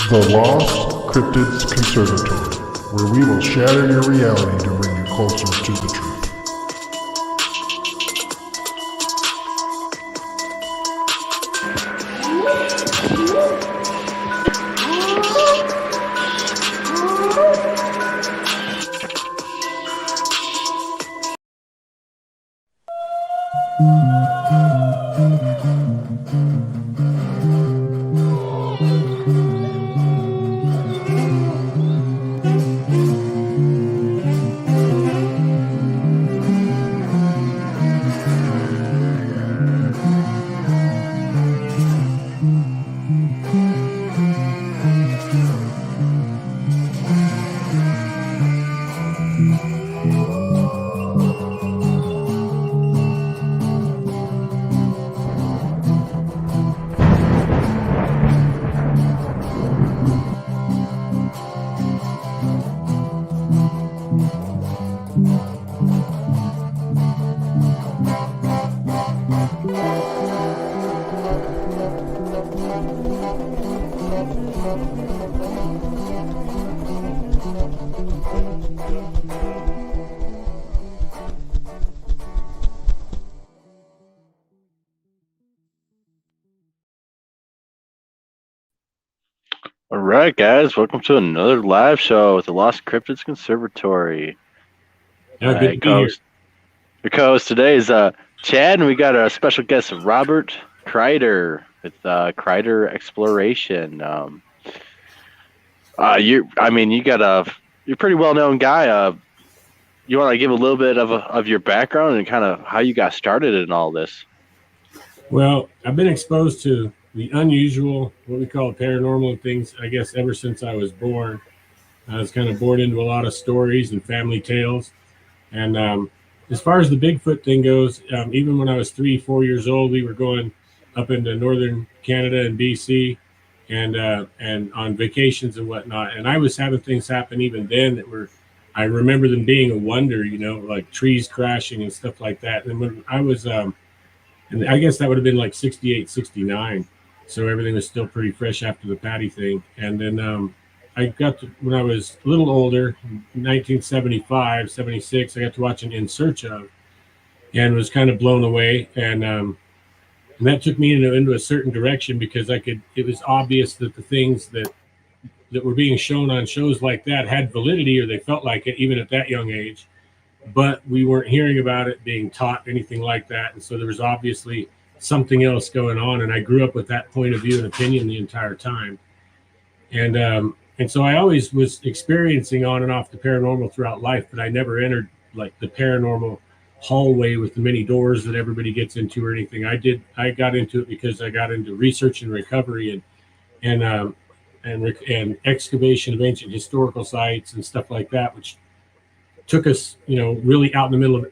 The Lost Cryptids Conservatory, where we will shatter your reality to bring you closer to the truth. All right, guys, welcome to another live show with the Lost Cryptids Conservatory. Yeah, good to be here. Your co-host today is Chad, and we got a special guest, Robert Kryder, with Kyder Exploration. You're a pretty well-known guy. You want to give a little bit of your background and kind of how you got started in all this? Well, I've been exposed to the unusual, what we call paranormal things, I guess, ever since I was born. I was kind of born into a lot of stories and family tales. And as far as the Bigfoot thing goes, even when I was 3-4 years old, we were going up into northern Canada and BC and on vacations and whatnot. And I was having things happen even then that were, I remember them being a wonder, like trees crashing and stuff like that. And when I was, and I guess that would have been like 68, 69. So everything was still pretty fresh after the Patty thing. And then I got to, when I was a little older, 1975, 76, I got to watch an In Search Of and was kind of blown away. And that took me into a certain direction because it was obvious that the things that were being shown on shows like that had validity, or they felt like it, even at that young age. But we weren't hearing about it being taught, anything like that. And so there was obviously something else going on. And I grew up with that point of view and opinion the entire time. And so I always was experiencing on and off the paranormal throughout life, but I never entered like the paranormal hallway with the many doors that everybody gets into or anything. I got into it because I got into research and recovery and excavation of ancient historical sites and stuff like that, which took us, really out in the middle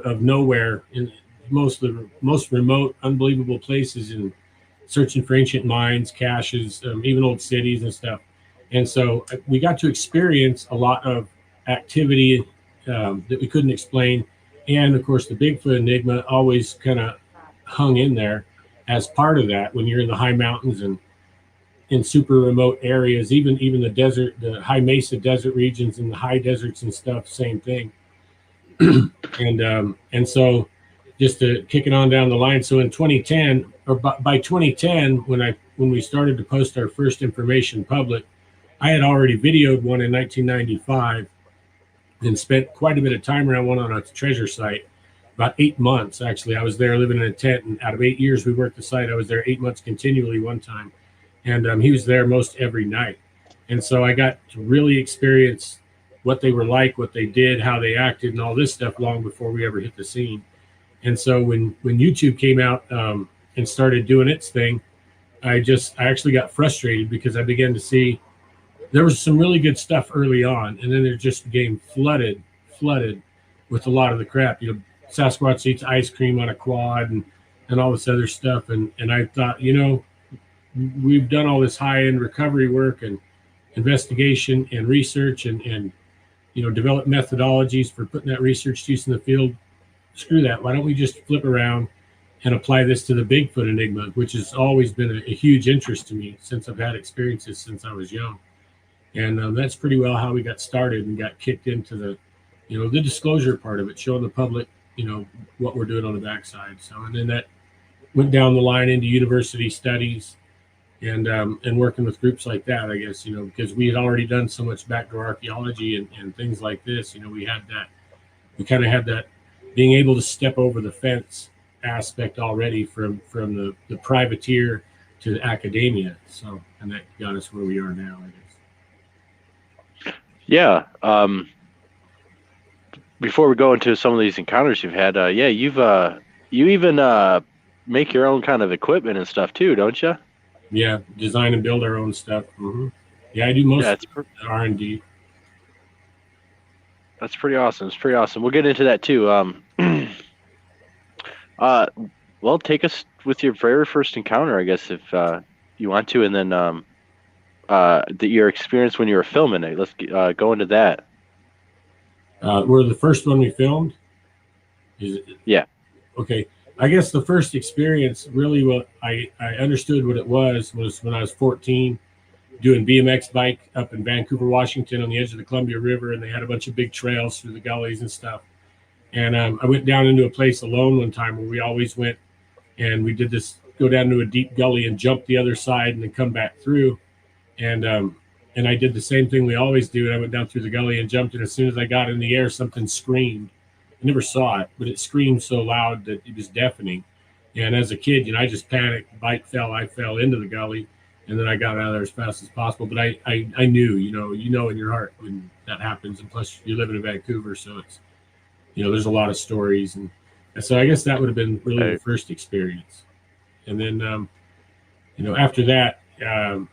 of nowhere in most remote, unbelievable places, and searching for ancient mines, caches, even old cities and stuff. And so we got to experience a lot of activity that we couldn't explain. And of course, the Bigfoot enigma always kind of hung in there as part of that when you're in the high mountains and in super remote areas, even the desert, the high mesa desert regions and the high deserts and stuff, same thing. And so just to kick it on down the line. So in 2010, or by 2010, when we started to post our first information public, I had already videoed one in 1995 and spent quite a bit of time around one on a treasure site, about 8 months, actually. I was there living in a tent, and out of 8 years we worked the site, I was there 8 months continually one time. And he was there most every night. And so I got to really experience what they were like, what they did, how they acted, and all this stuff long before we ever hit the scene. And so when YouTube came out and started doing its thing, I actually got frustrated because I began to see there was some really good stuff early on, and then it just became flooded with a lot of the crap. Sasquatch eats ice cream on a quad and all this other stuff. And I thought, we've done all this high-end recovery work and investigation and research and develop methodologies for putting that research to use in the field. Screw that. Why don't we just flip around and apply this to the Bigfoot enigma, which has always been a huge interest to me since I've had experiences since I was young. And that's pretty well how we got started and got kicked into the disclosure part of it, showing the public, what we're doing on the backside. So, and then that went down the line into university studies and working with groups like that, I guess, because we had already done so much backdoor archaeology and things like this. We kind of had that being able to step over the fence aspect already from the privateer to the academia. So, and that got us where we are now, I guess. Yeah. Before we go into some of these encounters you've had, you even make your own kind of equipment and stuff too, don't you? Yeah, design and build our own stuff. Mm-hmm. Yeah, I do most of the R&D. That's pretty awesome. It's pretty awesome. We'll get into that too. Well, take us with your very first encounter, I guess, if you want to, and then your experience when you were filming it. Let's go into that. We're the first one we filmed. Yeah. Okay. I guess the first experience, really, what I understood what it was when I was 14, doing BMX bike up in Vancouver, Washington, on the edge of the Columbia River, and they had a bunch of big trails through the gullies and stuff. And I went down into a place alone one time where we always went, and we did this, go down to a deep gully and jump the other side and then come back through. And I did the same thing we always do. And I went down through the gully and jumped, and as soon as I got in the air, something screamed. I never saw it, but it screamed so loud that it was deafening. And as a kid, I just panicked. The bike fell. I fell into the gully, and then I got out of there as fast as possible. But I knew, in your heart when that happens. And plus, you're living in Vancouver, so it's, there's a lot of stories. And so I guess that would have been really the first experience. And then, after that, I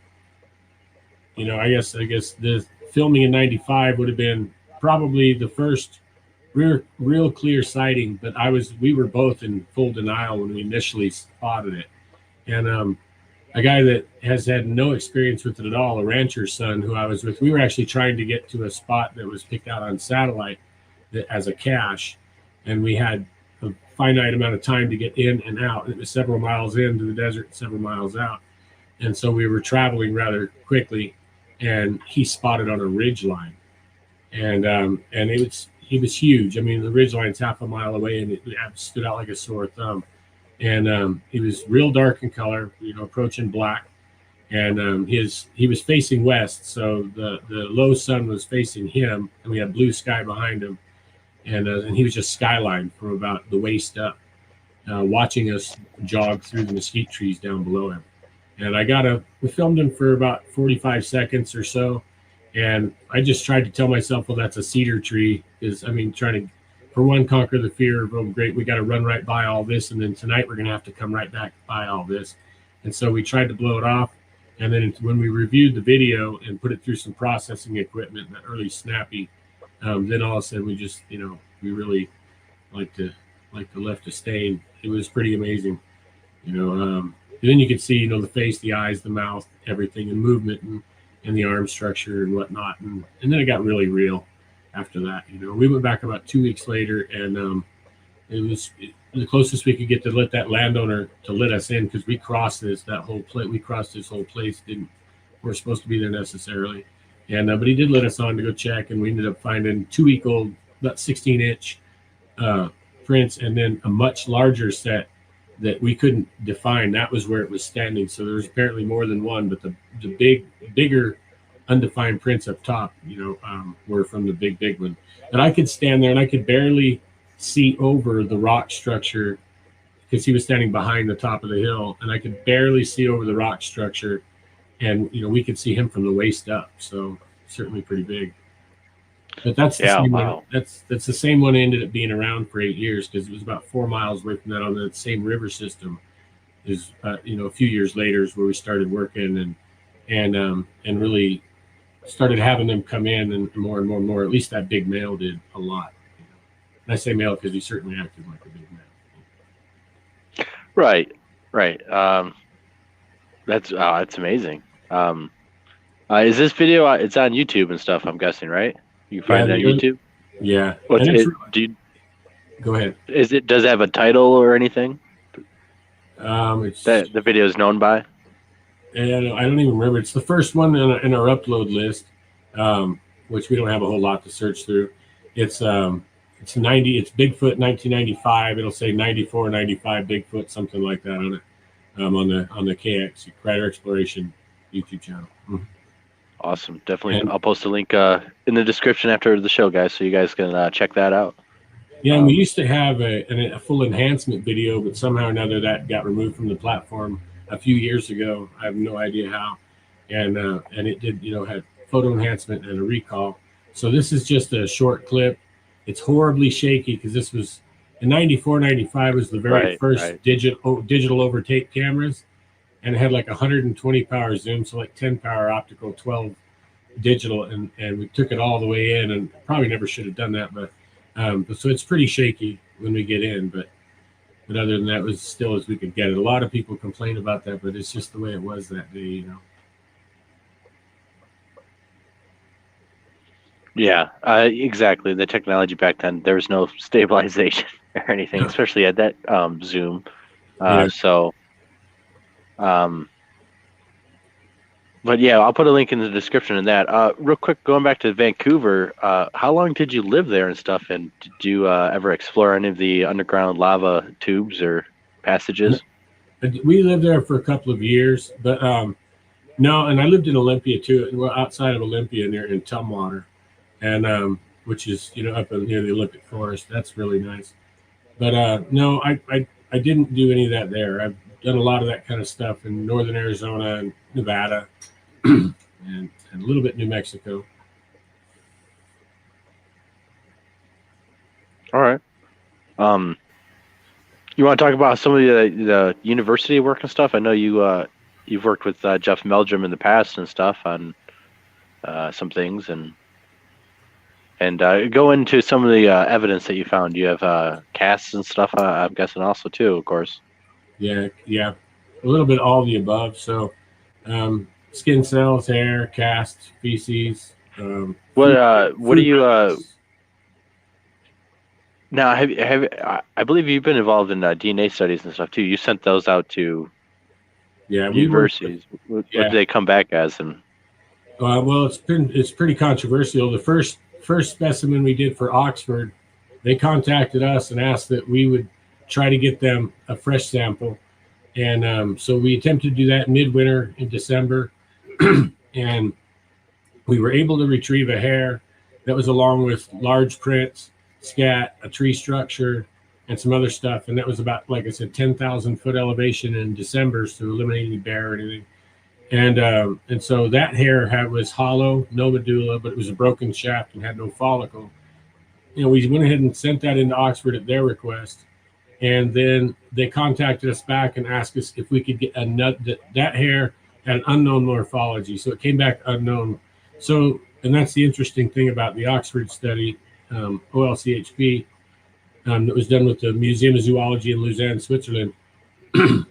guess the filming in '95 would have been probably the first real clear sighting, but we were both in full denial when we initially spotted it. And a guy that has had no experience with it at all, a rancher's son who I was with, we were actually trying to get to a spot that was picked out on satellite as a cache, and we had a finite amount of time to get in and out. It was several miles into the desert, several miles out, and so we were traveling rather quickly, and he spotted on a ridge line, and he was huge. I mean, the ridge line's half a mile away, and it stood out like a sore thumb. And he was real dark in color, approaching black. And he was facing west, so the low sun was facing him, and we had blue sky behind him. And he was just skyline from about the waist up, watching us jog through the mesquite trees down below him. And we filmed him for about 45 seconds or so. And I just tried to tell myself, well, that's a cedar tree. Because, trying to, for one, conquer the fear of, oh, great, we got to run right by all this. And then tonight we're going to have to come right back by all this. And so we tried to blow it off. And then when we reviewed the video and put it through some processing equipment, that early snappy, then all of a sudden we just, we really like left a stain. It was pretty amazing, and then you could see, the face, the eyes, the mouth, everything, and movement and the arm structure and whatnot. And then it got really real after that. We went back about 2 weeks later, and it was the closest we could get to let that landowner to let us in, because we crossed this whole place. We're supposed to be there necessarily. And but he did let us on to go check, and we ended up finding 2-week-old, about 16-inch prints, and then a much larger set that we couldn't define. That was where it was standing. So there was apparently more than one, but the bigger undefined prints up top, were from the big one. And I could stand there and I could barely see over the rock structure, because he was standing behind the top of the hill, and I could barely see over the rock structure. And, we could see him from the waist up. So certainly pretty big. But that's the same one. That's the same one ended up being around for 8 years, because it was about 4 miles away from that on the same river system. Is a few years later is where we started working and really started having them come in, and more and more and more. At least that big male did a lot. And I say male because he certainly acted like a big male. Right. That's amazing. Is this video? It's on YouTube and stuff, I'm guessing, right? You can find it on YouTube. Yeah. Go ahead. Does it have a title or anything? It's that the video is known by? and I don't even remember. It's the first one in our upload list, which we don't have a whole lot to search through. It's 90. It's Bigfoot 1995. It'll say 94, 95 Bigfoot, something like that on it. On the KX Kryder Exploration YouTube channel. Awesome. Definitely. And- I'll post a link in the description after the show, guys, so you guys can check that out. Yeah, and we used to have a full enhancement video, but somehow or another that got removed from the platform a few years ago. I have no idea how, and it did, had photo enhancement and a recall. So this is just a short clip. It's horribly shaky because this was in 94, 95 was the very first digital overtake cameras, and it had like 120 power zoom, so like 10 power optical, 12 digital, and we took it all the way in, and probably never should have done that, but so it's pretty shaky when we get in, but other than that, it was still as we could get it. A lot of people complain about that, but it's just the way it was that day, Yeah, exactly. The technology back then, there was no stabilization or anything, especially at that zoom. Yeah. But yeah, I'll put a link in the description in that. Real quick, going back to Vancouver, how long did you live there and stuff? And did you ever explore any of the underground lava tubes or passages? We lived there for a couple of years, but no, and I lived in Olympia too. Well, outside of Olympia, near in Tumwater, and which is up near the Olympic Forest. That's really nice. But no, I didn't do any of that there. I've done a lot of that kind of stuff in northern Arizona and Nevada, and a little bit New Mexico. All right. You want to talk about some of the university work and stuff? I know you've worked with Jeff Meldrum in the past and stuff on some things, and go into some of the evidence that you found. You have casts and stuff, I'm guessing also too, of course. Yeah, a little bit all the above. So, skin cells, hair, cast, feces. What do you? Now, I believe you've been involved in DNA studies and stuff too. You sent those out to universities. What did they come back as? And well, it's pretty controversial. The first specimen we did for Oxford, they contacted us and asked that we would try to get them a fresh sample, and so we attempted to do that midwinter in December, and we were able to retrieve a hair that was along with large prints, scat, a tree structure, and some other stuff, and that was about, like I said, 10,000 foot elevation in December, to eliminate any bear or anything. And so that hair was hollow, no medulla, but it was a broken shaft and had no follicle. We went ahead and sent that into Oxford at their request, and then they contacted us back and asked us if we could get that hair had an unknown morphology, so it came back unknown. So, and that's the interesting thing about the Oxford study, OLCHP, that was done with the Museum of Zoology in Lausanne, Switzerland,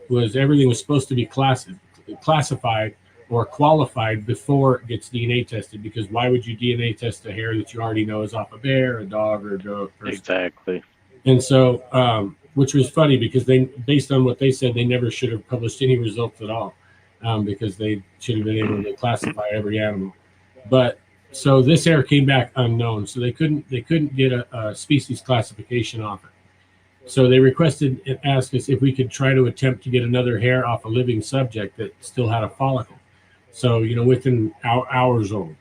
was everything was supposed to be classified or qualified before it gets DNA tested, because why would you DNA test a hair that you already know is off a bear, a dog, or a goat? Exactly. And so, which was funny because they, based on what they said, they never should have published any results at all, because they should have been able to classify every animal. But so this hair came back unknown, so they couldn't get a species classification off it. So they requested and asked us if we could try to attempt to get another hair off a living subject that still had a follicle. So, within hours old.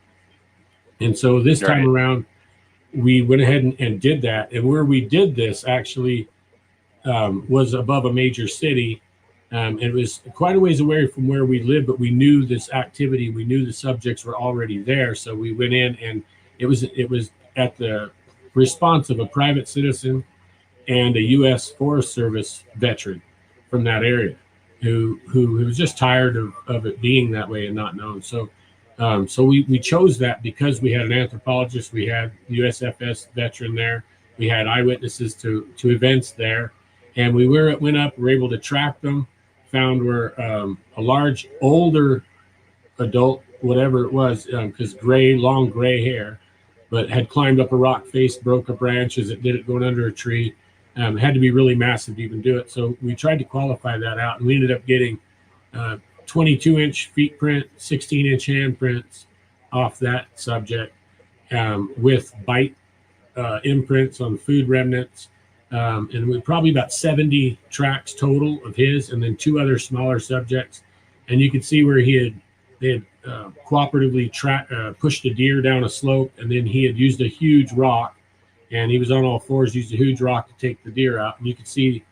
And so this time around, we went ahead and did that. And where we did this actually was above a major city. It was quite a ways away from where we lived, but we knew this activity. We knew the subjects were already there. So we went in, and it was at the response of a private citizen and a U.S. Forest Service veteran from that area who was just tired of it being that way and not known. So we chose that because we had an anthropologist, we had USFS veteran there, we had eyewitnesses to events there, and we went up, were able to track them, found where a large older adult, whatever it was, because long gray hair, but had climbed up a rock face, broke a branch as it did it going under a tree, Had to be really massive to even do it. So we tried to qualify that out, and we ended up getting 22-inch feet print, 16-inch hand prints off that subject, with bite imprints on food remnants. And we probably about 70 tracks total of his, and then 2 other smaller subjects. And you could see where they had cooperatively pushed a deer down a slope, and then he had used a huge rock, and he was on all fours, used a huge rock to take the deer out. And you could see,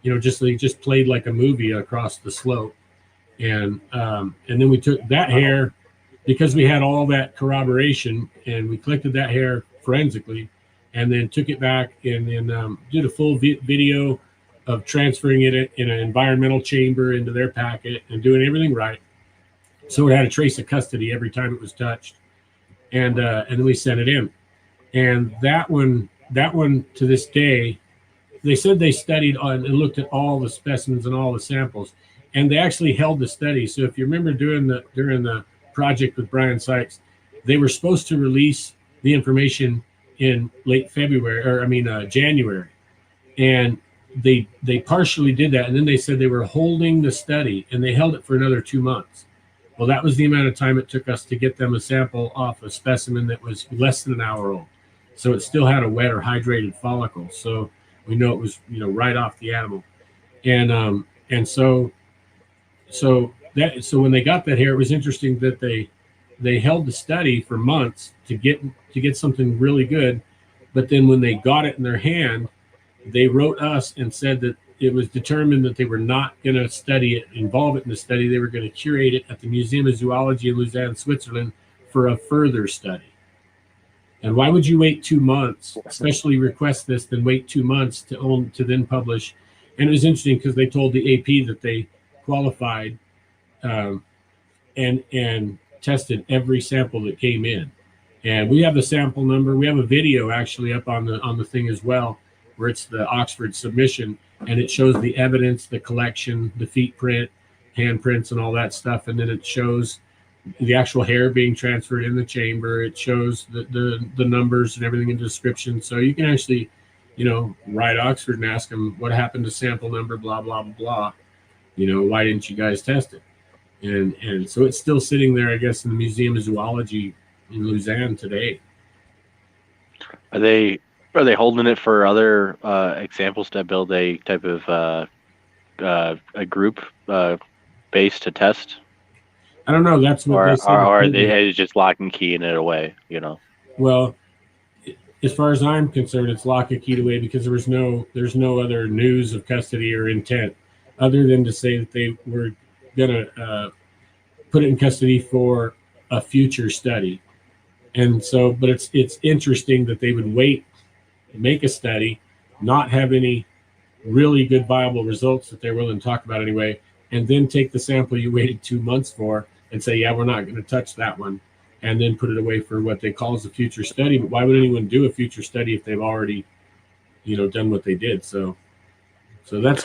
he just played like a movie across the slope. And then we took that hair, because we had all that corroboration, and we collected that hair forensically, and then took it back and then did a full video of transferring it in an environmental chamber into their packet and doing everything right. So it had a trace of custody every time it was touched, and then we sent it in. And that one to this day, they said they studied on and looked at all the specimens and all the samples, and they actually held the study. So if you remember during the project with Brian Sykes, they were supposed to release the information in late February, or January, and they partially did that, and then they said they were holding the study, and they held it for another 2 months. Well, that was the amount of time it took us to get them a sample off a specimen that was less than an hour old. So it still had a wet or hydrated follicle. So we know it was, right off the animal. And so when they got that hair, it was interesting that they held the study for months to get something really good. But then when they got it in their hand, they wrote us and said that it was determined that they were not going to involve it in the study. They were going to curate it at the Museum of Zoology in Lausanne, Switzerland, for a further study. And why would you wait 2 months, especially request this, then wait 2 months to then publish? And it was interesting because they told the AP that they qualified and tested every sample that came in. And we have the sample number. We have a video actually up on the thing as well, where it's the Oxford submission, and it shows the evidence, the collection, the feet print, handprints, and all that stuff. And then it shows the actual hair being transferred in the chamber. It shows the numbers and everything in the description. So you can actually, write Oxford and ask them what happened to sample number, blah, blah, blah. Why didn't you guys test it? And so it's still sitting there, I guess, in the Museum of Zoology in Lausanne today. Are they holding it for other examples to build a type of a group base to test? I don't know. That's what they said. Or are they just lock and keying it away? Well, as far as I'm concerned, it's lock and keyed away because there's no other news of custody or intent, other than to say that they were gonna put it in custody for a future study. And so, but it's interesting that they would make a study, not have any really good viable results that they're willing to talk about anyway, and then take the sample you waited 2 months for and say, yeah, we're not going to touch that one, and then put it away for what they call as a future study. But why would anyone do a future study if they've already, done what they did? So that's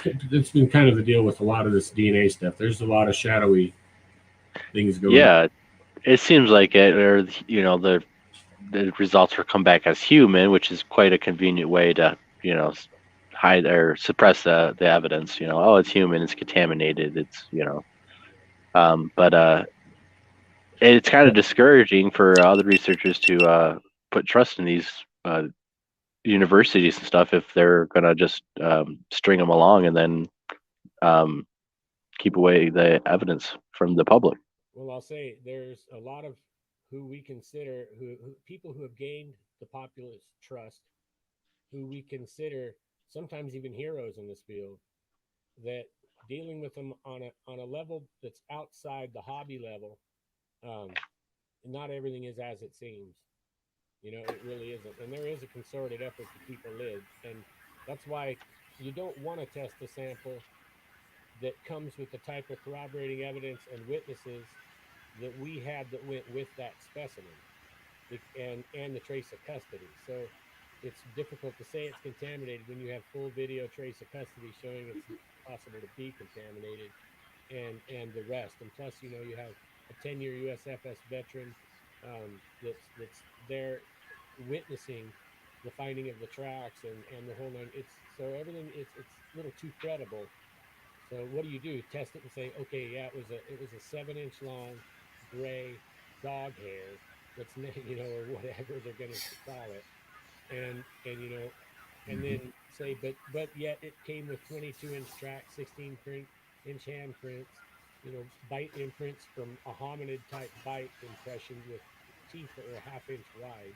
been kind of the deal with a lot of this DNA stuff. There's a lot of shadowy things going on. Yeah, it seems like it, or the results will come back as human, which is quite a convenient way to hide or suppress the evidence. Oh, it's human, it's contaminated, it's but it's kind of discouraging for other researchers to put trust in these universities and stuff if they're gonna just string them along and then keep away the evidence from the public. Well, I'll say there's a lot of who we consider who people who have gained the populace trust, who we consider sometimes even heroes in this field, that dealing with them on a level that's outside the hobby level, not everything is as it seems. It really isn't. And there is a concerted effort to keep a lid. And that's why you don't want to test a sample that comes with the type of corroborating evidence and witnesses that we had that went with that specimen and the trace of custody. So it's difficult to say it's contaminated when you have full video trace of custody showing it's possible to be contaminated and the rest. And plus, you have a 10-year USFS veteran that's there witnessing the finding of the tracks and the whole nine. It's so everything. It's a little too credible. So what do? Test it and say, okay, yeah, it was a 7-inch long gray dog hair. Let's or whatever they're going to call it, and and then say, but yet it came with 22-inch tracks, 16-inch handprints, bite imprints from a hominid type bite impression with teeth that were a half-inch wide.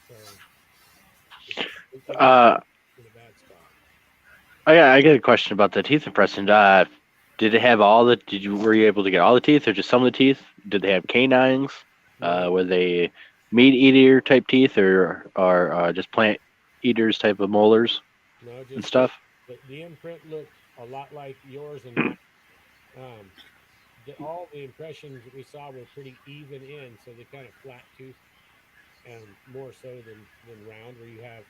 So it's in a bad spot. I got a question about the teeth impression. Did it have all the? Were you able to get all the teeth, or just some of the teeth? Did they have canines? Were they meat eater type teeth, or just plant eaters type of molars and stuff? The imprint looked a lot like yours and mine. All the impressions that we saw were pretty even in, so they kind of flat tooth, and more so than round, where you have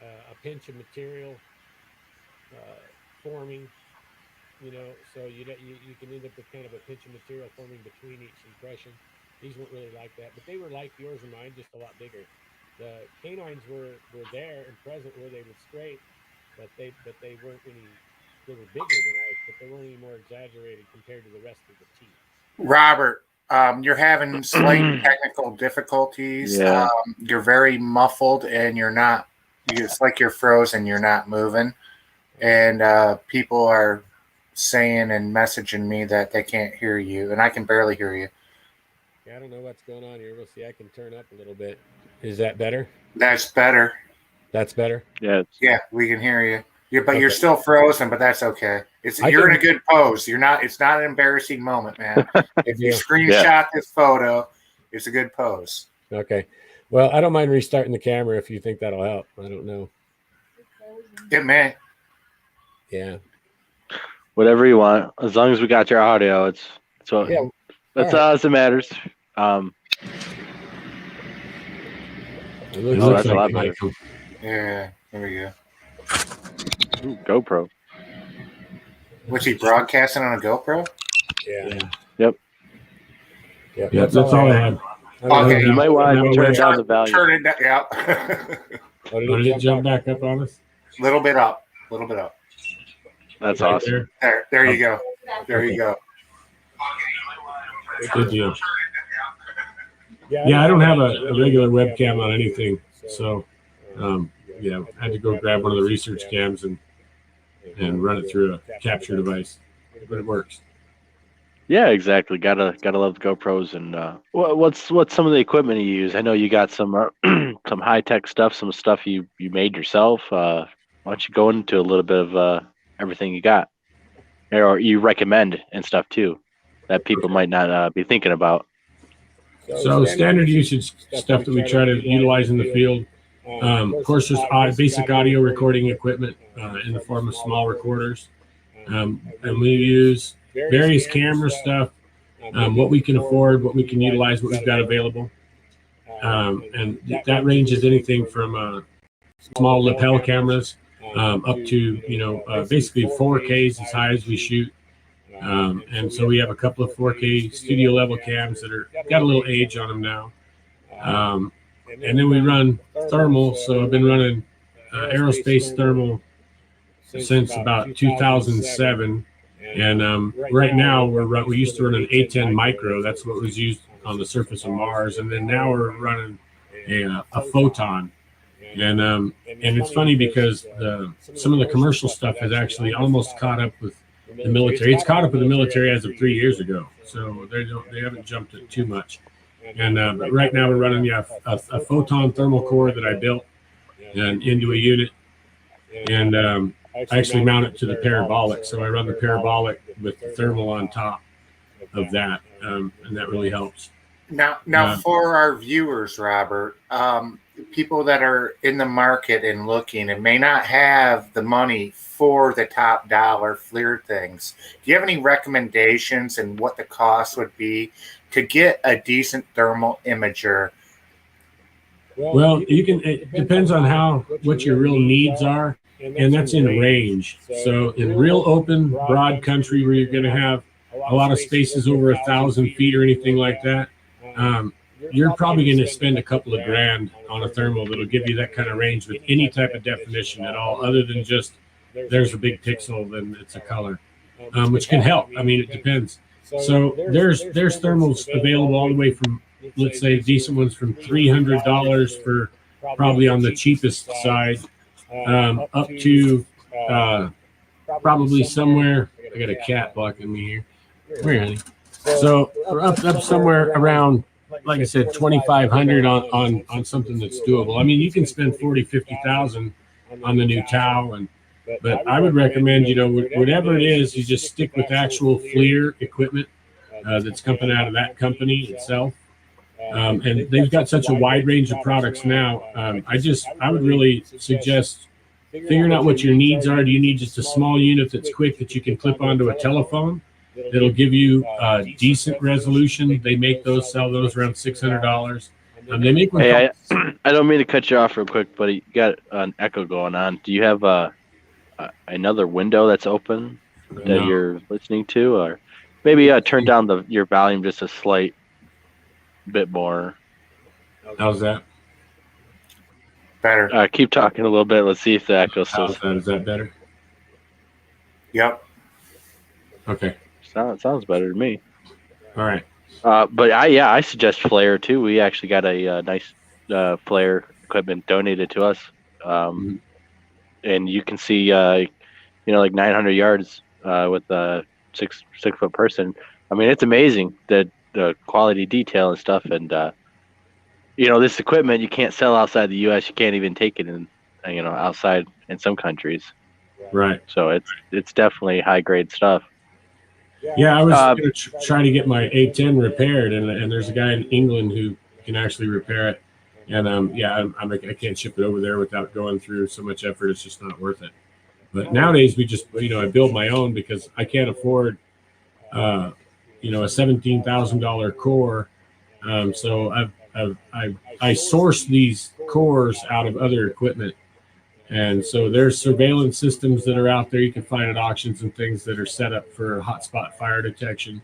a pinch of material forming. So you can end up with kind of a pinch of material forming between each impression. These weren't really like that, but they were like yours and mine, just a lot bigger. The canines were there and present where they would scrape, but they weren't any. They were bigger than ours, but they weren't any more exaggerated compared to the rest of the teeth. Robert, you're having slight technical difficulties. Yeah. You're very muffled, and you're not. It's like you're frozen. You're not moving, and people are saying and messaging me that they can't hear you, and I can barely hear you. Yeah, I don't know what's going on here. We'll see. I can turn up a little bit. Is that better? That's better. That's better? Yeah. Yeah, we can hear you. You're still frozen, but that's okay. You're in a good pose. It's not an embarrassing moment, man. If you screenshot this photo, it's a good pose. Okay. Well, I don't mind restarting the camera if you think that'll help. I don't know. It may. Yeah. Whatever you want, as long as we got your audio, that's all that matters. It looks that's a lot better. Yeah, there we go. Ooh, GoPro. Was he broadcasting on a GoPro? Yeah. Yep. That's all I had. Okay, you might want to turn down the volume. Turn it down. Yeah. Did it jump back up on us? A little bit up. That's Right awesome. There you go. There you go. Good deal. Yeah, I don't have a regular webcam on anything, so I had to go grab one of the research cams and run it through a capture device, but it works. Yeah, exactly. Gotta love the GoPros. And what's some of the equipment you use? I know you got some some high tech stuff, some stuff you made yourself. Why don't you go into a little bit of everything you got, or you recommend and stuff too, that people might not be thinking about? So standard usage stuff that we try to utilize in the field. Of course, there's basic audio recording equipment in the form of small recorders, and we use various camera stuff, what we can afford, what we can utilize, what we've got available, and that ranges anything from small lapel cameras up to basically 4K is as high as we shoot. And so we have a couple of 4K studio level cams that got a little age on them now. And then we run thermal. So I've been running aerospace thermal since about 2007. And right now we used to run an A10 micro. That's what was used on the surface of Mars. And then now we're running a photon. And it's funny because some of the commercial stuff has actually almost caught up with the military. It's caught up with the military as of 3 years ago, so they haven't jumped it too much. And but right now we're running a photon thermal core that I built and into a unit, and I actually mount it to the parabolic. So I run the parabolic with the thermal on top of that, and that really helps. Now for our viewers, Robert, people that are in the market and looking and may not have the money for the top dollar FLIR things, do you have any recommendations and what the cost would be to get a decent thermal imager? Well, it depends on what your real needs are, and that's in range. So in real open, broad country where you're going to have a lot of spaces over 1,000 feet or anything like that, you're probably going to spend a couple of grand on a thermal that'll give you that kind of range with any type of definition at all, other than just there's a big pixel, then it's a color, which can help. I mean, it depends. So there's thermals available all the way from, let's say, decent ones from $300 for probably on the cheapest side, up to probably somewhere. I got a cat blocking me here. Come here, honey. So up somewhere around, like I said, 2,500 on something that's doable. I mean, you can spend 40, 50,000 on the new towel, but I would recommend, whatever it is, you just stick with actual FLIR equipment that's coming out of that company itself. And they've got such a wide range of products now. I would really suggest figuring out what your needs are. Do you need just a small unit that's quick that you can clip onto a telephone? It'll give you decent resolution. They make those, sell those around $600. They make one. Hey, I don't mean to cut you off real quick, but you got an echo going on. Do you have another window that's open that you're listening to, or maybe turn down your volume just a slight bit more? How's that? Better. Keep talking a little bit. Let's see if the echo still. Is that better? Yep. Okay. Sounds better to me. All right. But I suggest FLIR too. We actually got a nice FLIR equipment donated to us, and you can see like 900 yards with a 6 foot person. I mean, it's amazing the quality detail and stuff. And this equipment you can't sell outside the U.S. You can't even take it in outside in some countries. Right. So it's definitely high grade stuff. Yeah, I was going to try to get my A10 repaired, and there's a guy in England who can actually repair it. And I can't ship it over there without going through so much effort. It's just not worth it. But nowadays we just, I build my own because I can't afford, a $17,000 core. So I source these cores out of other equipment. And so there's surveillance systems that are out there you can find at auctions and things that are set up for hotspot fire detection.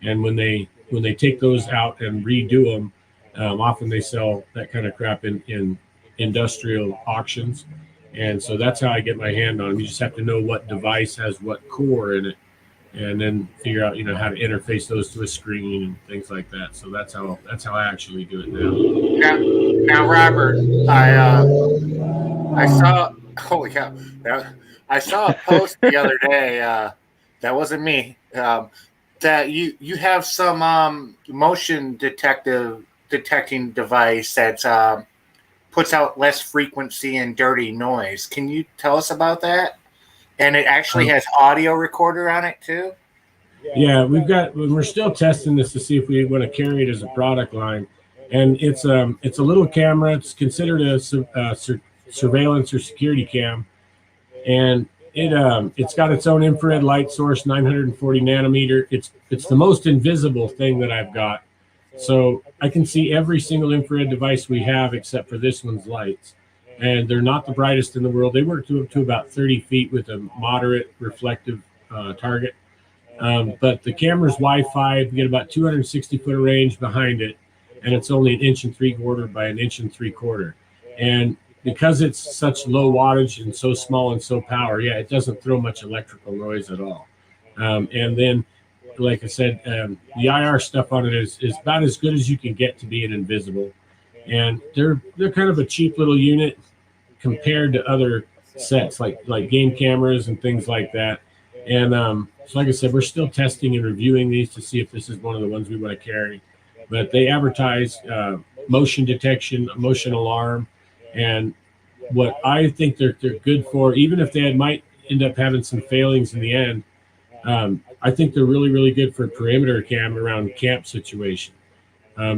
And when they take those out and redo them, often they sell that kind of crap in industrial auctions. And so that's how I get my hand on them. You just have to know what device has what core in it, and then figure out how to interface those to a screen and things like that. So that's how I actually do it now. Now, Robert, I saw. Holy cow! I saw a post the other day. That wasn't me. That you have some motion detecting device that puts out less frequency and dirty noise. Can you tell us about that? And it actually has audio recorder on it too. Yeah, we're still testing this to see if we want to carry it as a product line. And it's a little camera. It's considered a surveillance or security cam, and it's got its own infrared light source, 940 nanometer. It's the most invisible thing that I've got, so I can see every single infrared device we have except for this one's lights, and they're not the brightest in the world. They work to about 30 feet with a moderate reflective target, but the camera's Wi-Fi. You get about 260 foot of range behind it, and it's only 1 3/4 by 1 3/4, and because it's such low wattage and so small and so power, it doesn't throw much electrical noise at all. And then, like I said, the IR stuff on it is about as good as you can get to being invisible. And they're kind of a cheap little unit compared to other sets like game cameras and things like that. And so, like I said, we're still testing and reviewing these to see if this is one of the ones we want to carry. But they advertise motion detection, motion alarm. And what I think they're good for, even if they might end up having some failings in the end, I think they're really, really good for perimeter cam around camp situation,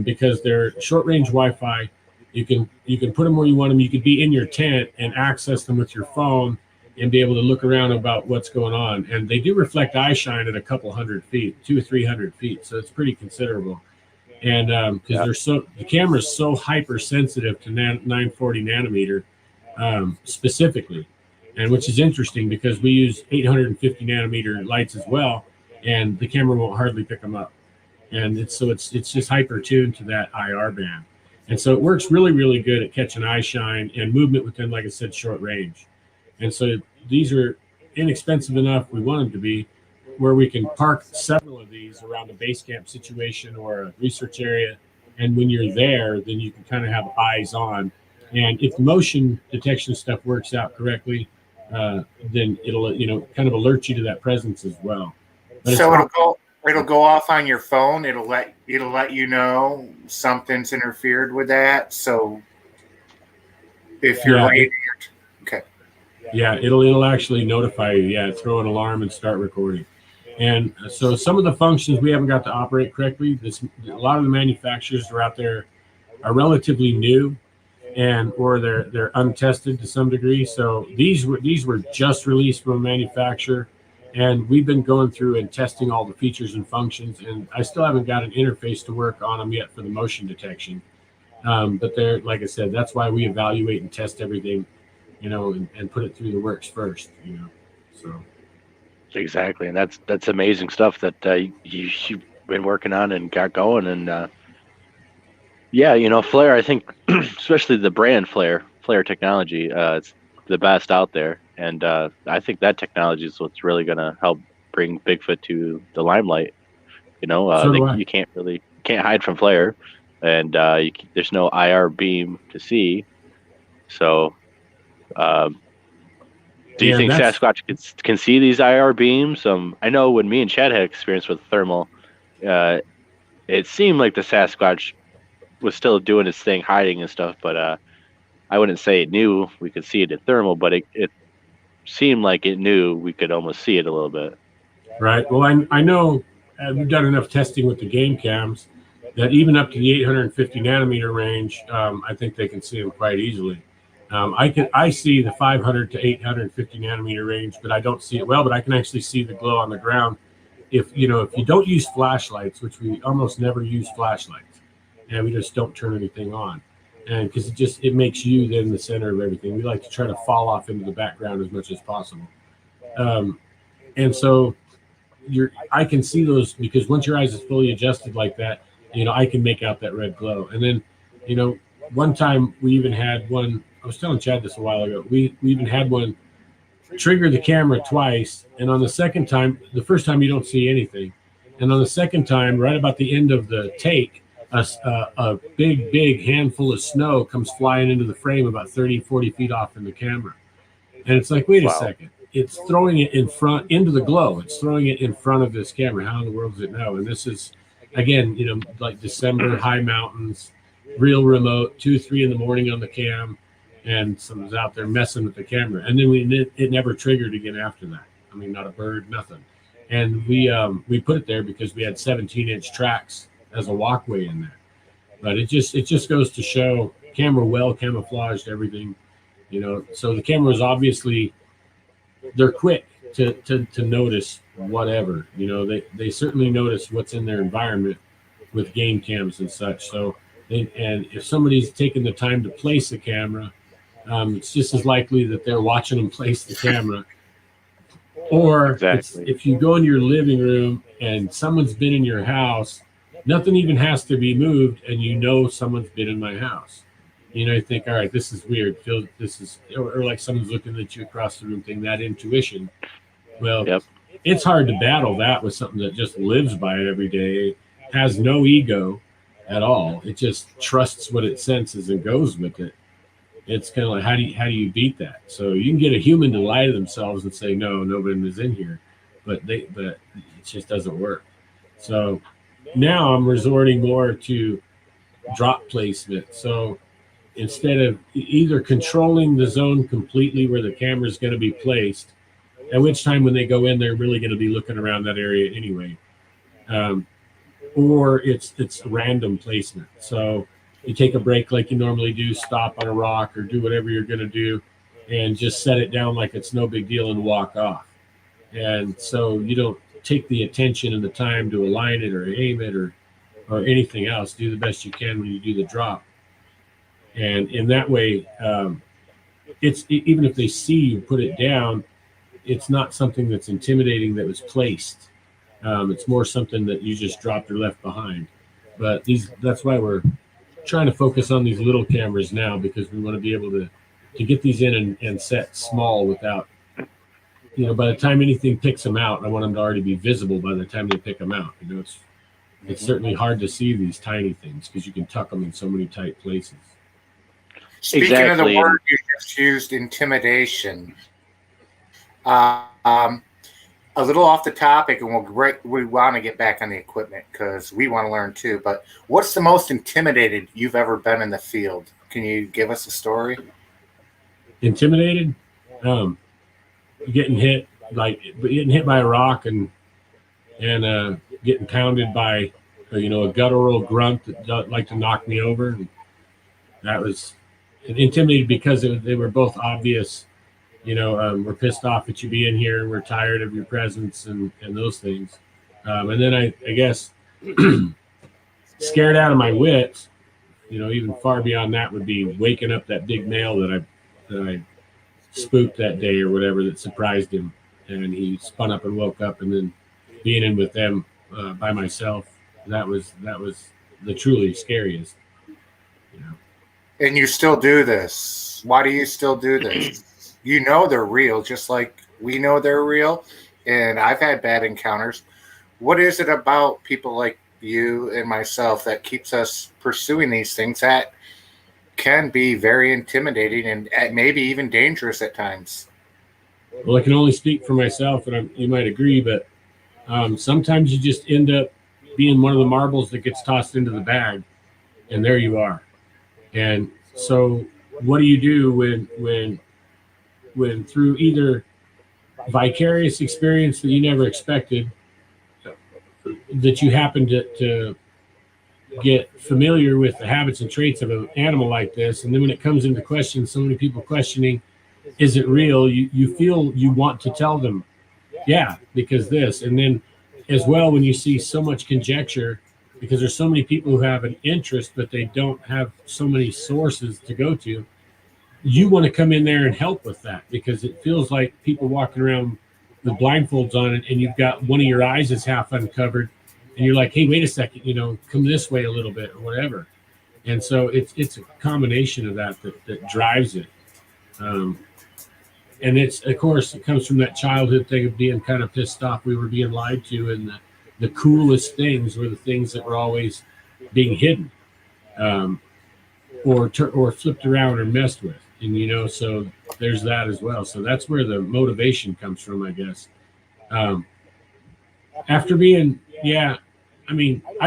because they're short-range Wi-Fi. You can put them where you want them. You could be in your tent and access them with your phone and be able to look around about what's going on. And they do reflect eye shine at a couple hundred feet, 200 or 300 feet, so it's pretty considerable. And because the camera is so hypersensitive to 940 nanometer specifically, and which is interesting because we use 850 nanometer lights as well, and the camera won't hardly pick them up. and it's just hyper tuned to that IR band, and so it works really really good at catching eye shine and movement within, like I said, short range. And so these are inexpensive enough, we want them to be, where we can park several of these around a base camp situation or a research area, and when you're there, then you can kind of have eyes on. And if the motion detection stuff works out correctly, then it'll kind of alert you to that presence as well. But So it'll go off on your phone. It'll let you know something's interfered with that. So if you're late, okay. Yeah, it'll actually notify you. Yeah, throw an alarm and start recording. And so some of the functions we haven't got to operate correctly. A lot of the manufacturers are out there are relatively new, or they're untested to some degree. So these were just released from a manufacturer, and we've been going through and testing all the features and functions. And I still haven't got an interface to work on them yet for the motion detection. But they're, like I said, that's why we evaluate and test everything, and put it through the works first. So. Exactly, and that's amazing stuff that you've been working on and got going. And Flare, I think, especially the brand Flare technology, it's the best out there, and I think that technology is what's really going to help bring Bigfoot to the limelight. You can't hide from Flare, and there's no IR beam to see. So, do you think Sasquatch can see these IR beams? I know when me and Chad had experience with thermal, it seemed like the Sasquatch was still doing its thing, hiding and stuff, but I wouldn't say it knew we could see it at thermal, but it seemed like it knew we could almost see it a little bit. Right. Well, I know we've done enough testing with the game cams that even up to the 850 nanometer range, I think they can see them quite easily. I see the 500 to 850 nanometer range, but I don't see it well. But I can actually see the glow on the ground. If you don't use flashlights, which we almost never use flashlights, and we just don't turn anything on, and because it makes you then the center of everything. We like to try to fall off into the background as much as possible, and so I can see those, because once your eyes is fully adjusted like that, I can make out that red glow. And then, one time we even had one. I was telling Chad this a while ago. We even had one trigger the camera twice, and on the second time, the first time you don't see anything, and on the second time, right about the end of the take, a big handful of snow comes flying into the frame about 30-40 feet off from the camera, and it's like, wait a second, it's throwing it into the glow. It's throwing it in front of this camera. How in the world does it know? And this is, again, like December, high mountains, real remote, 2-3 in the morning on the cam. And someone's out there messing with the camera, and then it never triggered again after that. I mean, not a bird, nothing. And we put it there because we had 17-inch tracks as a walkway in there. But it just goes to show, camera well camouflaged everything, So the camera is obviously, they're quick to notice whatever. They certainly notice what's in their environment with game cams and such. So and if somebody's taken the time to place a camera, it's just as likely that they're watching them place the camera. Or exactly. If you go into your living room and someone's been in your house, nothing even has to be moved, and someone's been in my house. You think, all right, this is weird. Or like someone's looking at you across the room thing, that intuition. Well, yep. It's hard to battle that with something that just lives by it every day, has no ego at all. It just trusts what it senses and goes with it. It's kind of like, how do you beat that? So you can get a human to lie to themselves and say, no, nobody was in here, but it just doesn't work. So now I'm resorting more to drop placement. So instead of either controlling the zone completely where the camera is going to be placed, at which time when they go in, they're really going to be looking around that area anyway, or it's random placement. So you take a break like you normally do, stop on a rock or do whatever you're going to do, and just set it down like it's no big deal and walk off. And so you don't take the attention and the time to align it or aim it or anything else. Do the best you can when you do the drop. And in that way, it's even if they see you put it down, it's not something that's intimidating that was placed. It's more something that you just dropped or left behind. But that's why we're trying to focus on these little cameras now, because we want to be able to get these in and set small without, by the time anything picks them out, I want them to already be visible by the time they pick them out. It's certainly hard to see these tiny things because you can tuck them in so many tight places. Speaking of the word you just used, intimidation, a little off the topic, and we want to get back on the equipment because we want to learn too. But what's the most intimidated you've ever been in the field? Can you give us a story? Intimidated? Getting hit by a rock and getting pounded by a guttural grunt that like to knock me over, and that was intimidated because they were both obvious. We're pissed off that you being here, and we're tired of your presence and those things. And then I guess scared out of my wits, even far beyond that would be waking up that big male that I spooked that day or whatever, that surprised him, and he spun up and woke up, and then being in with them by myself, that was the truly scariest. And you still do this. Why do you still do this? They're real, just like we know they're real. And I've had bad encounters. What is it about people like you and myself that keeps us pursuing these things that can be very intimidating and maybe even dangerous at times? Well, I can only speak for myself, and you might agree, but sometimes you just end up being one of the marbles that gets tossed into the bag, and there you are. And so what do you do when through either vicarious experience that you never expected, that you happen to get familiar with the habits and traits of an animal like this, and then when it comes into question, so many people questioning, is it real? You feel you want to tell them, yeah, because this. And then as well, when you see so much conjecture, because there's so many people who have an interest, but they don't have so many sources to go to, you want to come in there and help with that, because it feels like people walking around with blindfolds on it, and you've got one of your eyes is half uncovered, and you're like, hey, wait a second, come this way a little bit or whatever. And so it's a combination of that drives it. And it's, of course, it comes from that childhood thing of being kind of pissed off we were being lied to, and the coolest things were the things that were always being hidden, or flipped around or messed with. And, so there's that as well. So that's where the motivation comes from, I guess. After being, I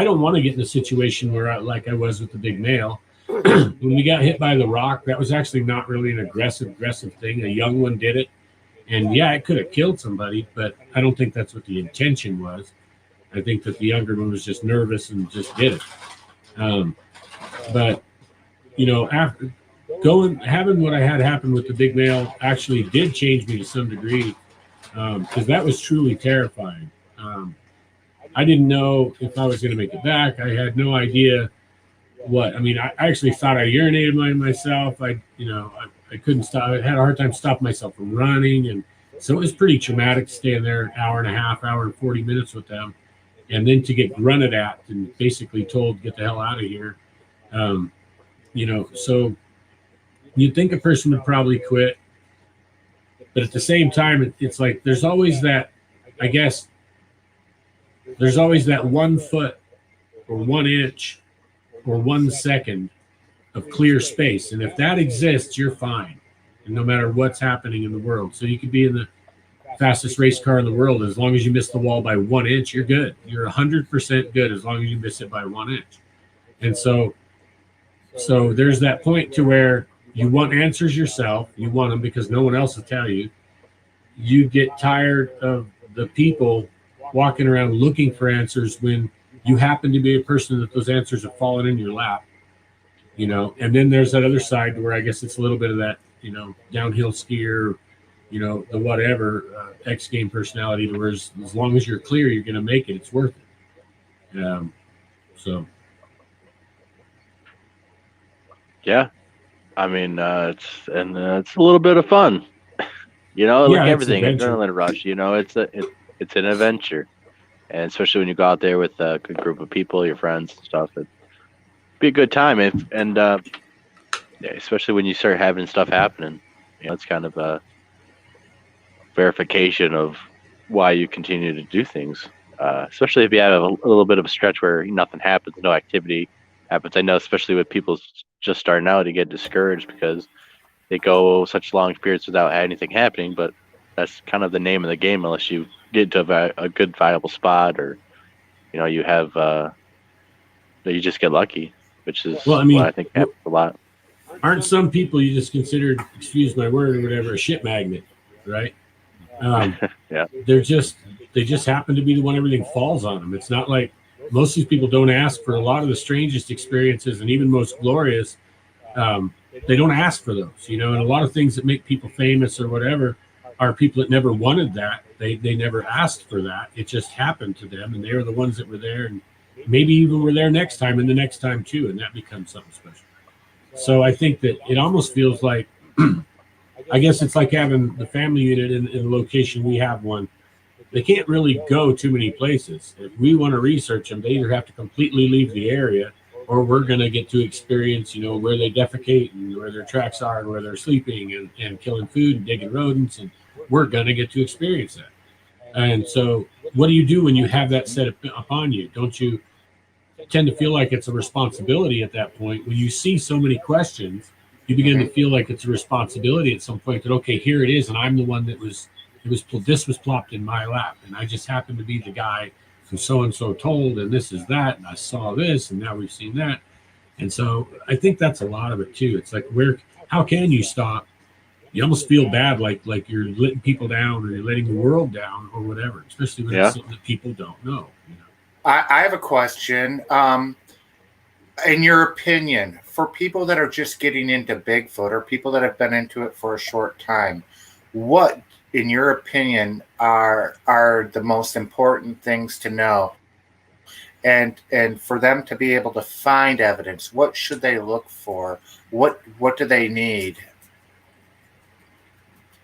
don't want to get in a situation where like I was with the big male. When we got hit by the rock, that was actually not really an aggressive thing. A young one did it. And it could have killed somebody, but I don't think that's what the intention was. I think that the younger one was just nervous and just did it. But, after having what I had happen with the big male actually did change me to some degree, because that was truly terrifying. I didn't know if I was going to make it back. I had no idea what. I actually thought I urinated myself. I couldn't stop. I had a hard time stopping myself from running, and so it was pretty traumatic staying there an hour and a half, hour and 40 minutes with them, and then to get grunted at and basically told get the hell out of here. So you'd think a person would probably quit, but at the same time, it's like there's always that. I guess there's always that 1 foot or 1 inch or 1 second of clear space. And if that exists, you're fine. And no matter what's happening in the world. So you could be in the fastest race car in the world. As long as you miss the wall by 1 inch, you're good. You're 100% good as long as you miss it by 1 inch. And so there's that point to where you want answers yourself. You want them because no one else will tell you. You get tired of the people walking around looking for answers when you happen to be a person that those answers have fallen in your lap, and then there's that other side where I guess it's a little bit of that, downhill skier, the whatever, X game personality, to where as long as you're clear, you're going to make it. It's worth it. So. Yeah. It's a little bit of fun, like everything, adrenaline rush, it's an adventure. and especially when you go out there with a good group of people, your friends and stuff, it'd be a good time. Especially when you start having stuff happening, it's kind of a verification of why you continue to do things. Especially if you have a little bit of a stretch where nothing happens, no activity happens. I know, especially with people just starting out, to get discouraged because they go such long periods without anything happening. But that's kind of the name of the game, unless you get to a good viable spot, or you have you just get lucky, which is what I think happens a lot. Aren't some people you just considered, excuse my word or whatever, a shit magnet, right? Yeah. They just happen to be the one everything falls on them. It's not like most of these people don't ask for a lot of the strangest experiences and even most glorious. They don't ask for those, and a lot of things that make people famous or whatever are people that never wanted that. They never asked for that. It just happened to them, and they were the ones that were there, and maybe even were there next time and the next time too, and that becomes something special. So I think that it almost feels like, I guess it's like having the family unit in the location we have one. They can't really go too many places. If we want to research them, they either have to completely leave the area, or we're going to get to experience, where they defecate and where their tracks are and where they're sleeping and killing food and digging rodents. And we're going to get to experience that. And so what do you do when you have that set upon you? Don't you tend to feel like it's a responsibility at that point? When you see so many questions, you begin to feel like it's a responsibility at some point that, okay, here it is. And I'm the one this was plopped in my lap. And I just happen to be the guy who so-and-so told, and this is that. And I saw this, and now we've seen that. And so I think that's a lot of it too. It's like, how can you stop? You almost feel bad, like you're letting people down, or you're letting the world down, or whatever, especially when it's something that people don't know. I have a question. In your opinion, for people that are just getting into Bigfoot, or people that have been into it for a short time, what, in your opinion, are the most important things to know? And for them to be able to find evidence, what should they look for? What do they need?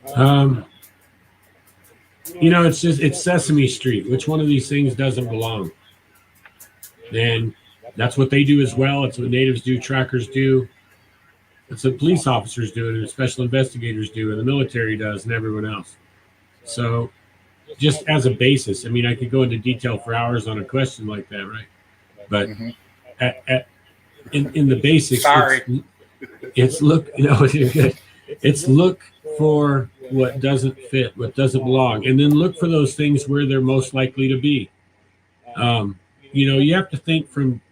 It's Sesame Street. Which one of these things doesn't belong? And that's what they do as well. It's what natives do, trackers do. It's what police officers do, and special investigators do, and the military does, and everyone else. So just as a basis, I could go into detail for hours on a question like that, right? But in the basics, sorry, it's look, you're good. It's look for what doesn't fit, what doesn't belong, and then look for those things where they're most likely to be. You have to think from.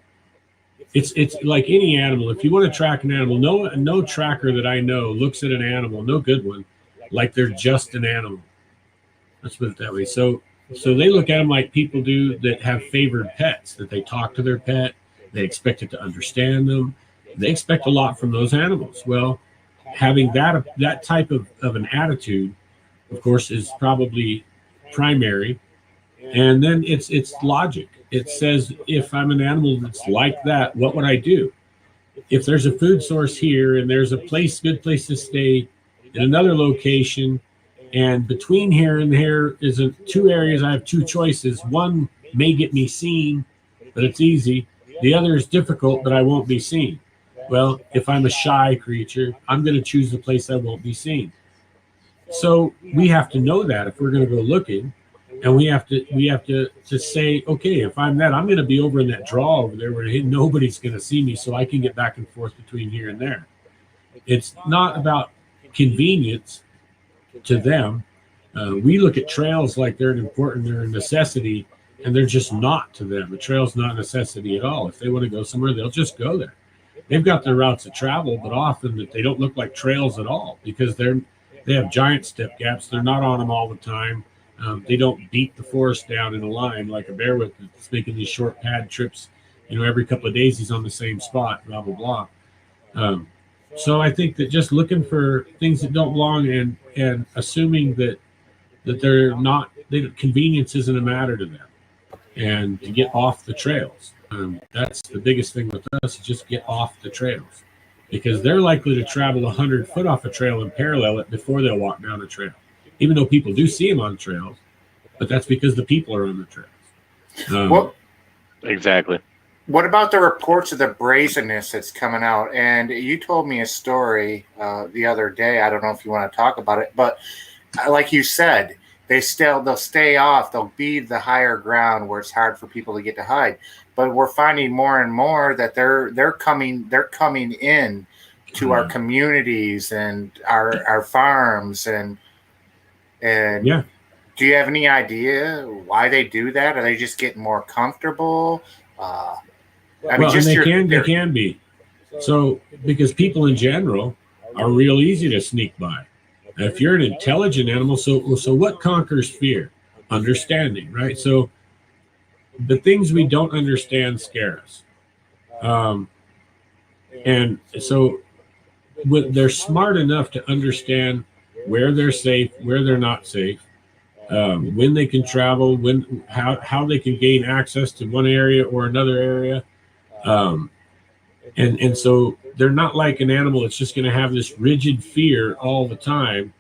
It's like any animal. If you want to track an animal, no tracker that I know looks at an animal, no good one, like they're just an animal. Let's put it that way. So they look at them like people do that have favored pets, that they talk to their pet, they expect it to understand them. They expect a lot from those animals. Well, having that type of an attitude, of course, is probably primary. And then it's logic. It says, if I'm an animal that's like that, what would I do? If there's a food source here and there's a good place to stay in another location, and between here and there is two areas, I have two choices. One may get me seen, but it's easy. The other is difficult, but I won't be seen. Well, if I'm a shy creature, I'm going to choose the place I won't be seen. So we have to know that if we're going to go looking. And we have to say, okay, if I'm that, I'm going to be over in that draw over there where nobody's going to see me, so I can get back and forth between here and there. It's not about convenience to them. We look at trails like they're a necessity, and they're just not to them. A trail's not a necessity at all. If they want to go somewhere, they'll just go there. They've got their routes of travel, but often that they don't look like trails at all because they have giant step gaps. They're not on them all the time. They don't beat the forest down in a line like a bear with that's making these short pad trips. Every couple of days he's on the same spot, blah, blah, blah. So I think that just looking for things that don't belong and assuming that they're not, convenience isn't a matter to them, and to get off the trails. That's the biggest thing with us, is just get off the trails, because they're likely to travel 100 foot off a trail and parallel it before they'll walk down a trail. Even though people do see them on trails, but that's because the people are on the trails. What Exactly. What about the reports of the brazenness that's coming out? And you told me a story the other day. I don't know if you want to talk about it, but like you said, they'll stay off. They'll be the higher ground where it's hard for people to get to hide. But we're finding more and more that they're coming in to our communities and our farms and Yeah. do you have any idea why they do that? Are they just getting more comfortable? I mean, Well, and they can be. So because people in general are real easy to sneak by. If you're an intelligent animal, so what conquers fear? Understanding, right? So the things we don't understand scare us. And so they're smart enough to understand where they're safe, where they're not safe, when they can travel, how they can gain access to one area or another area. And so they're not like an animal that's just going to have this rigid fear all the time,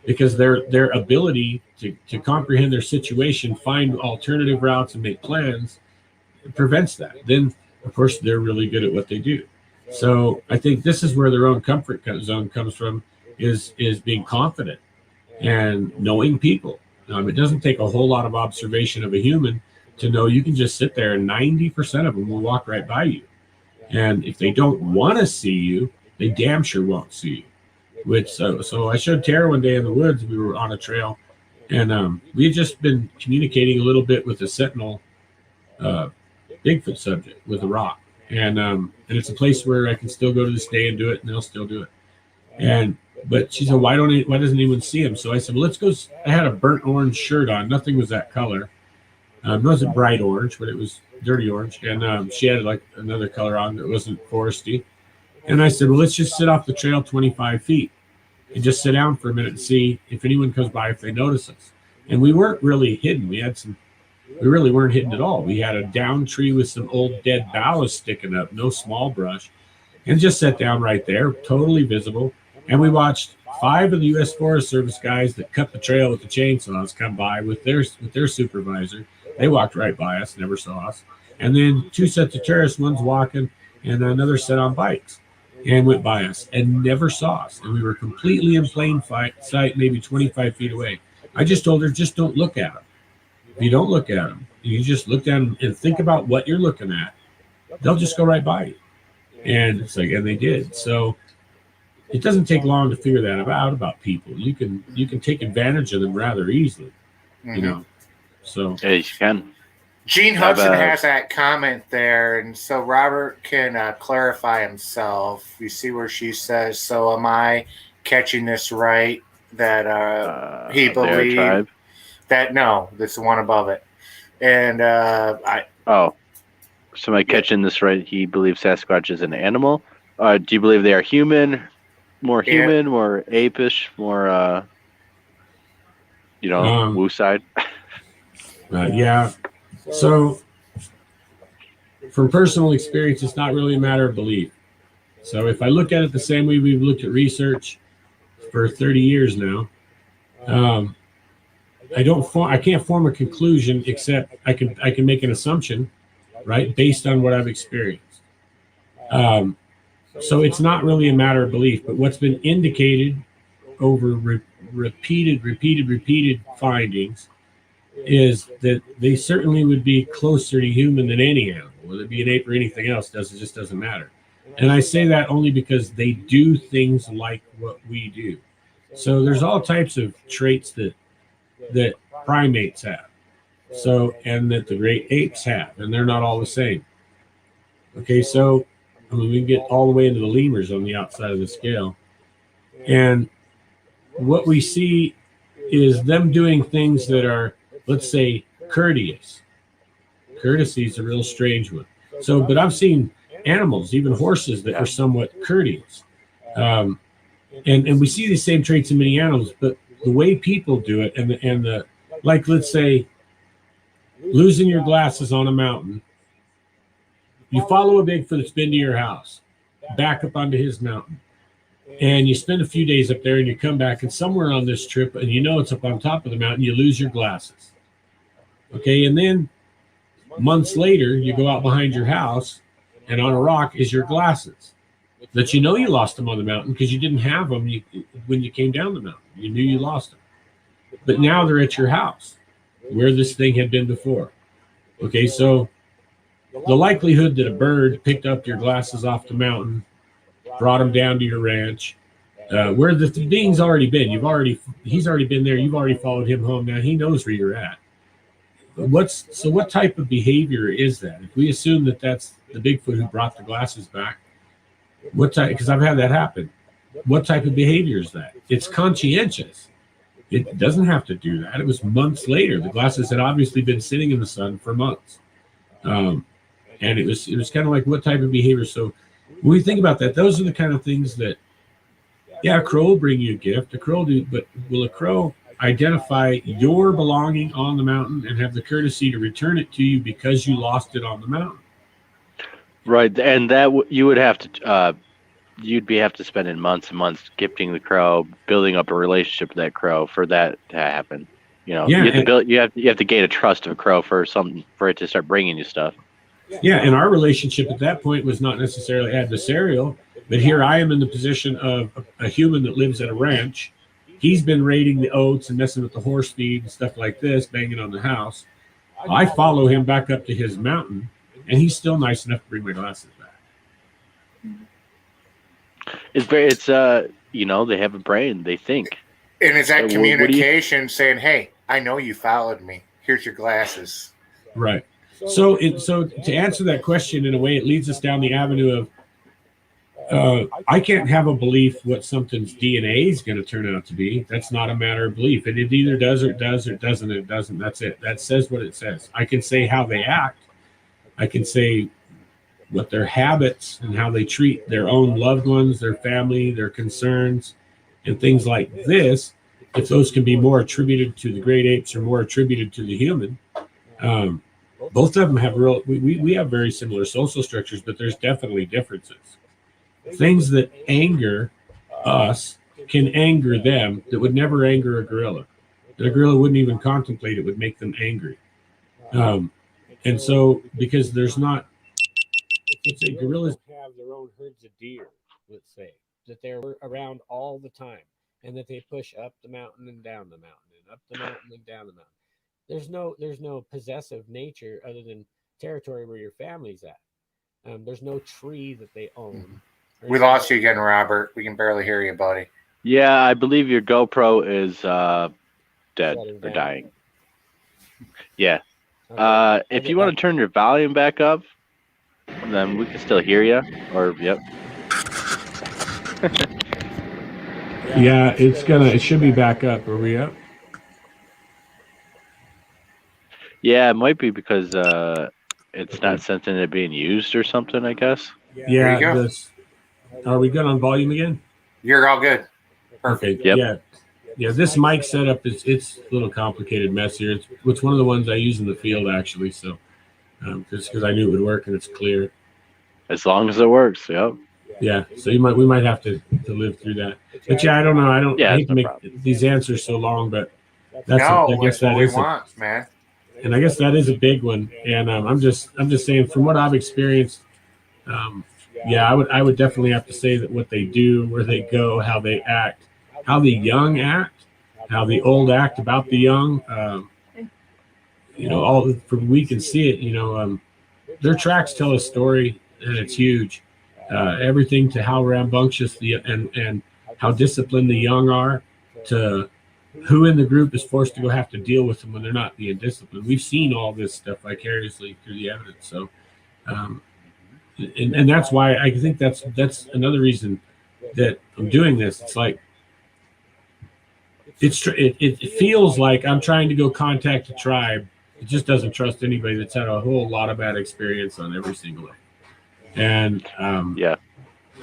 because their ability to comprehend their situation, find alternative routes, and make plans prevents that. Then, of course, they're really good at what they do. So I think this is where their own comfort zone comes from, is being confident and knowing people. It doesn't take a whole lot of observation of a human to know you can just sit there and 90% of them will walk right by you. And if they don't want to see you, they damn sure won't see you. So I showed Tara one day in the woods. We were on a trail, and we had just been communicating a little bit with the sentinel Bigfoot subject with a rock. And it's a place where I can still go to this day and do it, and they'll still do it. But she said, why doesn't anyone see him? So I said, well, let's go. I had a burnt orange shirt on. Nothing was that color. It wasn't bright orange, but it was dirty orange. And she had like another color on that wasn't foresty. And I said, well, let's just sit off the trail 25 feet and just sit down for a minute and see if anyone comes by, if they notice us. And we weren't really hidden. We really weren't hidden at all. We had a down tree with some old dead boughs sticking up, no small brush, and just sat down right there, totally visible. And we watched 5 of the U.S. Forest Service guys that cut the trail with the chainsaws come by with their supervisor. They walked right by us, never saw us. And then 2 sets of tourists, one's walking and another set on bikes, and went by us and never saw us. And we were completely in plain sight, maybe 25 feet away. I just told her, just don't look at them. If you don't look at them, you just look down and think about what you're looking at, they'll just go right by you. And it's like, and they did. So it doesn't take long to figure that about people. You can take advantage of them rather easily, you know. So yeah, you can. Gene Hudson has that comment there, and so Robert can clarify himself. You see where she says, "So am I catching this right? That he believed that no, this is the one above it." And so am I catching this right? He believes Sasquatch is an animal. Do you believe they are human, more apish, more woo side? Yeah. So from personal experience, it's not really a matter of belief. So if I look at it the same way we've looked at research for 30 years now, I can't form a conclusion, except I can make an assumption, right, based on what I've experienced. So it's not really a matter of belief, but what's been indicated over repeated findings is that they certainly would be closer to human than any animal, whether it be an ape or anything else. Just doesn't matter. And I say that only because they do things like what we do. So there's all types of traits that primates have, and that the great apes have, and they're not all the same. Okay, so we can get all the way into the lemurs on the outside of the scale, and what we see is them doing things that are, let's say, courteous. Courtesy is a real strange one. So, but I've seen animals, even horses, that are somewhat courteous. And we see these same traits in many animals, but the way people do it, and the like, let's say, losing your glasses on a mountain. You follow a Bigfoot that's been to your house, back up onto his mountain, and you spend a few days up there, and you come back, and somewhere on this trip, and it's up on top of the mountain, you lose your glasses. Okay, and then Months later, you go out behind your house, and on a rock is your glasses that you lost them on the mountain because you didn't have them when you came down the mountain. You knew you lost them. But now they're at your house where this thing had been before. Okay, so the likelihood that a bird picked up your glasses off the mountain, brought them down to your ranch, where the being's already been. He's already been there. You've already followed him home. Now he knows where you're at. What type of behavior is that? If we assume that that's the Bigfoot who brought the glasses back, what type? Because I've had that happen. What type of behavior is that? It's conscientious. It doesn't have to do that. It was months later. The glasses had obviously been sitting in the sun for months, and it was kind of like what type of behavior. So when we think about that, those are the kind of things that, yeah, a crow will bring you a gift. A crow do, but will a crow identify your belonging on the mountain and have the courtesy to return it to you because you lost it on the mountain? Right, and that you would have to, have to spend in months and months gifting the crow, building up a relationship with that crow for that to happen. You know, Yeah, you have to build, you have to gain a trust of a crow for it to start bringing you stuff. Yeah, and our relationship at that point was not necessarily adversarial, but here I am in the position of a human that lives at a ranch. He's been raiding the oats and messing with the horse feed and stuff like this, banging on the house. I follow him back up to his mountain, and he's still nice enough to bring my glasses back. It's you know, they have a brain, they think. And is that What do communication saying, "Hey, I know you followed me. Here's your glasses." Right. So to answer that question in a way, it leads us down the avenue of I can't have a belief what something's DNA is going to turn out to be. That's not a matter of belief. And it either does or it does or it doesn't. It doesn't. That's it. That says what it says. I can say how they act. I can say what their habits and how they treat their own loved ones, their family, their concerns, and things like this. If those can be more attributed to the great apes or more attributed to the human, both of them have we have very similar social structures, but there's definitely differences. Things that anger us can anger them that would never anger a gorilla. That a gorilla wouldn't even contemplate it would make them angry. And so, because there's not, let's say gorillas have their own herds of deer, let's say, that they're around all the time, and that they push up the mountain and down the mountain, and up the mountain and down the mountain. There's no possessive nature other than territory where your family's at. There's no tree that they own. We lost you again, Robert. We can barely hear you, buddy. Yeah, I believe your GoPro is dead or dying. Yeah. If you want to turn your volume back up, then we can still hear you. Or yep. Yeah, it should be back up. Are we up? Yeah, it might be because it's not something that being used or something, I guess. Yeah. There you go. Are we good on volume again? You're all good. Perfect. Okay. Yep. Yeah. This mic setup it's a little complicated mess here. It's one of the ones I use in the field actually. So just because I knew it would work and it's clear. As long as it works, yep. Yeah. So we might have to live through that. But yeah, I don't know. I hate to make these answers so long, but I guess that is man. And I guess that is a big one. And I'm just saying from what I've experienced, yeah, I would definitely have to say that what they do, where they go, how they act, how the young act, how the old act about the young, we can see it, their tracks tell a story and it's huge. Everything to how rambunctious and how disciplined the young are, to who in the group is forced to go have to deal with them when they're not being disciplined. We've seen all this stuff vicariously through the evidence. So, and that's why I think that's another reason that I'm doing this. It's like it feels like I'm trying to go contact a tribe. It just doesn't trust anybody that's had a whole lot of bad experience on every single day. And Yeah.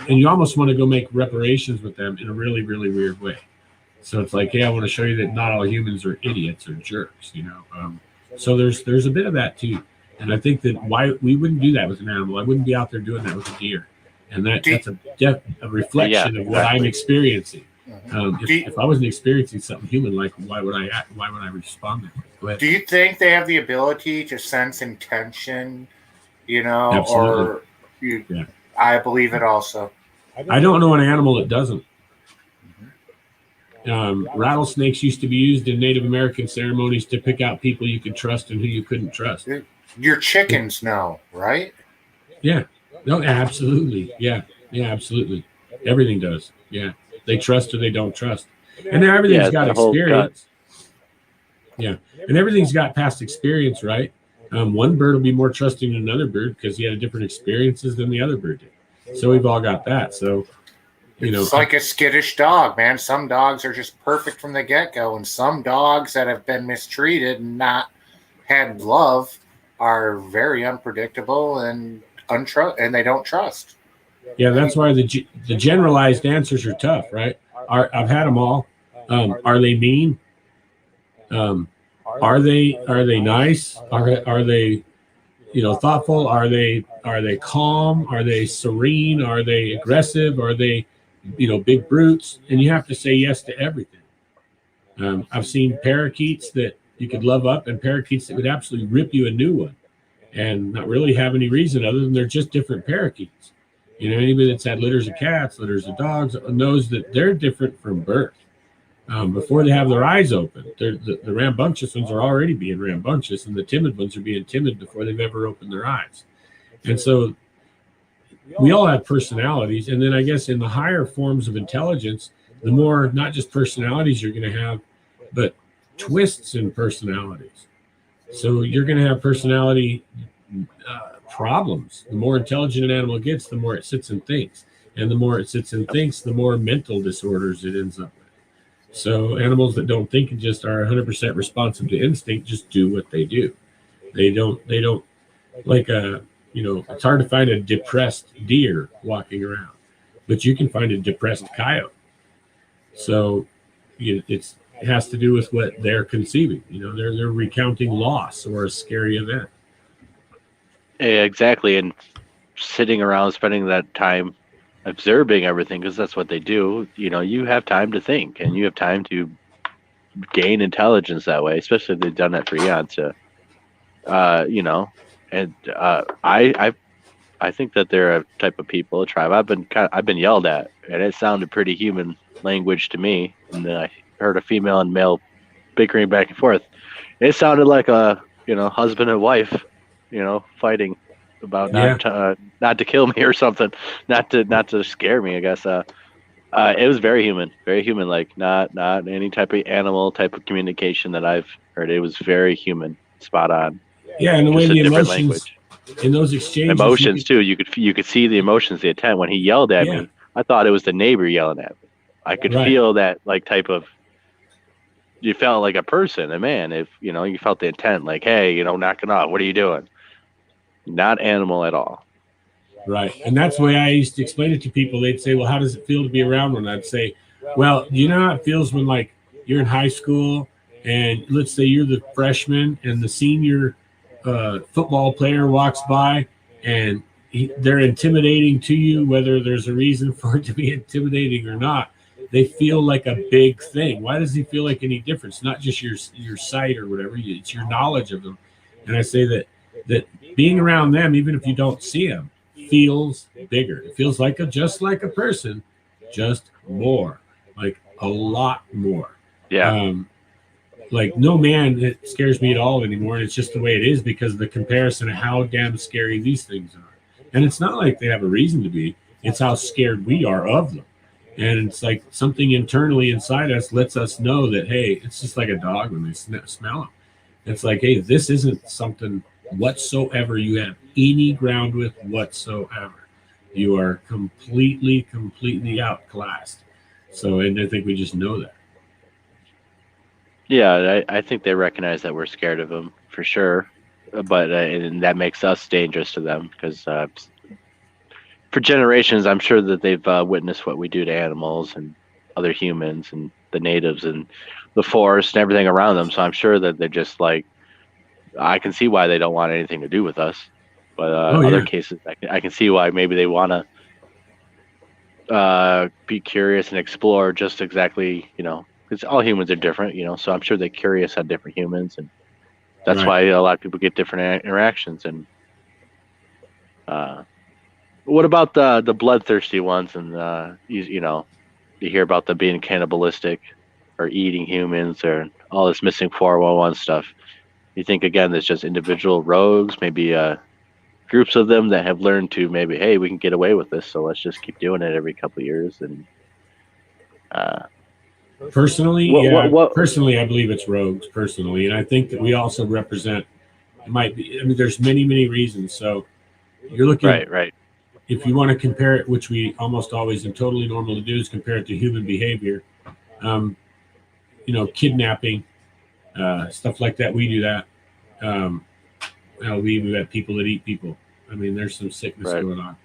And you almost want to go make reparations with them in a really, really weird way. So it's like, hey, I want to show you that not all humans are idiots or jerks, So there's a bit of that too. And I think that why we wouldn't do that with an animal. I wouldn't be out there doing that with a deer. And that's a reflection of what I'm experiencing. If I wasn't experiencing something human-like, why would I respond that way? But Do you think they have the ability to sense intention? Absolutely. Or you? Yeah. I believe it also. I don't know an animal that doesn't. Rattlesnakes used to be used in Native American ceremonies to pick out people you could trust and who you couldn't trust. Your chickens know, right? Yeah. No, absolutely. Yeah. Yeah, absolutely. Everything does. Yeah. They trust or they don't trust. And now everything's got the whole gut. experience. Yeah. And everything's got past experience, right? One bird will be more trusting than another bird because he had different experiences than the other bird did. So we've all got that. So, It's like a skittish dog, man. Some dogs are just perfect from the get-go, and some dogs that have been mistreated and not had love are very unpredictable and and they don't trust. Yeah, that's why the generalized answers are tough, right? I've had them all. Are they mean? Are they nice? Are they thoughtful? Are they calm? Are they serene? Are they aggressive? Are they big brutes? And you have to say yes to everything. I've seen parakeets that you could love up and parakeets that would absolutely rip you a new one and not really have any reason other than they're just different parakeets. Anybody that's had litters of cats, litters of dogs knows that they're different from birth. Before they have their eyes open, the rambunctious ones are already being rambunctious, and the timid ones are being timid before they've ever opened their eyes. And so we all have personalities. And then I guess in the higher forms of intelligence, the more not just personalities you're going to have, but twists in personalities. So you're going to have personality problems. The more intelligent an animal gets, the more it sits and thinks. And the more it sits and thinks, the more mental disorders it ends up with. So animals that don't think and just are 100% responsive to instinct just do what they do. They don't like it's hard to find a depressed deer walking around, but you can find a depressed coyote. So it has to do with what they're conceiving. They're recounting loss or a scary event. Yeah, exactly. And sitting around, spending that time observing everything, because that's what they do. You have time to think, and you have time to gain intelligence that way, especially if they've done that for eons. I think that they're a type of people, a tribe. I've been yelled at, and it sounded pretty human language to me. And then I heard a female and male bickering back and forth. It sounded like a husband and wife, fighting about not to kill me or something, not to scare me, I guess. It was very human, like not any type of animal type of communication that I've heard. It was very human, spot on. Yeah, and the way Just the a different emotions language. in those exchanges, Emotions too. You could see the emotions, the intent. When he yelled at me, I thought it was the neighbor yelling at me. I could feel that type of. You felt like a person, a man. If you felt the intent, like, hey, knock it off. What are you doing? Not animal at all. Right. And that's the way I used to explain it to people. They'd say, well, how does it feel to be around one? I'd say, well, do you know how it feels when you're in high school and let's say you're the freshman and the senior football player walks by and they're intimidating to you, whether there's a reason for it to be intimidating or not. They feel like a big thing. Why does he feel like any difference? Not just your sight or whatever, it's your knowledge of them. And I say that being around them, even if you don't see them, feels bigger. It feels just like a person, just more, like a lot more. Yeah. Like no man that scares me at all anymore. And it's just the way it is because of the comparison of how damn scary these things are. And it's not like they have a reason to be. It's how scared we are of them. And it's like something internally inside us lets us know that, hey, it's just like a dog when they smell them. It's like, hey, this isn't something whatsoever you have any ground with whatsoever. You are completely outclassed. So, and I think we just know that. Yeah, I think they recognize that we're scared of them for sure, but and that makes us dangerous to them because for generations, I'm sure that they've witnessed what we do to animals and other humans and the natives and the forest and everything around them. So I'm sure that they're just like, I can see why they don't want anything to do with us, but other cases, I can see why maybe they want to be curious and explore just exactly, because all humans are different, so I'm sure they're curious on different humans and That's Right. why a lot of people get different interactions. And what about the bloodthirsty ones? And you know, you hear about them being cannibalistic or eating humans or all this missing 411 stuff. You think again, there's just individual rogues, maybe groups of them that have learned to maybe, hey, we can get away with this, so let's just keep doing it every couple of years. And Personally, what? personally, I believe it's rogues. Personally, and I think that we also represent. It might be. I mean, there's many reasons. So you're looking. Right. If you want to compare it, which we almost always and totally normal to do, is compare it to human behavior. You know, kidnapping, stuff like that. We do that. We even have people that eat people. I mean, there's some sickness going on.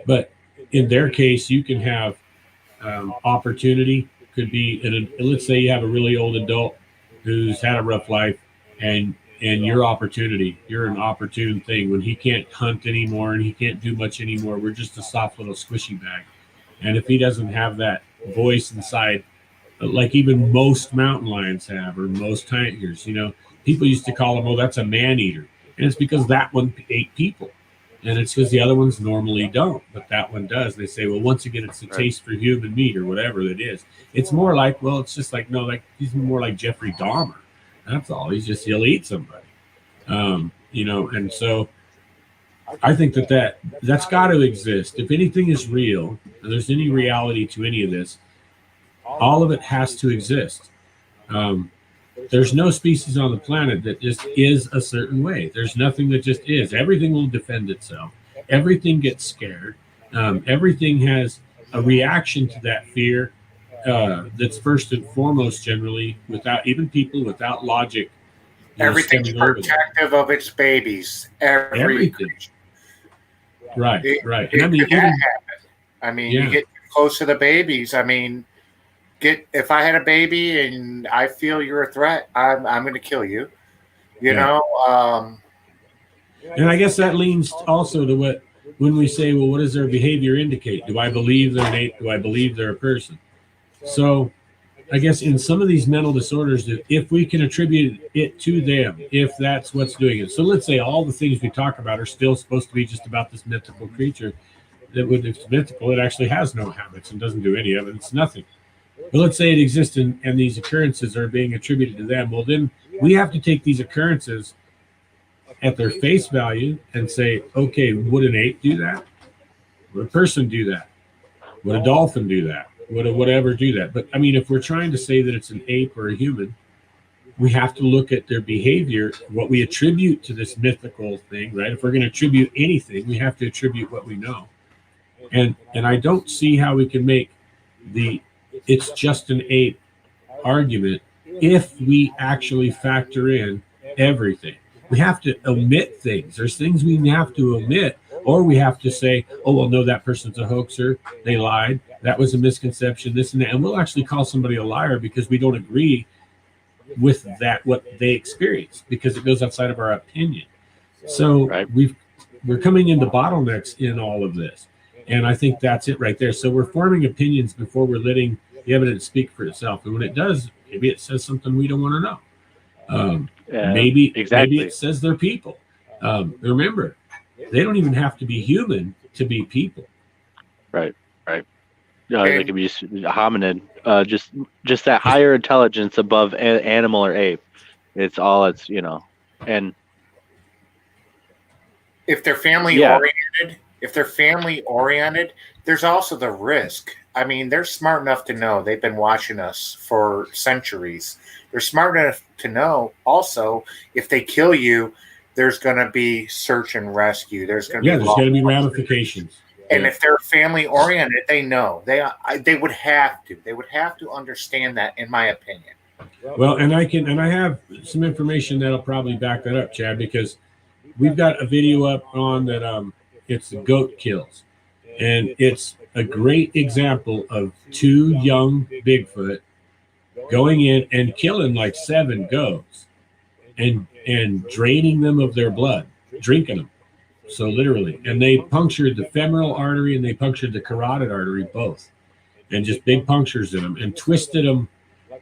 But in their case, you can have opportunity. Could be, let's say you have a really old adult who's had a rough life, and your opportunity, you're an opportune thing when he can't hunt anymore and he can't do much anymore. We're just a soft little squishy bag. And if he doesn't have that voice inside, like even most mountain lions have, or most tigers, you know, people used to call him, oh, that's a man eater. And it's because that one ate people. And it's because the other ones normally don't, but that one does. They say, well, once again, it's a taste for human meat or whatever it is. It's more like, well, it's just like, no, like he's more like Jeffrey Dahmer. That's all. He'll eat somebody. You know, and so I think that's got to exist. If anything is real, and there's any reality to any of this, all of it has to exist. There's no species on the planet that just is a certain way. There's nothing that just is. Everything will defend itself. Everything gets scared. Everything has a reaction to that fear that's first and foremost, generally, without even people, without logic. Everything's protective of its babies. Everything. Right. And I mean, you get close to the babies. I mean, if I had a baby and I feel you're a threat, I'm going to kill you. You know. And I guess that leans also to when we say, well, what does their behavior indicate? Do I believe they're an ape? Do I believe they're a person? So I guess in some of these mental disorders, if we can attribute it to them, if that's what's doing it. So let's say all the things we talk about are still supposed to be just about this mythical creature. That when it's mythical, it actually has no habits and doesn't do any of it. It's nothing. But let's say it exists and these occurrences are being attributed to them. Well, then we have to take these occurrences at their face value and say, okay, would an ape do that? Would a person do that? Would a dolphin do that? Would a whatever do that? But I mean, if we're trying to say that it's an ape or a human, we have to look at their behavior, what we attribute to this mythical thing, right? If we're going to attribute anything, we have to attribute what we know. And I don't see how we can make it's just an ape argument if we actually factor in everything. We have to omit things. There's things we have to omit, or we have to say, oh, well, no, that person's a hoaxer. They lied. That was a misconception, this and that. And we'll actually call somebody a liar because we don't agree with that, what they experienced, because it goes outside of our opinion. So we're coming into bottlenecks in all of this. And I think that's it right there. So we're forming opinions before we're letting the evidence speak for itself. And when it does, maybe it says something we don't want to know. Maybe it says they're people. Remember, they don't even have to be human to be people. Right. They could be just a hominid, just that higher intelligence above animal or ape. It's you know, and if they're family oriented, there's also the risk. I mean, they're smart enough to know. They've been watching us for centuries. They're smart enough to know also if they kill you, there's going to be search and rescue. There's going to be ramifications. And if they're family oriented, they know. They would have to. They would have to understand that, in my opinion. Well, and I have some information that'll probably back that up, Chad, because we've got a video up on that. It's the goat kills, and it's a great example of 2 young Bigfoot going in and killing like 7 goats and draining them of their blood, drinking them. So literally, and they punctured the femoral artery and they punctured the carotid artery both, and just big punctures in them and twisted them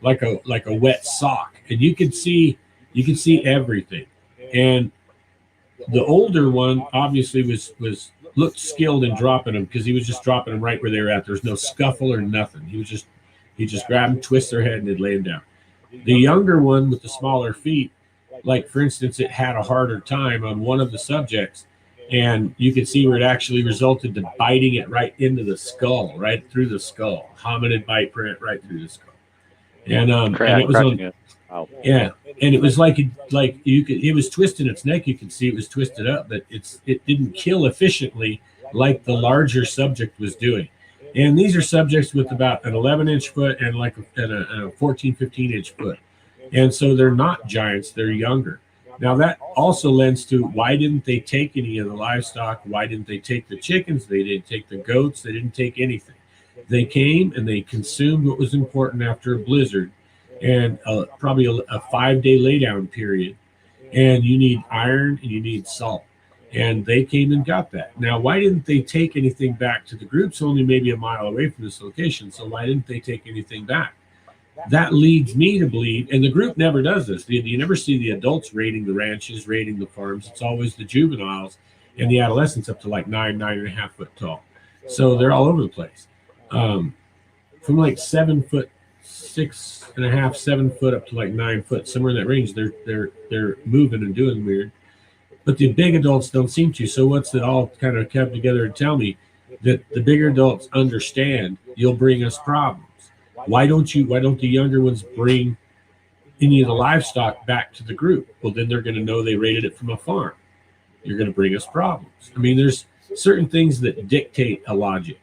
like a wet sock. And you could see everything. And the older one obviously looked skilled in dropping them because he was just dropping them right where they were at. There was no scuffle or nothing. He just grab them, twist their head, and they'd lay them down. The younger one with the smaller feet, like for instance, it had a harder time on one of the subjects, and you could see where it actually resulted to biting it right into the skull, right through the skull, hominid bite print right through the skull. And it was on, yeah, and it was like you could, it was twisting its neck. You could see it was twisted up, but it didn't kill efficiently like the larger subject was doing. And these are subjects with about an 11-inch foot and like a 14, 15-inch foot. And so they're not giants, they're younger. Now that also lends to why didn't they take any of the livestock? Why didn't they take the chickens? They didn't take the goats. They didn't take anything. They came and they consumed what was important after a blizzard and probably a 5-day laydown period. And you need iron and you need salt. And they came and got that. Now, why didn't they take anything back to the groups? Only maybe a mile away from this location. So why didn't they take anything back? That leads me to believe, and the group never does this. You never see the adults raiding the ranches, raiding the farms. It's always the juveniles and the adolescents up to like 9.5 foot tall. So they're all over the place. From like 7 foot, 6.5, 7 foot up to like 9 foot, somewhere in that range, they're moving and doing weird. But the big adults don't seem to. So what's it all kind of come together and tell me that the bigger adults understand you'll bring us problems. Why don't the younger ones bring any of the livestock back to the group? Well, then they're going to know they raided it from a farm. You're going to bring us problems. I mean, there's certain things that dictate a logic,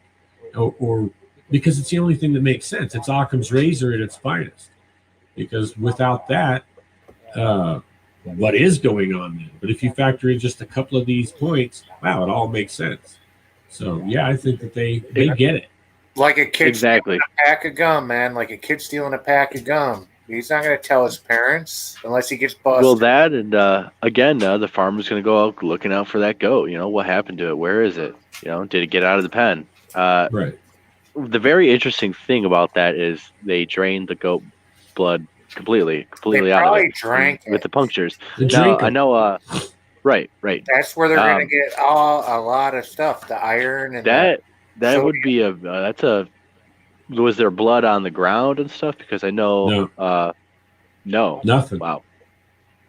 or because it's the only thing that makes sense. It's Occam's razor at its finest. Because without that, what is going on then? But if you factor in just a couple of these points, wow, it all makes sense. So yeah, I think that they get it. Like a kid Exactly. stealing a pack of gum, man. Like a kid stealing a pack of gum. He's not going to tell his parents unless he gets busted. Well, that and again, the farmer's going to go out looking out for that goat. You know, what happened to it? Where is it? You know, did it get out of the pen? Right. The very interesting thing about that is they drained the goat blood completely They out of probably it drank with it. the punctures. The Now drink I it. know. Right. That's where they're going to get a lot of stuff. The iron and That would be was there blood on the ground and stuff? Because I know no. Nothing. Wow.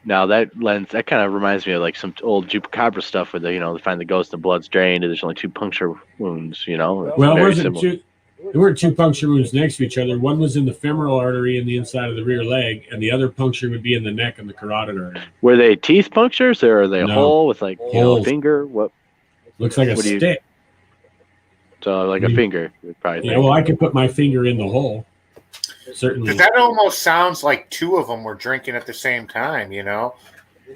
Now that kind of reminds me of like some old Chupacabra stuff where they find the ghost and blood's drained and there's only 2 puncture wounds, Well, very there weren't 2 puncture wounds next to each other. One was in the femoral artery in the inside of the rear leg, and the other puncture would be in the neck and the carotid artery. Were they teeth punctures or are they a No. hole with like a Holes. finger? What? Looks like a What do you- stick. So like a finger, you'd probably Yeah, think. well, I could put my finger in the hole. Certainly. That almost sounds like 2 of them were drinking at the same time, Well,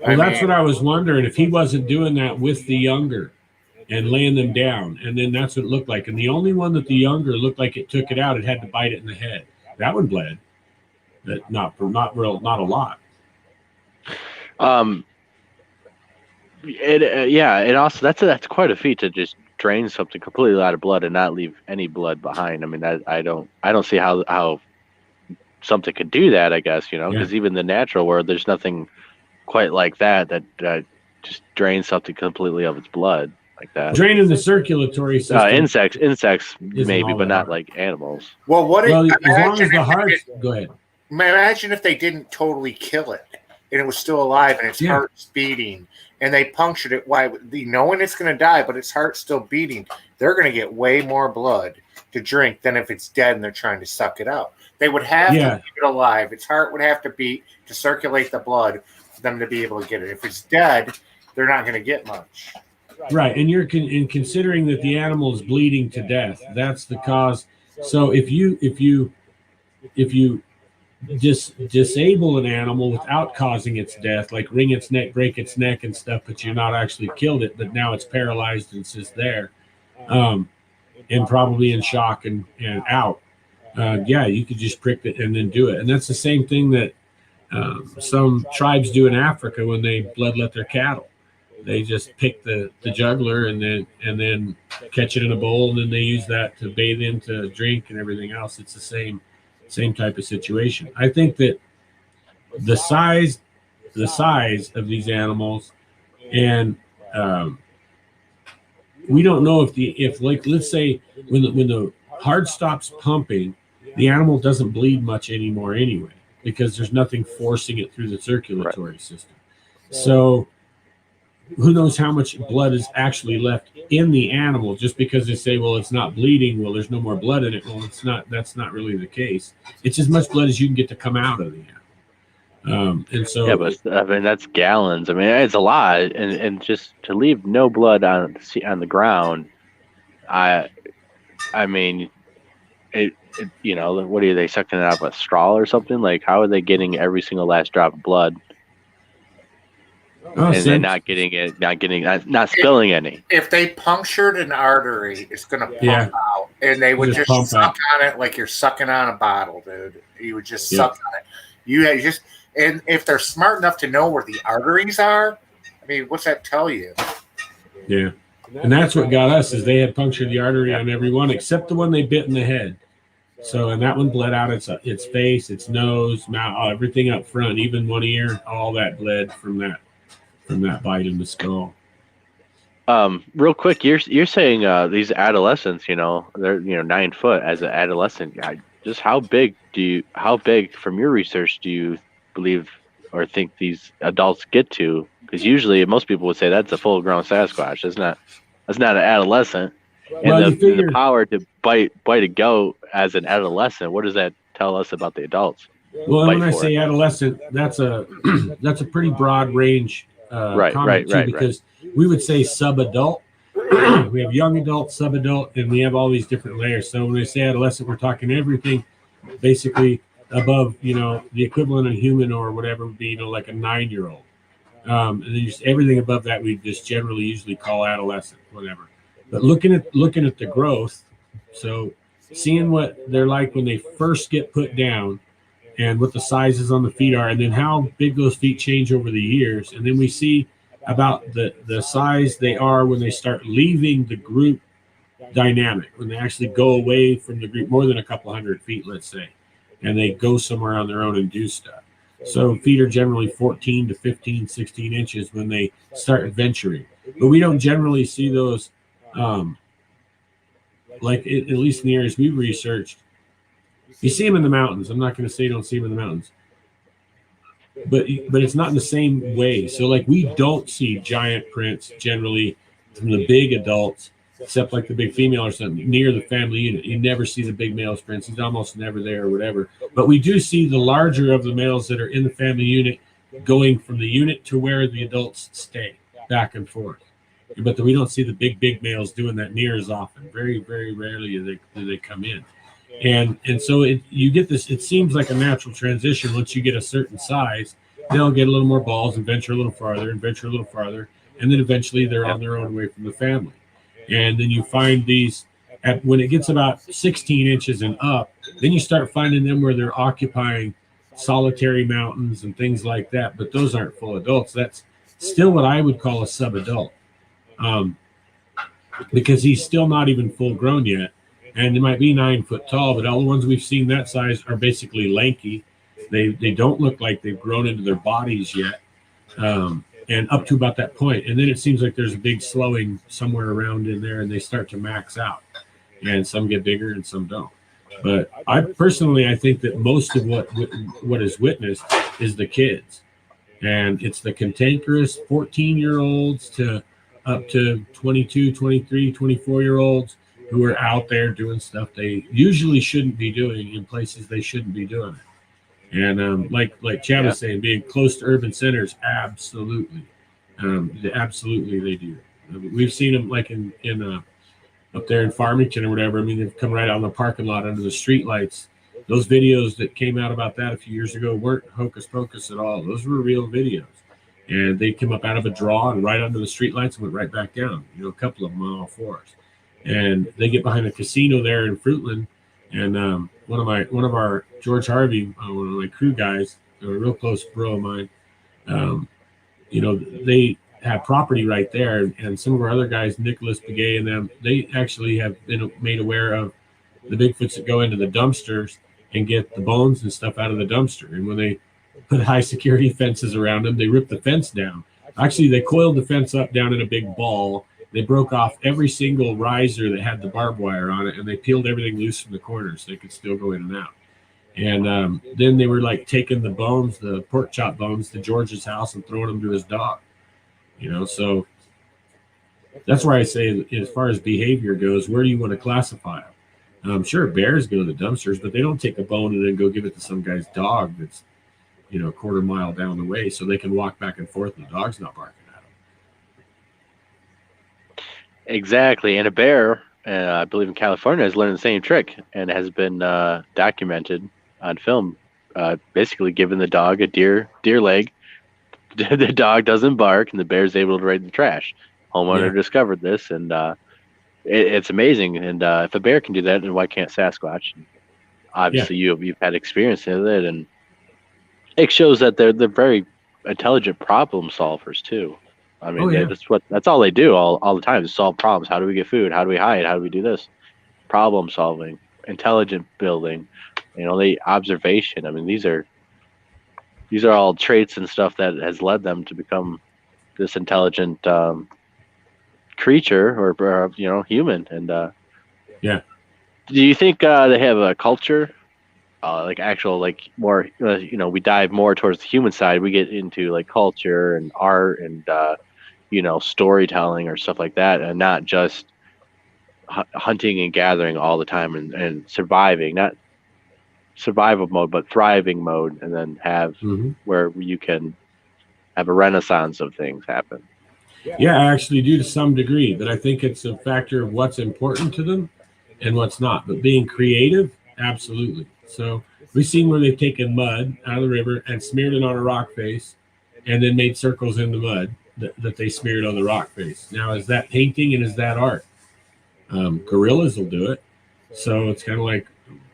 that's what I was wondering, if he wasn't doing that with the younger and laying them down, and then that's what it looked like. And the only one that the younger looked like it took it out, it had to bite it in the head. That one bled, but not a lot. It also that's quite a feat to just drain something completely out of blood and not leave any blood behind. I mean, I don't see how something could do that. I guess because even the natural world, there's nothing quite like that just drains something completely of its blood like that. Draining the circulatory system. Insects maybe, all but that not hard. like animals. Well, Well, as long as the heart. Go ahead. Imagine if they didn't totally kill it and it was still alive and its heart's beating and they punctured it. Why? Knowing it's going to die, but its heart's still beating. They're going to get way more blood to drink than if it's dead and they're trying to suck it out. They would have to keep it alive. Its heart would have to beat to circulate the blood for them to be able to get it. If it's dead, they're not going to get much. Right, and you're considering that the animal is bleeding to death. That's the cause. So if you disable an animal without causing its death, like wring its neck, break its neck and stuff, but you're not actually killed it, but now it's paralyzed and sits there, and probably in shock and out. You could just prick it and then do it. And that's the same thing that some tribes do in Africa when they bloodlet their cattle. They just pick the jugular and then catch it in a bowl, and then they use that to bathe in, to drink and everything else. It's the same type of situation. I think that the size the size of these animals, and we don't know if like, let's say when the heart stops pumping, the animal doesn't bleed much anymore anyway, because there's nothing forcing it through the circulatory system. So who knows how much blood is actually left in the animal? Just because they say, well, it's not bleeding, well, there's no more blood in it. Well, it's not. That's not really the case. It's as much blood as you can get to come out of the animal. And so, yeah, but I mean that's gallons. I mean it's a lot, and just to leave no blood on the ground, I mean, it you know, what are they sucking it out of a straw or something? Like, how are they getting every single last drop of blood? And then not spilling any. If they punctured an artery, it's going to pump out, and they would just suck on it like you're sucking on a bottle, dude. You would just suck on it. And if they're smart enough to know where the arteries are, I mean, what's that tell you? Yeah, and that's what got us, is they had punctured the artery on every one except the one they bit in the head. So, and that one bled out its face, its nose, mouth, everything up front, even one ear, all that bled from that bite in the skull. Real quick, you're saying these adolescents, you know, they're 9 foot as an adolescent. Just how big from your research do you believe or think these adults get to? Because usually most people would say that's a full-grown Sasquatch. That's not an adolescent. Well, and the power to bite a goat as an adolescent, what does that tell us about the adults? Well, when I say adolescent, that's a pretty broad range. Right. Because we would say sub-adult. We have young adult, sub-adult, and we have all these different layers. So when we say adolescent, we're talking everything basically above, the equivalent of human or whatever would be, like a 9-year-old. And then just everything above that, we just generally usually call adolescent, whatever. But looking at the growth, so seeing what they're like when they first get put down, and what the sizes on the feet are, and then how big those feet change over the years. And then we see about the size they are when they start leaving the group dynamic, when they actually go away from the group more than a couple hundred feet, let's say, and they go somewhere on their own and do stuff. So feet are generally 14 to 15, 16 inches when they start venturing. But we don't generally see those, like at least in the areas we've researched. You see them in the mountains. I'm not going to say you don't see them in the mountains, but it's not in the same way. So like we don't see giant prints generally from the big adults, except like the big female or something near the family unit. You never see the big male's prints. He's almost never there or whatever. But we do see the larger of the males that are in the family unit going from the unit to where the adults stay, back and forth. But we don't see the big males doing that near as often. Very, very rarely do they come in. And so you get this, it seems like a natural transition. Once you get a certain size, they'll get a little more balls and venture a little farther and venture a little farther. And then eventually they're on their own away from the family. And then you find these, when it gets about 16 inches and up, then you start finding them where they're occupying solitary mountains and things like that. But those aren't full adults. That's still what I would call a sub-adult, because he's still not even full grown yet. And they might be 9 foot tall, but all the ones we've seen that size are basically lanky. They don't look like they've grown into their bodies yet, and up to about that point. And then it seems like there's a big slowing somewhere around in there, and they start to max out. And some get bigger and some don't. But I think that most of what is witnessed is the kids. And it's the cantankerous 14-year-olds to up to 22, 23, 24-year-olds who are out there doing stuff they usually shouldn't be doing in places they shouldn't be doing it. And like Chad was saying, being close to urban centers, absolutely. Absolutely they do. We've seen them like in up there in Farmington or whatever. I mean, they've come right out in the parking lot under the street lights. Those videos that came out about that a few years ago weren't hocus pocus at all. Those were real videos. And they came up out of a draw and right under the street lights and went right back down. A couple of them on all fours. And they get behind a casino there in Fruitland, and one of our George Harvey, one of my crew guys, a real close bro of mine, they have property right there, and some of our other guys, Nicholas Begay and them, they actually have been made aware of the Bigfoots that go into the dumpsters and get the bones and stuff out of the dumpster. And when they put high security fences around them. They ripped the fence down. Actually, they coiled the fence up down in a big ball. They broke off every single riser that had the barbed wire on it, and they peeled everything loose from the corners so they could still go in and out. And then they were like taking the bones, the pork chop bones, to George's house and throwing them to his dog. So that's why I say, as far as behavior goes, where do you want to classify them? Sure, bears go to the dumpsters, but they don't take a bone and then go give it to some guy's dog that's, a quarter mile down the way so they can walk back and forth and the dog's not barking at them. Exactly. And a bear, I believe in California, has learned the same trick and has been documented on film, basically giving the dog a deer leg. The dog doesn't bark and the bear's able to raid the trash. Homeowner discovered this, and it's amazing. And if a bear can do that, then why can't Sasquatch? Obviously, you've had experience with it, and it shows that they're very intelligent problem solvers too. I mean, that's all they do all the time is solve problems. How do we get food? How do we hide? How do we do this? Problem solving, intelligent building, the observation. I mean, these are all traits and stuff that has led them to become this intelligent creature or human. And do you think they have a culture, more we dive more towards the human side, we get into like culture and art and storytelling or stuff like that, and not just hunting and gathering all the time and surviving, not survival mode but thriving mode, and then have where you can have a renaissance of things happen? Yeah, I actually do to some degree, but I think it's a factor of what's important to them and what's not. But being creative, absolutely. So we've seen where they've taken mud out of the river and smeared it on a rock face and then made circles in the mud that they smeared on the rock face. Now, is that painting and is that art? Gorillas will do it. So it's kind of like,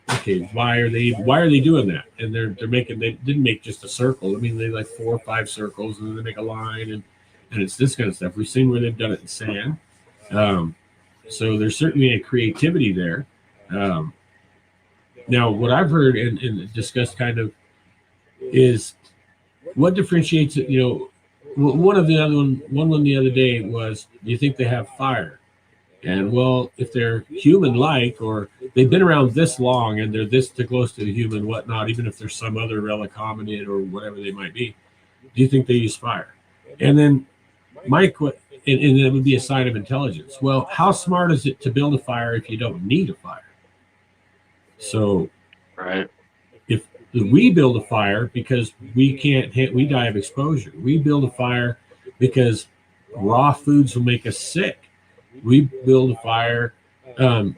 okay, why are they doing that? And they didn't make just a circle. I mean, they like 4 or 5 circles and then they make a line and it's this kind of stuff. We've seen where they've done it in sand. So there's certainly a creativity there. Now, what I've heard and discussed kind of is what differentiates it. One the other day was, do you think they have fire? And well, if they're human-like or they've been around this long and they're this close to the human, whatnot, even if there's some other relic hominid or whatever they might be, do you think they use fire? And then Mike, and it would be a sign of intelligence. Well, how smart is it to build a fire if you don't need a fire? So, right. If we build a fire because we die of exposure. We build a fire because raw foods will make us sick. We build a fire out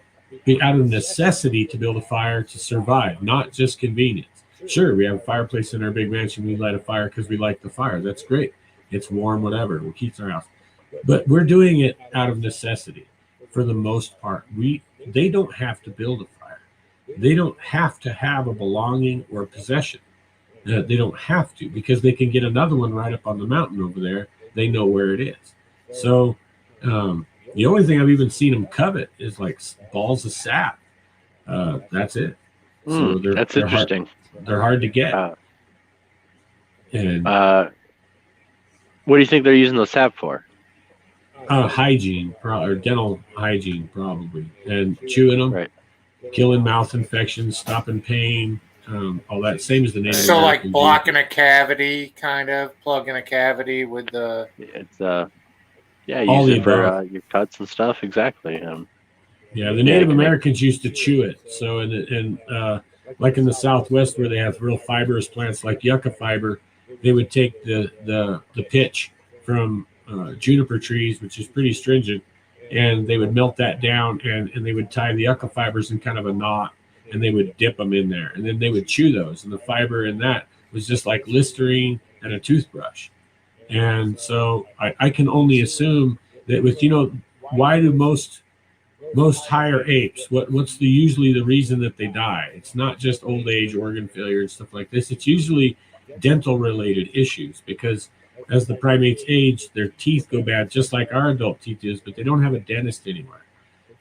of necessity to build a fire to survive, not just convenience. Sure, we have a fireplace in our big mansion. We light a fire because we like the fire. That's great. It's warm, whatever. It keeps our house. But we're doing it out of necessity for the most part. They don't have to build a fire. They don't have to have a belonging or possession. They don't have to, because they can get another one right up on the mountain over there. They know where it is. So the only thing I've even seen them covet is like balls of sap. That's it. So that's interesting. They're hard to get. And what do you think they're using the sap for? Hygiene, or dental hygiene, probably, and chewing them. Right. Killing mouth infections, stopping pain, all that. Same as the Native So American like blocking a cavity, kind of plugging a cavity with the. It's use it for your cuts and stuff. Exactly. The Native Americans used to chew it. So like in the Southwest where they have real fibrous plants like yucca fiber, they would take the pitch from juniper trees, which is pretty stringent, and they would melt that down and they would tie the yucca fibers in kind of a knot and they would dip them in there and then they would chew those, and the fiber in that was just like Listerine and a toothbrush. And so I can only assume that with, why do most higher apes, what's usually the reason that they die? It's not just old age, organ failure and stuff like this. It's usually dental related issues, because as the primates age, their teeth go bad, just like our adult teeth is, but they don't have a dentist anywhere.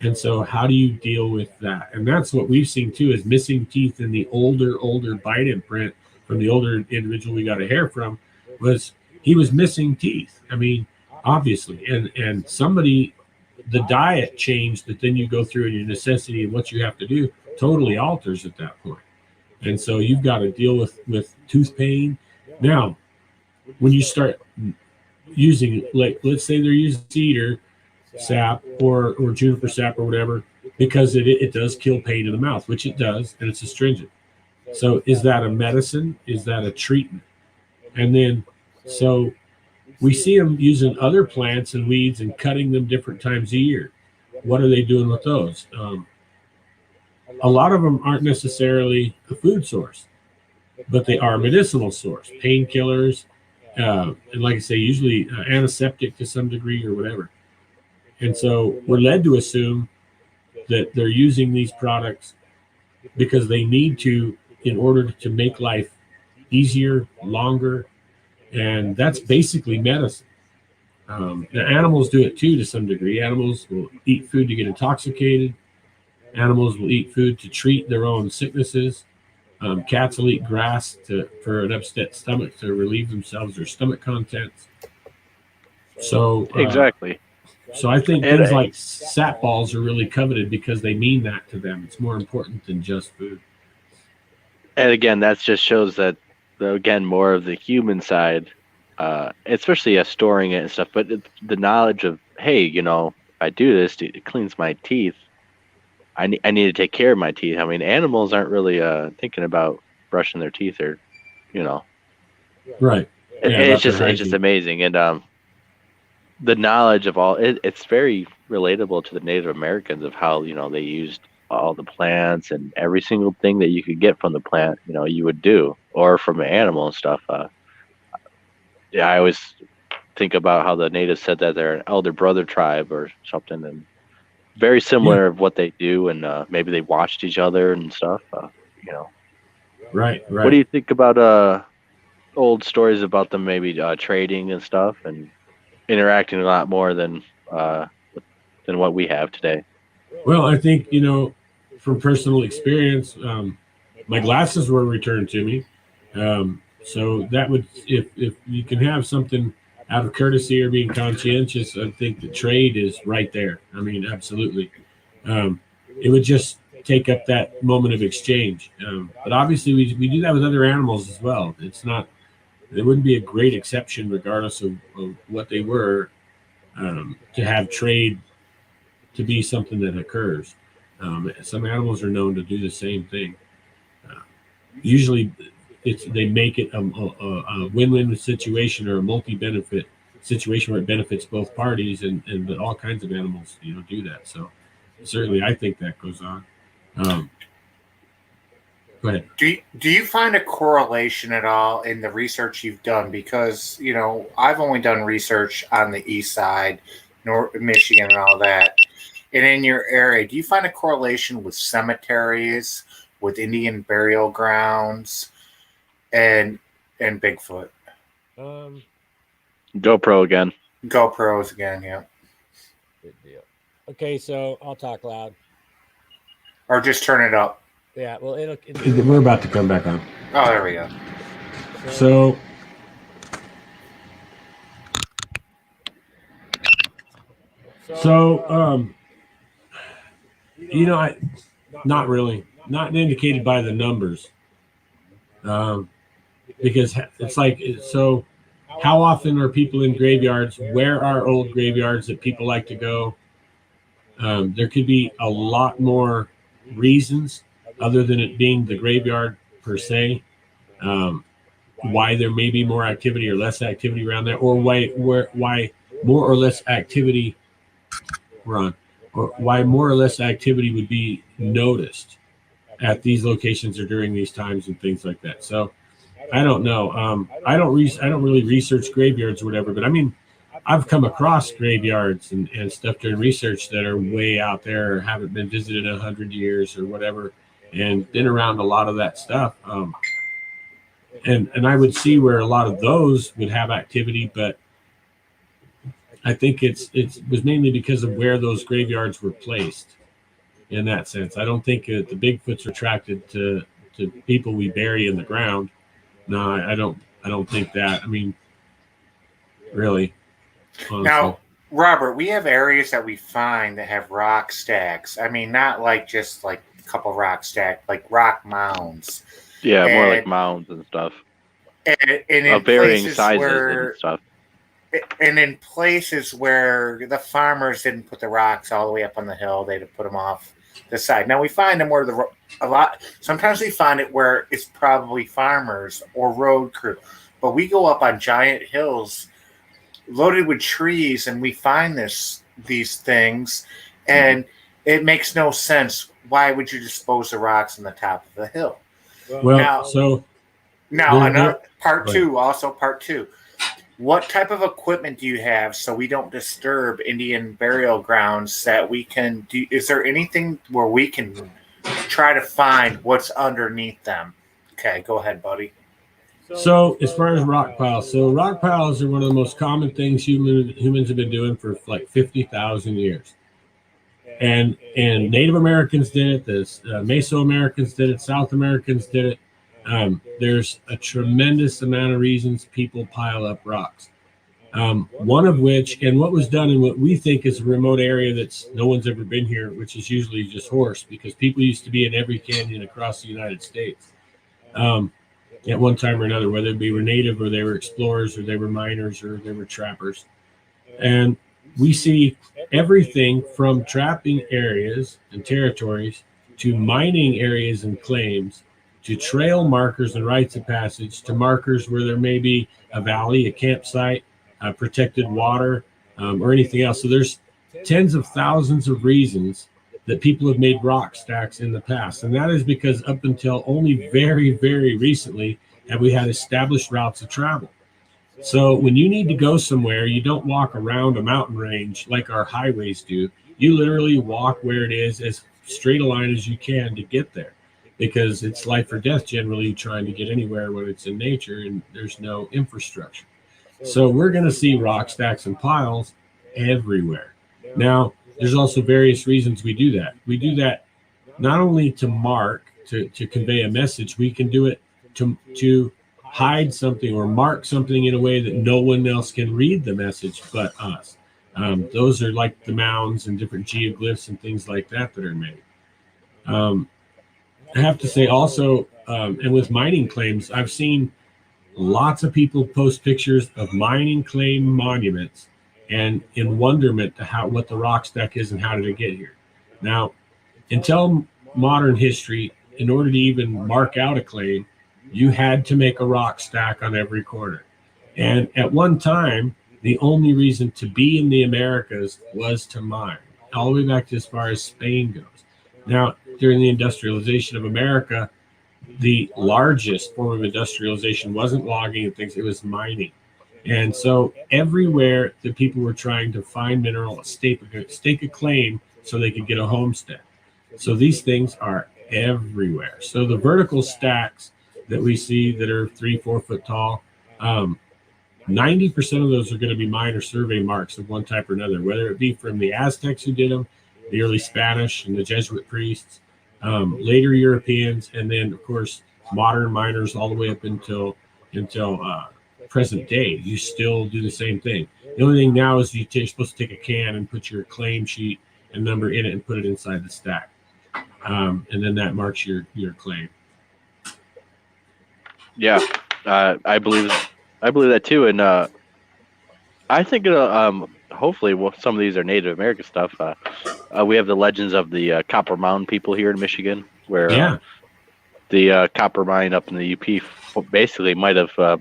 And so how do you deal with that? And that's what we've seen too, is missing teeth in the older bite imprint from the older individual we got a hair from, was he was missing teeth. I mean, obviously, and somebody, the diet change that then you go through and your necessity and what you have to do totally alters at that point. And so you've got to deal with tooth pain. Now, when you start using, like, let's say they're using cedar sap or juniper sap or whatever, because it does kill pain in the mouth, which it does, and it's astringent. So is that a medicine? Is that a treatment? And then, so we see them using other plants and weeds and cutting them different times a year. What are they doing with those? A lot of them aren't necessarily a food source, but they are a medicinal source, painkillers, and like I say, usually antiseptic to some degree or whatever. And so we're led to assume that they're using these products because they need to, in order to make life easier, longer, and that's basically medicine. Now, animals do it too to some degree. Animals will eat food to get intoxicated. Animals will eat food to treat their own sicknesses. Cats will eat grass for an upset stomach to relieve themselves their stomach contents. So Exactly. So I think things like sap balls are really coveted because they mean that to them. It's more important than just food. And again, that just shows that, again, more of the human side, especially storing it and stuff. But the knowledge of, hey, you know, if I do this, it cleans my teeth. I need to take care of my teeth. I mean, animals aren't really thinking about brushing their teeth or, you know. Right. It's just amazing. And the knowledge of all it's very relatable to the Native Americans of how, you know, they used all the plants and every single thing that you could get from the plant, you know, you would do, or from an animal and stuff. I always think about how the natives said that they're an elder brother tribe or something, and very similar of what they do, and maybe they watched each other and stuff, you know. Right. What do you think about old stories about them maybe trading and stuff and interacting a lot more than what we have today? Well, I think, you know, from personal experience, my glasses were returned to me. So that would, if you can have something out of courtesy or being conscientious, I think the trade is right there. I mean, absolutely. It would just take up that moment of exchange. But obviously we do that with other animals as well. It wouldn't be a great exception regardless of what they were, to have trade to be something that occurs. Some animals are known to do the same thing. Usually they make it a win-win situation or a multi-benefit situation where it benefits both parties, and all kinds of animals, you know, do that. So certainly I think that goes on. Go ahead. Do you find a correlation at all in the research you've done? Because, you know, I've only done research on the east side, North Michigan and all that. And in your area, do you find a correlation with cemeteries, with Indian burial grounds, and Bigfoot? GoPros again, yeah. Good deal. Okay, so I'll talk loud. Or just turn it up. Yeah, well, We're about to come back on. Oh, there we go. So you know, not really, not indicated by the numbers, because it's like, so how often are people in graveyards? Where are old graveyards that people like to go? There could be a lot more reasons other than it being the graveyard per se, why there may be more activity or less activity around there, or why more or less activity why more or less activity would be noticed at these locations or during these times and things like that. So I don't know. I don't really research graveyards or whatever, but I mean, I've come across graveyards and stuff during research that are way out there or haven't been visited in 100 years or whatever, and been around a lot of that stuff. And I would see where a lot of those would have activity, but I think it was mainly because of where those graveyards were placed in that sense. I don't think the Bigfoots are attracted to people we bury in the ground. No, I don't think that. I mean, really, honestly. Now, Robert, we have areas that we find that have rock stacks. I mean, not like just like a couple rock stacks, like rock mounds. Yeah, more like And- mounds and stuff And in of varying places sizes where, and stuff. and in places where the farmers didn't put the rocks all the way up on the hill, they'd put them off the side. Now we find them where sometimes we find it where it's probably farmers or road crew, but we go up on giant hills loaded with trees and we find these things, and it makes no sense. Why would you dispose the rocks on the top of the hill? Well, Now- so Now, There- another part Go two, also part two. What type of equipment do you have so we don't disturb Indian burial grounds that we can do? Is there anything where we can try to find what's underneath them? Okay, go ahead, buddy. So as far as rock piles, so rock piles are one of the most common things humans have been doing for like 50,000 years. And Native Americans did it. The Mesoamericans did it. South Americans did it. There's a tremendous amount of reasons people pile up rocks. One of which, and what was done in what we think is a remote area that's no one's ever been here, which is usually just horse, because people used to be in every canyon across the United States at one time or another, whether they were native or they were explorers or they were miners or they were trappers. And we see everything from trapping areas and territories to mining areas and claims to trail markers and rites of passage to markers where there may be a valley, a campsite, protected water, or anything else. So there's tens of thousands of reasons that people have made rock stacks in the past. And that is because up until only very, very recently have we had established routes of travel. So when you need to go somewhere, you don't walk around a mountain range like our highways do. You literally walk where it is as straight a line as you can to get there, because it's life or death generally trying to get anywhere when it's in nature and there's no infrastructure. So we're going to see rock stacks and piles everywhere. Now, there's also various reasons we do that. We do that not only to mark, to convey a message, we can do it to hide something or mark something in a way that no one else can read the message but us. Those are like the mounds and different geoglyphs and things like that that are made. I have to say also, and with mining claims, I've seen lots of people post pictures of mining claim monuments and in wonderment to what the rock stack is and how did it get here. Now, until modern history, in order to even mark out a claim, you had to make a rock stack on every corner. And at one time, the only reason to be in the Americas was to mine, all the way back to as far as Spain goes. Now, during the industrialization of America, the largest form of industrialization wasn't logging and things, it was mining. And so everywhere that people were trying to find mineral, stake a claim so they could get a homestead. So these things are everywhere. So the vertical stacks that we see that are 3-4 foot tall, 90% of those are going to be minor survey marks of one type or another, whether it be from the Aztecs who did them, the early Spanish and the Jesuit priests, later Europeans, and then of course modern miners all the way up until present day. You still do the same thing. The only thing now is you're supposed to take a can and put your claim sheet and number in it and put it inside the stack, and then that marks your claim. Yeah, I believe that too, and I think it'll, hopefully some of these are Native American stuff. We have the legends of the Copper Mountain people here in Michigan, where the copper mine up in the UP basically might have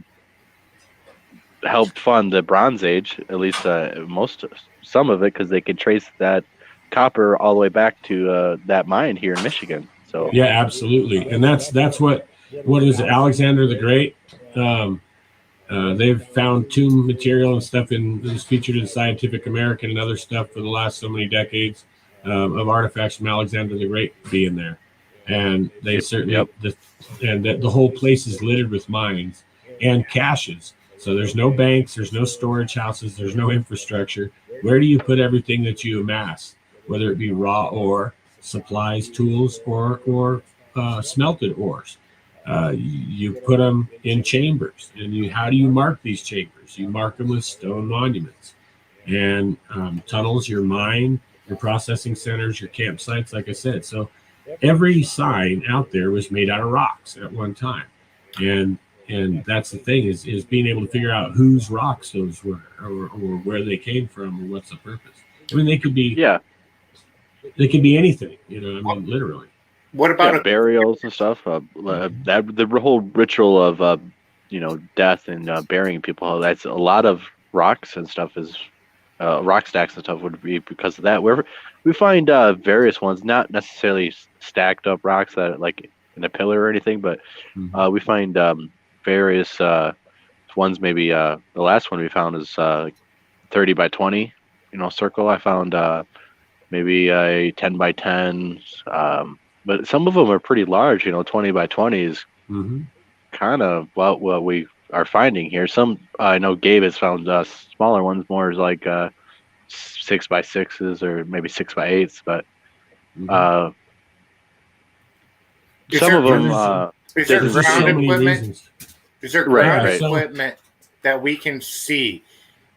helped fund the Bronze Age, at least some of it, because they could trace that copper all the way back to that mine here in Michigan. So yeah, absolutely, and that's what is it, Alexander the Great. They've found tomb material and stuff that was featured in Scientific American and other stuff for the last so many decades of artifacts from Alexander the Great being there, and they certainly the whole place is littered with mines and caches. So there's no banks, there's no storage houses, there's no infrastructure. Where do you put everything that you amass, whether it be raw ore, supplies, tools, or smelted ores? You put them in chambers, and how do you mark these chambers? You mark them with stone monuments and tunnels, your mine, your processing centers, your campsites, like I said. So every sign out there was made out of rocks at one time. And that's the thing is being able to figure out whose rocks those were or where they came from or what's the purpose. I mean, they could be they could be anything, I mean, literally. What about burials and stuff? That the whole ritual of death and burying people. That's a lot of rocks and stuff is rock stacks and stuff would be because of that. Wherever we find various ones, not necessarily stacked up rocks that like in a pillar or anything, but we find various ones. Maybe the last one we found is 30 by 20, circle. I found maybe a 10 by 10. But some of them are pretty large, 20 by 20 is kind of what we are finding here. Some, I know Gabe has found smaller ones, more like 6 by 6s or maybe 6 by 8s, but some of them... is there ground equipment? Is there ground equipment that we can see?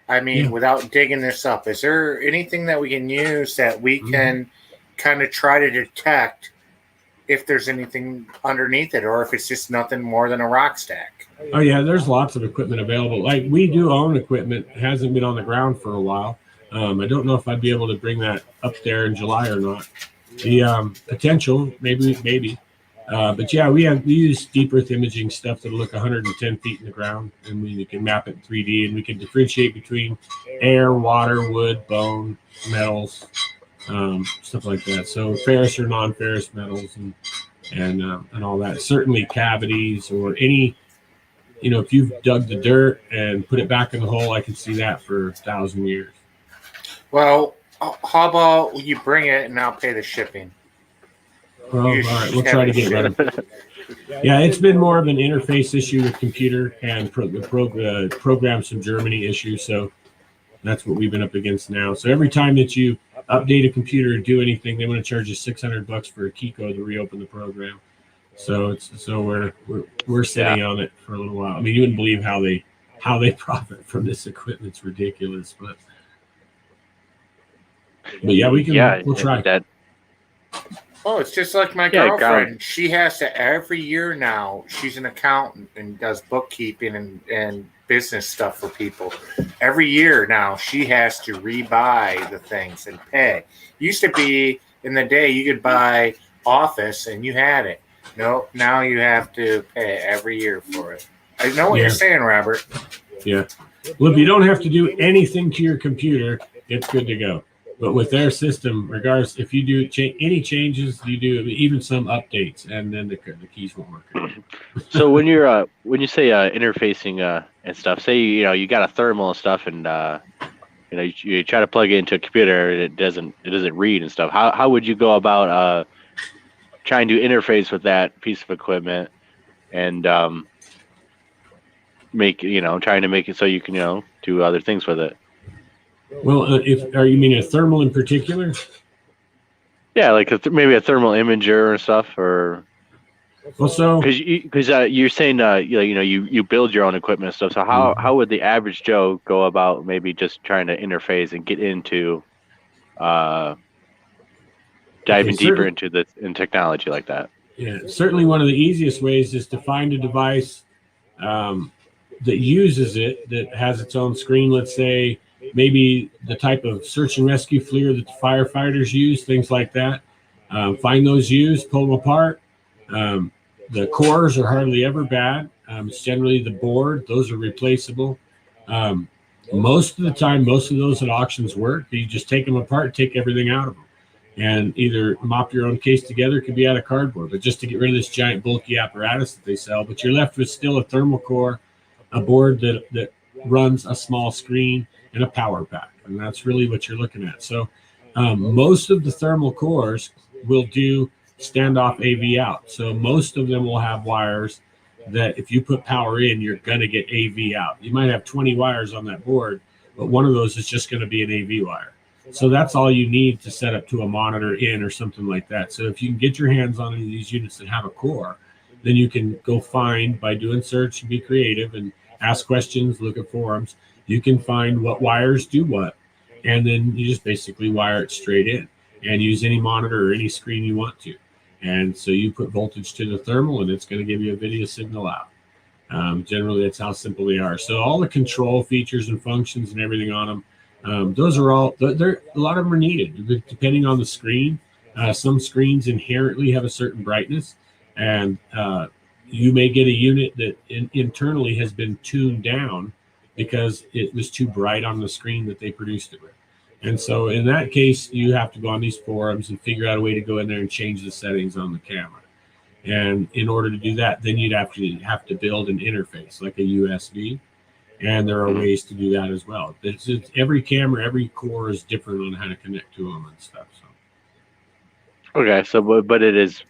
I mean, without digging this up, is there anything that we can use that we can kind of try to detect if there's anything underneath it, or if it's just nothing more than a rock stack? Oh yeah, there's lots of equipment available. Like we do own equipment, it hasn't been on the ground for a while. I don't know if I'd be able to bring that up there in July or not. The potential, maybe. But yeah, we use deep earth imaging stuff that'll look 110 feet in the ground, and we can map it in 3D, and we can differentiate between air, water, wood, bone, metals, stuff like that. So ferrous or non-ferrous metals and all that. Certainly cavities or any, if you've dug the dirt and put it back in the hole, I can see that for 1,000 years. Well, how about you bring it and I'll pay the shipping? Well, all right, we'll try to get ready. Yeah, it's been more of an interface issue with computer and programs from Germany issue. So that's what we've been up against now. So every time that you update a computer or do anything, they want to charge you $600 for a key code to reopen the program. So we're sitting on it for a little while. I mean, you wouldn't believe how they profit from this equipment. It's ridiculous, but yeah, we'll try that. Oh, it's just like my girlfriend. She has to every year now. She's an accountant and does bookkeeping and business stuff for people. Every year now, she has to rebuy the things and pay. Used to be in the day you could buy Office and you had it. No, now you have to pay every year for it. I know what you're saying, Robert. Yeah. Well, if you don't have to do anything to your computer, it's good to go. But with their system, regardless, if you do any changes, you do even some updates, and then the keys won't work. So when you say interfacing and stuff, say you got a thermal and stuff, and you try to plug it into a computer, and it doesn't read and stuff. How would you go about trying to interface with that piece of equipment and trying to make it so you can do other things with it? Well, you mean a thermal in particular? Yeah, like maybe a thermal imager and stuff, or because you're saying you build your own equipment and stuff. So how would the average Joe go about maybe just trying to interface and get into diving deeper into technology like that? Yeah, certainly one of the easiest ways is to find a device that uses it, that has its own screen. Let's say maybe the type of search and rescue FLIR that the firefighters use, things like that. Find those used, pull them apart. The cores are hardly ever bad. It's generally the board. Those are replaceable. Most of the time, most of those at auctions work. You just take them apart, take everything out of them, and either mop your own case together. It could be out of cardboard, but just to get rid of this giant bulky apparatus that they sell. But you're left with still a thermal core, a board that runs a small screen, and a power pack, and that's really what you're looking at. So most of the thermal cores will do standoff AV out. So most of them will have wires that if you put power in, you're going to get AV out. You might have 20 wires on that board, but one of those is just going to be an AV wire. So that's all you need to set up to a monitor in or something like that. So if you can get your hands on any of these units that have a core, then you can go find by doing search and be creative and ask questions, look at forums. You can find what wires do what, and then you just basically wire it straight in and use any monitor or any screen you want to. And so you put voltage to the thermal, and it's going to give you a video signal out. Generally, that's how simple they are. So all the control features and functions and everything on them, those are all, a lot of them are needed depending on the screen. Some screens inherently have a certain brightness, and you may get a unit that internally has been tuned down because it was too bright on the screen that they produced it with. And so in that case, you have to go on these forums and figure out a way to go in there and change the settings on the camera. And in order to do that, then you'd have to build an interface like a USB. And there are ways to do that as well. It's every camera, every core is different on how to connect to them and stuff. So. Okay, so but it is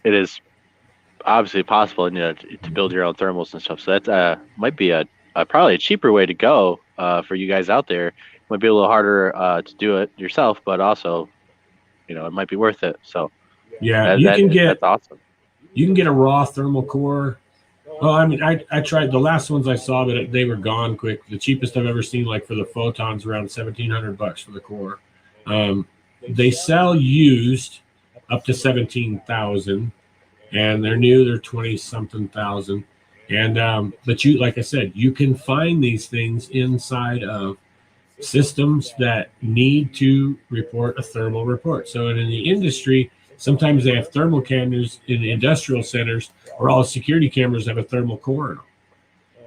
obviously possible, to build your own thermals and stuff. So that might be a probably a cheaper way to go for you guys out there. Might be a little harder to do it yourself, but also, it might be worth it. So yeah, that's awesome. You can get a raw thermal core. Well, I mean, I tried the last ones I saw, but they were gone quick. The cheapest I've ever seen, like for the photons, around $1,700 for the core. They sell used up to 17,000, and they're new. They're 20-something thousand. And but like I said, you can find these things inside of systems that need to report a thermal report. So in the industry, sometimes they have thermal cameras in the industrial centers, or all security cameras have a thermal core in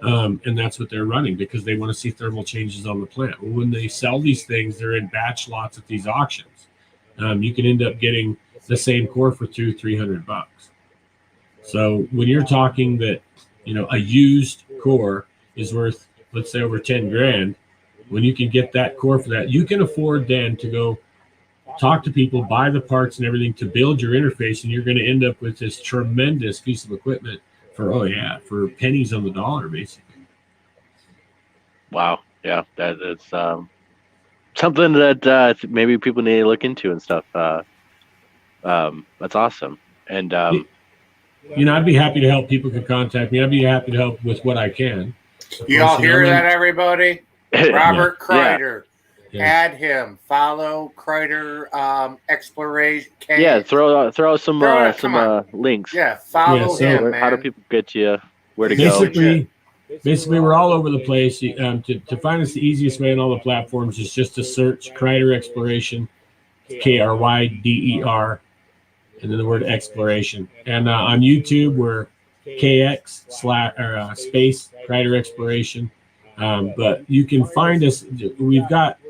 them. And that's what they're running because they want to see thermal changes on the plant. Well, when they sell these things, they're in batch lots at these auctions. You can end up getting the same core for $200-300. So when you're talking that, a used core is worth, let's say, over 10 grand, when you can get that core for that, you can afford then to go talk to people, buy the parts and everything to build your interface, and you're going to end up with this tremendous piece of equipment for pennies on the dollar, basically. Wow. Yeah, that's something that maybe people need to look into and stuff. That's awesome. And I'd be happy to help. People can contact me. I'd be happy to help with what I can. You all hear that, everybody? Robert Kryder. Yeah. Add him. Follow Kryder Exploration. Yeah, throw out some links. Yeah, follow him. How do people get to you? Where to go? Basically, we're all over the place. To find us, the easiest way on all the platforms is just to search Kryder Exploration, Kryder, and then the word exploration. And on YouTube, we're KX space Kryder Exploration. But you can find us.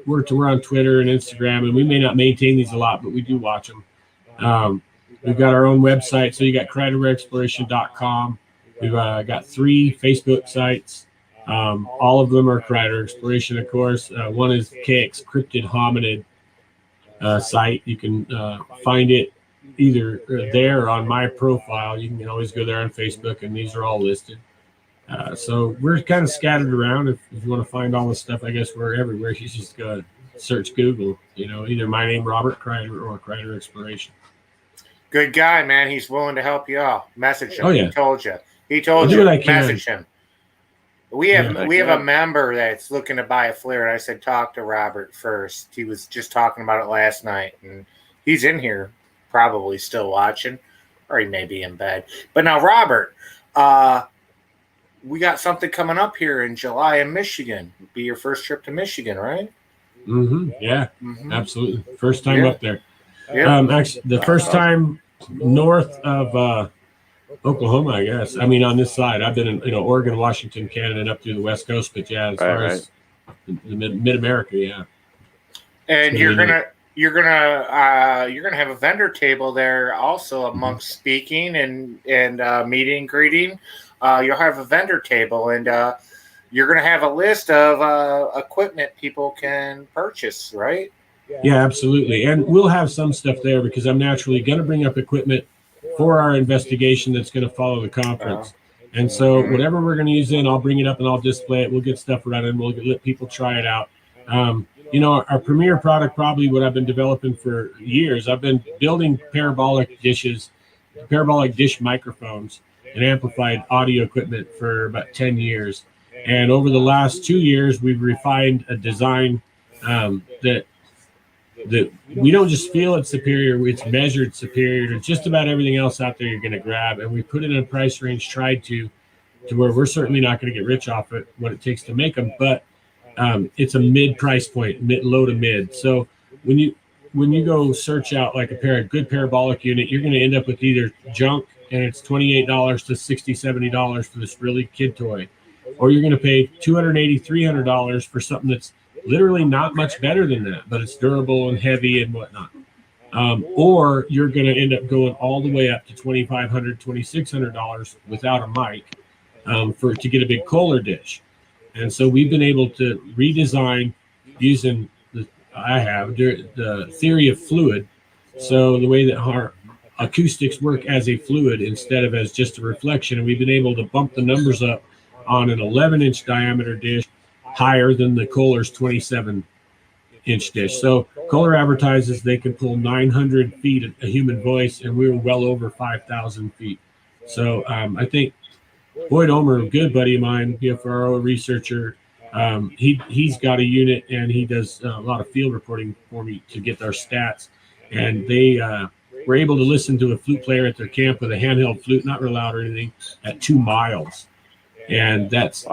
We're on Twitter and Instagram, and we may not maintain these a lot, but we do watch them. We've got our own website. So you got KryderExploration.com. We've got 3 Facebook sites. All of them are Kryder Exploration, of course. One is KX Cryptid Hominid site. You can find it either there or on my profile. You can always go there on Facebook, and these are all listed. So we're kind of scattered around. If you want to find all this stuff, I guess we're everywhere. You just go search Google, either my name, Robert Kryder, or Kryder Exploration. Good guy, man. He's willing to help you out. Message him. Oh, yeah. He told you. Message him. We have a member that's looking to buy a flare, and I said, talk to Robert first. He was just talking about it last night, and he's in here probably still watching, or he may be in bed. But now, Robert, we got something coming up here in July in Michigan. It'll be your first trip to Michigan, right? Mm-hmm. Yeah, absolutely. First time up there. Yeah. Actually, the first time north of Oklahoma, I guess. I mean, on this side, I've been in Oregon, Washington, Canada, and up through the West Coast. But yeah, as far as the mid-America, yeah. And you're gonna have a vendor table there also amongst speaking and meeting and greeting. You'll have a vendor table, and you're going to have a list of equipment people can purchase, right? Yeah, absolutely. And we'll have some stuff there because I'm naturally going to bring up equipment for our investigation that's going to follow the conference. And so whatever we're going to use I'll bring it up and I'll display it. We'll get stuff running. We'll let people try it out. Our premier product, probably what I've been developing for years, I've been building parabolic dish microphones. and amplified audio equipment for about 10 years. And over the last 2 years, we've refined a design that we don't just feel it's superior, it's measured superior to just about everything else out there you're going to grab. And we put it in a price range, tried to where we're certainly not going to get rich off it, what it takes to make them, but it's a mid price point, low to mid. So when you go search out like a good parabolic unit, you're going to end up with either junk and it's $28 to $60, $70 for this really kid toy, or you're going to pay $280, $300 for something that's literally not much better than that, but it's durable and heavy and whatnot. Or you're going to end up going all the way up to $2,500, $2,600 without a mic to get a big Kohler dish. And so we've been able to redesign using the theory of fluid. So the way that our acoustics work as a fluid instead of as just a reflection. And we've been able to bump the numbers up on an 11-inch diameter dish higher than the Kohler's 27-inch dish. So Kohler advertises they can pull 900 feet a human voice, and we were well over 5,000 feet. So I think Boyd Omer, a good buddy of mine, BFRO researcher, he's got a unit, and he does a lot of field reporting for me to get our stats. And they were able to listen to a flute player at their camp with a handheld flute, not real loud or anything, at 2 miles. And that's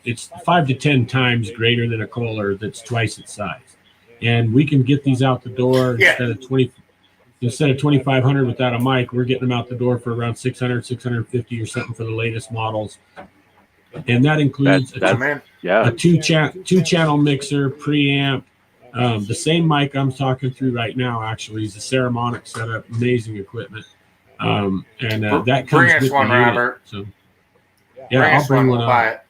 it's 5 to 10 times greater than a Kohler that's twice its size. And we can get these out the door instead of 2,500 without a mic. We're getting them out the door for around 600, 650 or something for the latest models. And that includes a two-channel mixer, preamp, the same mic I'm talking through right now. Actually, is a Ceramonic setup, amazing equipment. That comes bring us with one, the unit. Robert. So, yeah, I'll bring one. We'll buy it.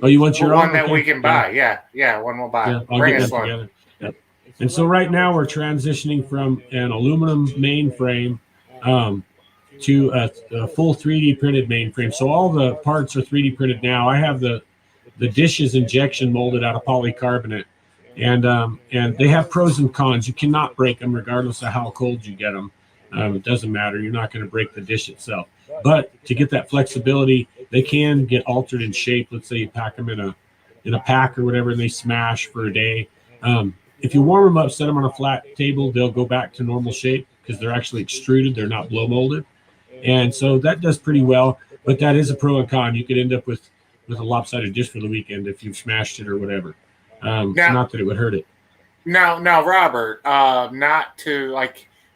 Oh, you want your one own? that Okay. we can buy? Yeah, one we'll buy. Yeah, I'll Bring get us that one. together. Yep. And so right now we're transitioning from an aluminum mainframe to a full 3D printed mainframe. So all the parts are 3D printed now. I have the dishes injection molded out of polycarbonate, and they have pros and cons. You cannot break them regardless of how cold you get them. It doesn't matter. You're not going to break the dish itself. But to get that flexibility, they can get altered in shape. Let's say you pack them in a pack or whatever, and they smash for a day. If you warm them up, set them on a flat table, they'll go back to normal shape because they're actually extruded. They're not blow molded. And so that does pretty well. But that is a pro and con. You could end up with a lopsided dish for the weekend if you've smashed it or whatever. Not that it would hurt it. Now, Robert, not to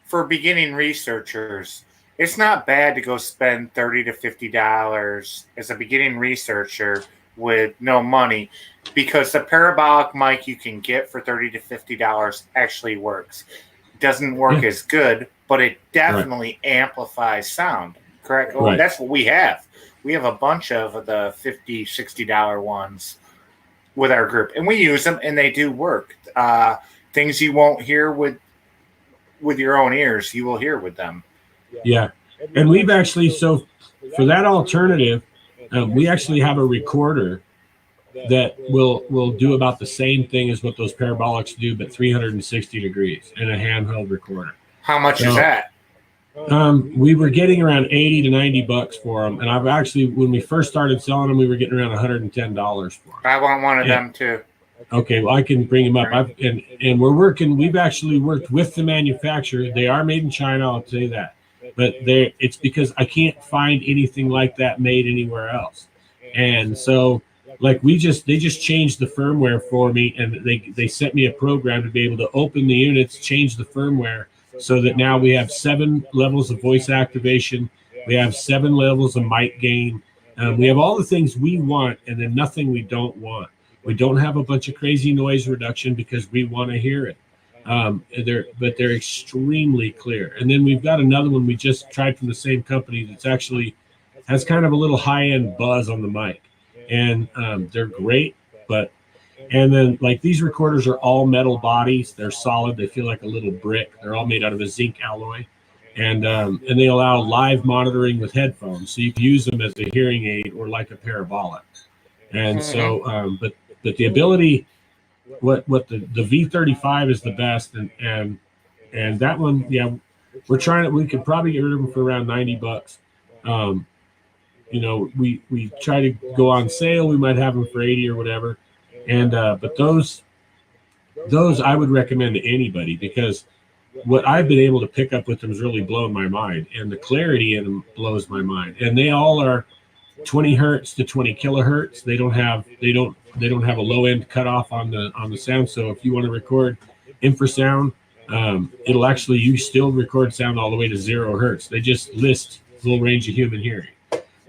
for beginning researchers, it's not bad to go spend $30 to $50 as a beginning researcher with no money, because the parabolic mic you can get for $30 to $50 actually works. It doesn't work as good, but it definitely amplifies sound. Correct? Well, that's what we have. We have a bunch of the $50, $60 ones with our group, and we use them, and they do work. Things you won't hear with your own ears, you will hear with them. Yeah. And we've actually, so for that alternative, we actually have a recorder that will do about the same thing as what those parabolics do, but 360 degrees, and a handheld recorder. How much is that? We were getting around $80 to $90 for them. And I've actually, when we first started selling them, we were getting around $110 for them. I want one of them too. Okay, well, I can bring them up. And we've actually worked with the manufacturer. They are made in China, I'll tell you that. But it's because I can't find anything like that made anywhere else. And so, they just changed the firmware for me, and they sent me a program to be able to open the units, change the firmware, so that now we have 7 levels of voice activation. We have 7 levels of mic gain. We have all the things we want, and then nothing we don't want. We don't have a bunch of crazy noise reduction because we want to hear it. But they're extremely clear. And then we've got another one we just tried from the same company that's actually has kind of a little high-end buzz on the mic. And they're great, and then these recorders are all metal bodies. They're solid. They feel like a little brick. They're all made out of a zinc alloy, and they allow live monitoring with headphones. So you can use them as a hearing aid or like a parabolic. And so, but the ability, what the V35 is the best, and that one, we could probably get rid of them for around $90. Um, we try to go on sale. We might have them for 80 or whatever. And but those I would recommend to anybody, because what I've been able to pick up with them has really blown my mind, and the clarity in them blows my mind. And they all are 20 hertz to 20 kilohertz. They don't have a low end cutoff on the sound. So if you want to record infrasound, it'll actually, you still record sound all the way to 0 hertz. They just list full range of human hearing.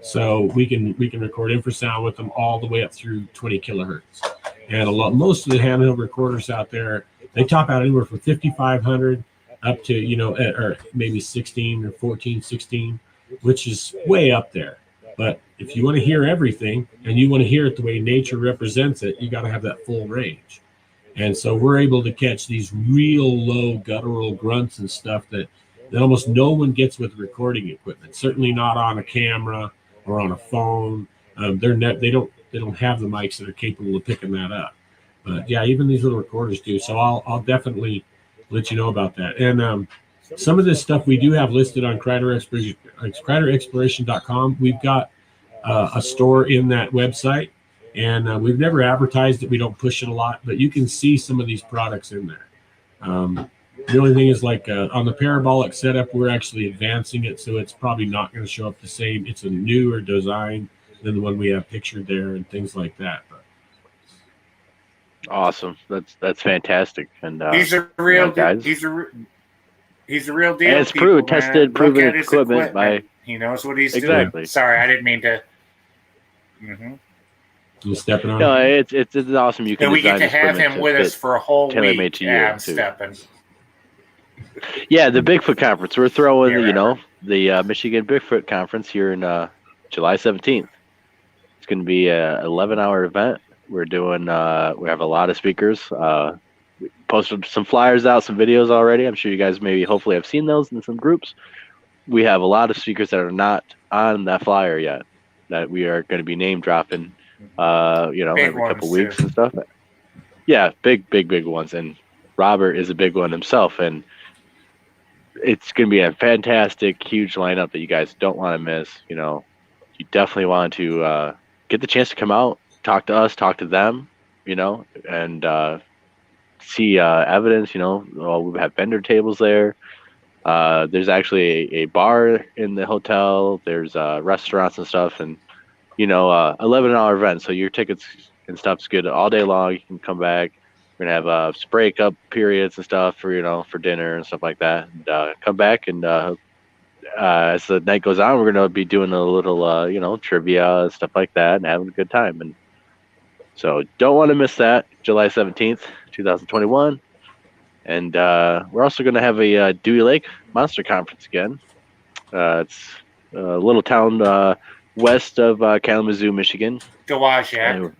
So we can record infrasound with them all the way up through 20 kilohertz. And most of the handheld recorders out there, they top out anywhere from 5,500 up to, or maybe 16 or 14, 16, which is way up there. But if you want to hear everything and you want to hear it the way nature represents it, you got to have that full range. And so we're able to catch these real low guttural grunts and stuff that almost no one gets with recording equipment. Certainly not on a camera or on a phone. They don't have the mics that are capable of picking that up. But yeah, even these little recorders do. So I'll definitely let you know about that. And some of this stuff we do have listed on KryderExploration.com. We've got a store in that website, and we've never advertised it. We don't push it a lot, but you can see some of these products in there. The only thing is, like on the parabolic setup, we're actually advancing it, so it's probably not going to show up the same. It's a newer design than the one we have pictured there and things like that. But awesome. That's fantastic. And he's a real guys. He's a real deal. And it's tested, proven equipment. He knows what he's exactly. doing. Sorry, I didn't mean to. Mm-hmm. You stepping on? No, it's awesome. You can. And we get to have him with us for a whole week. To yeah, I'm stepping. Yeah, the Bigfoot conference. We're throwing, the Michigan Bigfoot conference here in July 17th. It's going to be a 11-hour event. We're doing. We have a lot of speakers. We posted some flyers out, some videos already. I'm sure you guys hopefully have seen those in some groups. We have a lot of speakers that are not on that flyer yet that we are going to be name dropping, every couple weeks and stuff. Yeah, big ones. And Robert is a big one himself. And it's going to be a fantastic, huge lineup that you guys don't want to miss. You definitely want to get the chance to come out, talk to us, talk to them, and see evidence. We have vendor tables there. There's actually a bar in the hotel. There's restaurants and stuff, and 11-hour event. So your tickets and stuff's good all day long. You can come back. We're gonna have spray cup periods and stuff for dinner and stuff like that. And come back, and as the night goes on, we're gonna be doing a little trivia and stuff like that, and having a good time. And so don't want to miss that. July 17th, 2021. And we're also going to have a Dewey Lake Monster Conference again. It's a little town west of Kalamazoo, Michigan. Dowagiac.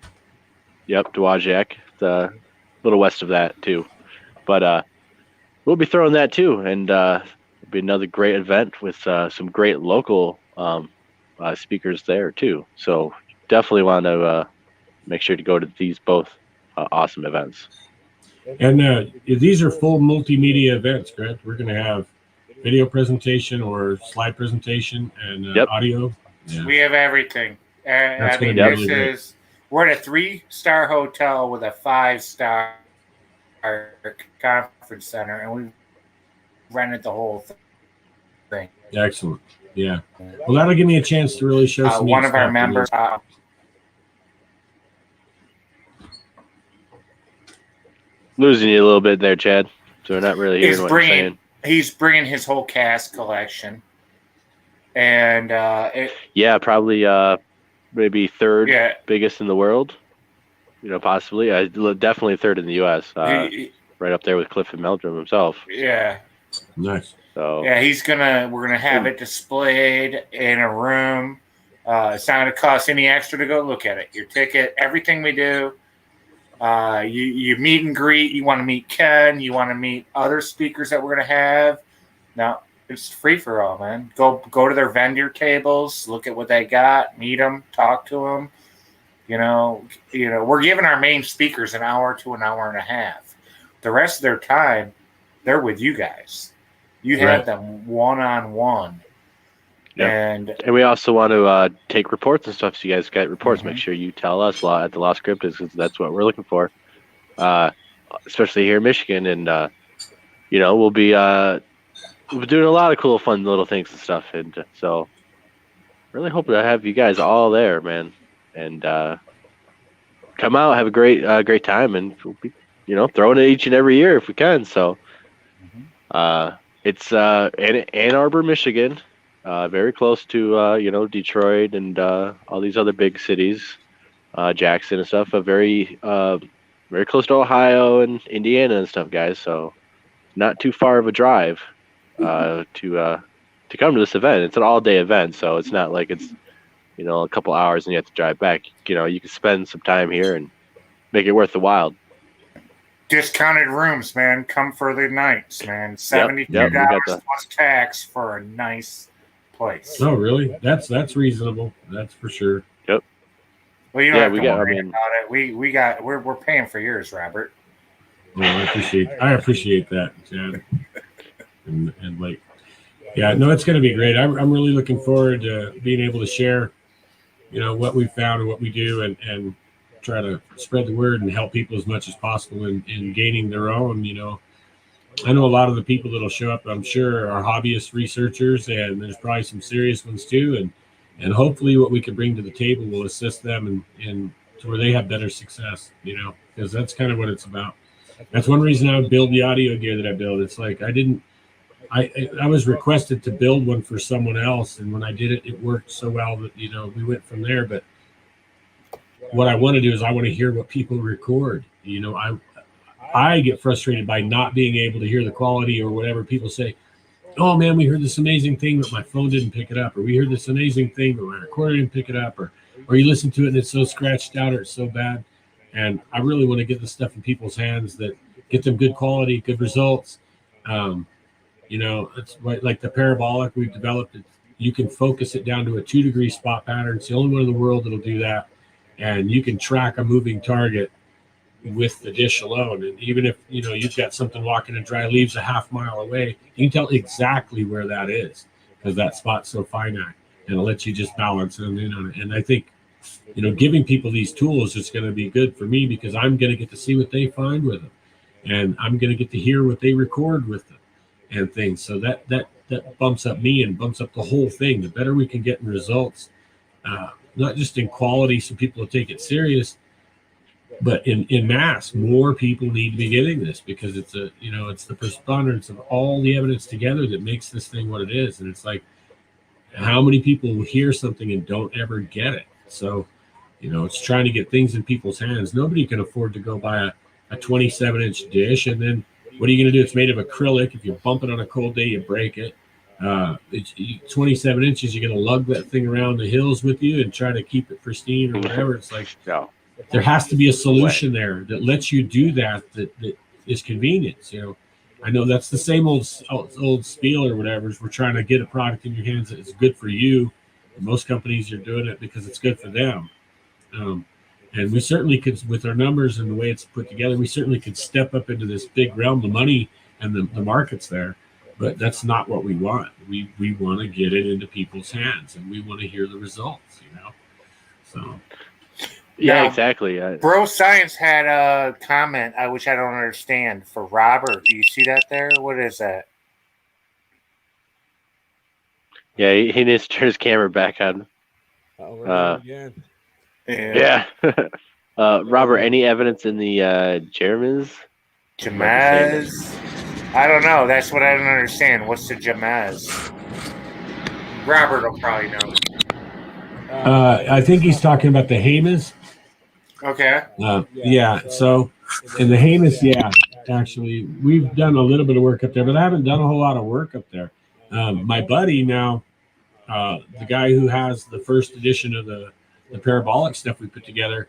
Yep, Dowagiac. It's a little west of that, too. But we'll be throwing that, too. And it'll be another great event with some great local speakers there, too. So definitely want to make sure to go to these both awesome events. And these are full multimedia events, correct? We're going to have video presentation or slide presentation and audio. Yeah. We have everything. We're at a 3-star hotel with a 5-star conference center, and we rented the whole thing. Excellent. Yeah. Well, that'll give me a chance to really show some. One of our members. Losing you a little bit there, Chad. So we're not really hearing what you're saying. He's bringing his whole cast collection, and probably maybe third biggest in the world. Possibly. Definitely third in the U.S. Right up there with Cliff Meldrum himself. Yeah. Nice. So yeah, we're gonna have it displayed in a room. It's not gonna cost any extra to go look at it. Your ticket, everything we do. You meet and greet. You want to meet Ken. You want to meet other speakers that we're going to have. Now it's free for all, man. Go to their vendor tables. Look at what they got. Meet them. Talk to them. We're giving our main speakers an hour to an hour and a half. The rest of their time, they're with you guys. You have them one-on-one. Yep. And we also want to take reports and stuff. So you guys got reports. Mhm. Make sure you tell us at the Lost Cryptids, because that's what we're looking for, especially here in Michigan. And we'll be doing a lot of cool, fun little things and stuff. And so really hoping to have you guys all there, man. And come out, have a great time, and we'll be throwing it each and every year if we can. So it's Ann Arbor, Michigan. Very close to Detroit and all these other big cities, Jackson and stuff. Very close to Ohio and Indiana and stuff, guys. So not too far of a drive to come to this event. It's an all-day event, so it's not like it's a couple hours and you have to drive back. You can spend some time here and make it worth the while. discounted rooms, man. Come for the nights, man. $72 plus tax for a nice place. Oh, really? That's reasonable. That's for sure. Yep. Well, you don't have to worry about it. We're paying for yours, Robert. Well, I appreciate that, Chad. and like, yeah, no, it's going to be great. I'm really looking forward to being able to share, what we found and what we do, and try to spread the word and help people as much as possible in gaining their own. I know a lot of the people that'll show up, I'm sure, are hobbyist researchers, and there's probably some serious ones too. And hopefully what we can bring to the table will assist them and to where they have better success, because that's kind of what it's about. That's one reason I would build the audio gear that I build. It's like I was requested to build one for someone else, and when I did it, it worked so well that we went from there. But what I want to do is I want to hear what people record. I get frustrated by not being able to hear the quality or whatever. People say, "Oh man, we heard this amazing thing, but my phone didn't pick it up," or "We heard this amazing thing, but my recorder didn't pick it up," or you listen to it and it's so scratched out or it's so bad. And I really want to get the stuff in people's hands that get them good quality, good results. It's like the parabolic we've developed. You can focus it down to a 2-degree spot pattern. It's the only one in the world that'll do that. And you can track a moving target with the dish alone. And even if, you've got something walking in dry leaves a half mile away, you can tell exactly where that is because that spot's so finite, and it'll let you just balance in on it. And I think, giving people these tools is going to be good for me because I'm going to get to see what they find with them, and I'm going to get to hear what they record with them and things. So that bumps up me and bumps up the whole thing. The better we can get in results, not just in quality so people will take it serious, but in mass, more people need to be getting this because it's it's the preponderance of all the evidence together that makes this thing what it is. And it's like, how many people hear something and don't ever get it? So, it's trying to get things in people's hands. Nobody can afford to go buy a 27-inch dish. And then what are you going to do? It's made of acrylic. If you bump it on a cold day, you break it. It's 27 inches. You're going to lug that thing around the hills with you and try to keep it pristine or whatever. It's like, there has to be a solution there that lets you do that is convenience. I know that's the same old spiel or whatever. We're trying to get a product in your hands that is good for you. And most companies are doing it because it's good for them. And we certainly could, with our numbers and the way it's put together, we certainly could step up into this big realm, the money and the market's there. But that's not what we want. We want to get it into people's hands, and we want to hear the results, So. Yeah, Now, exactly. Bro Science had a comment, which I don't understand, for Robert. Do you see that there? What is that? Yeah, he needs to turn his camera back on. Again. Yeah. Robert, any evidence in the Jeremys? Jamaz? I don't know. That's what I don't understand. What's the Jamaz? Robert will probably know. I think he's talking about the Hamas. Okay. Yeah. So in the Hamas, actually, we've done a little bit of work up there, but I haven't done a whole lot of work up there. My buddy now, the guy who has the first edition of the parabolic stuff we put together,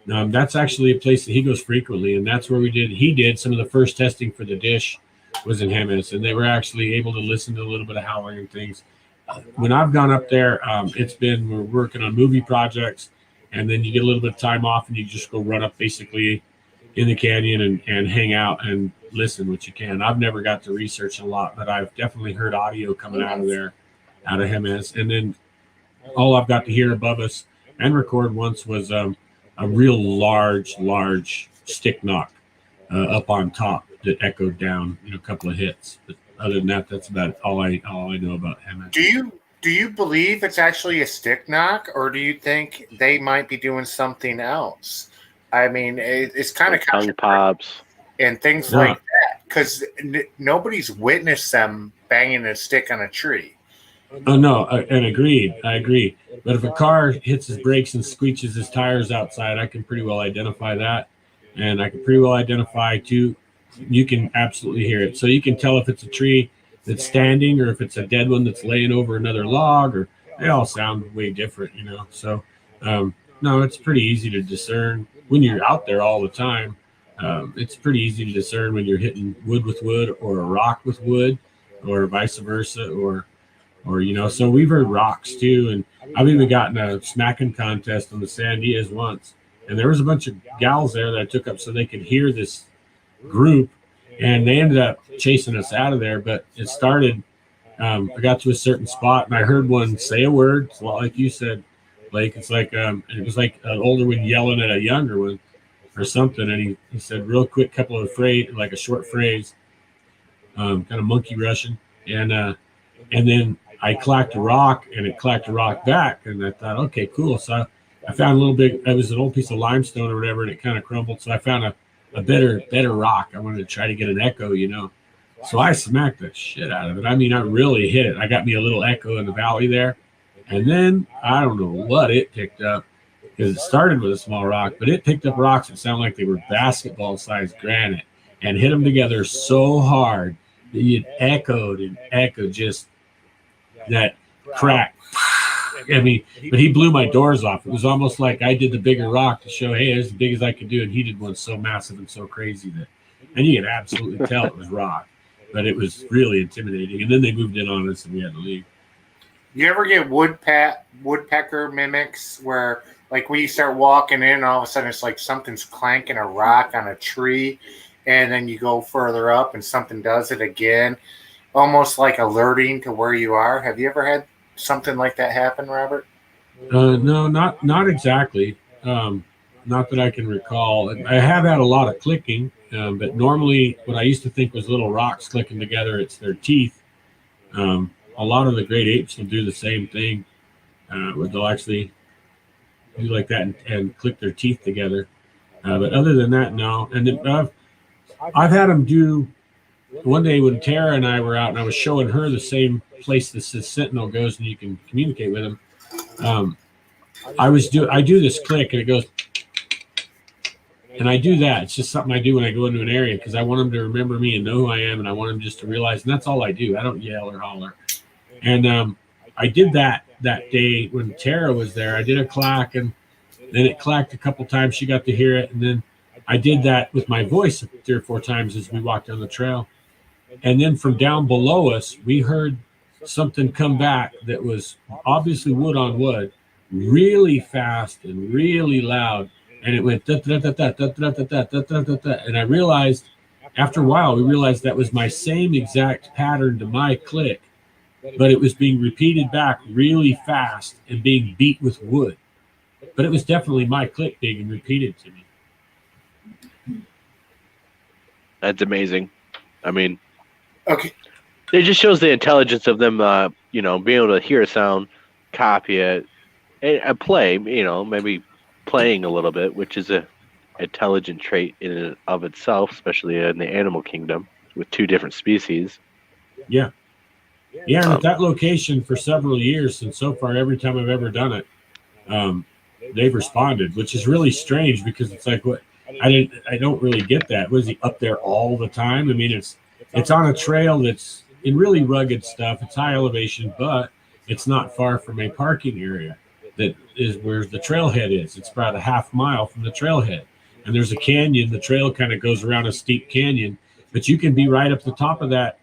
that's actually a place that he goes frequently, and that's where he did some of the first testing for the dish was in Hamas, and they were actually able to listen to a little bit of howling and things. When I've gone up there, we're working on movie projects, and then you get a little bit of time off and you just go run up basically in the canyon and hang out and listen what you can. I've never got to research a lot, but I've definitely heard audio coming out of there out of Jemez. And then all I've got to hear above us and record once was a real large stick knock up on top that echoed down, a couple of hits. But other than that, that's about all I know about Jemez. Do you believe it's actually a stick knock, or do you think they might be doing something else? I mean, it's kind of tongue pops and things like that, because nobody's witnessed them banging a stick on a tree. Oh no, and agreed. I agree. But if a car hits his brakes and squeeches his tires outside, I can pretty well identify that, and I can pretty well identify too. You can absolutely hear it, so you can tell if it's a tree that's standing or if it's a dead one that's laying over another log, or they all sound way different, So, no, it's pretty easy to discern when you're out there all the time. It's pretty easy to discern when you're hitting wood with wood or a rock with wood, or vice versa, or So we've heard rocks too, and I've even gotten a smacking contest on the Sandias once, and there was a bunch of gals there that I took up so they could hear this group. And they ended up chasing us out of there, but it started. I got to a certain spot, and I heard one say a word. It's a lot like you said, Blake. It's like it was like an older one yelling at a younger one, or something. And he said real quick, couple of like a short phrase, kind of monkey Russian, and then I clacked a rock, and it clacked a rock back, and I thought, okay, cool. So I found a little bit. It was an old piece of limestone or whatever, and it kind of crumbled. So I found a better rock. I wanted to try to get an echo, So I smacked the shit out of it. I mean, I really hit it. I got me a little echo in the valley there. And then I don't know what it picked up, because it started with a small rock, but it picked up rocks that sounded like they were basketball-sized granite and hit them together so hard that it echoed and echoed, just that crack. I mean, but he blew my doors off. It was almost like I did the bigger rock to show, hey, it's as big as I could do, and he did one so massive and so crazy and you could absolutely tell it was rock, but it was really intimidating. And then they moved in on us, and we had to leave. You ever get woodpecker mimics where, like, when you start walking in, all of a sudden it's like something's clanking a rock on a tree, and then you go further up and something does it again, almost like alerting to where you are? Have you ever had something like that happen, Robert? No, not exactly. Not that I can recall. I have had a lot of clicking, but normally what I used to think was little rocks clicking together, it's their teeth. A lot of the great apes will do the same thing, where they'll actually do like that and click their teeth together. But other than that, no. And then I've had them do. One day when Tara and I were out, and I was showing her the same place the sentinel goes, and you can communicate with him. I do this click, and it goes, and I do that. It's just something I do when I go into an area, because I want them to remember me and know who I am, and I want them just to realize. And that's all I do. I don't yell or holler. And I did that day when Tara was there. I did a clack, and then it clacked a couple times. She got to hear it, and then I did that with my voice 3 or 4 times as we walked down the trail. And then from down below us, we heard something come back that was obviously wood on wood, really fast and really loud. And it went, and I realized, after a while, we realized that was my same exact pattern to my click, but it was being repeated back really fast and being beat with wood. But it was definitely my click being repeated to me. That's amazing. I mean, Okay. it just shows the intelligence of them, being able to hear a sound, copy it, and play, maybe playing a little bit, which is a intelligent trait in and of itself, especially in the animal kingdom with 2 different species. Yeah. Yeah, and at that location for several years, and so far every time I've ever done it, they've responded, which is really strange, because it's like, what I don't really get that. Was he up there all the time? I mean, it's on a trail that's in really rugged stuff. It's high elevation, but it's not far from a parking area that is where the trailhead is. It's about a half mile from the trailhead, and there's a canyon. The trail kind of goes around a steep canyon, but you can be right up the top of that,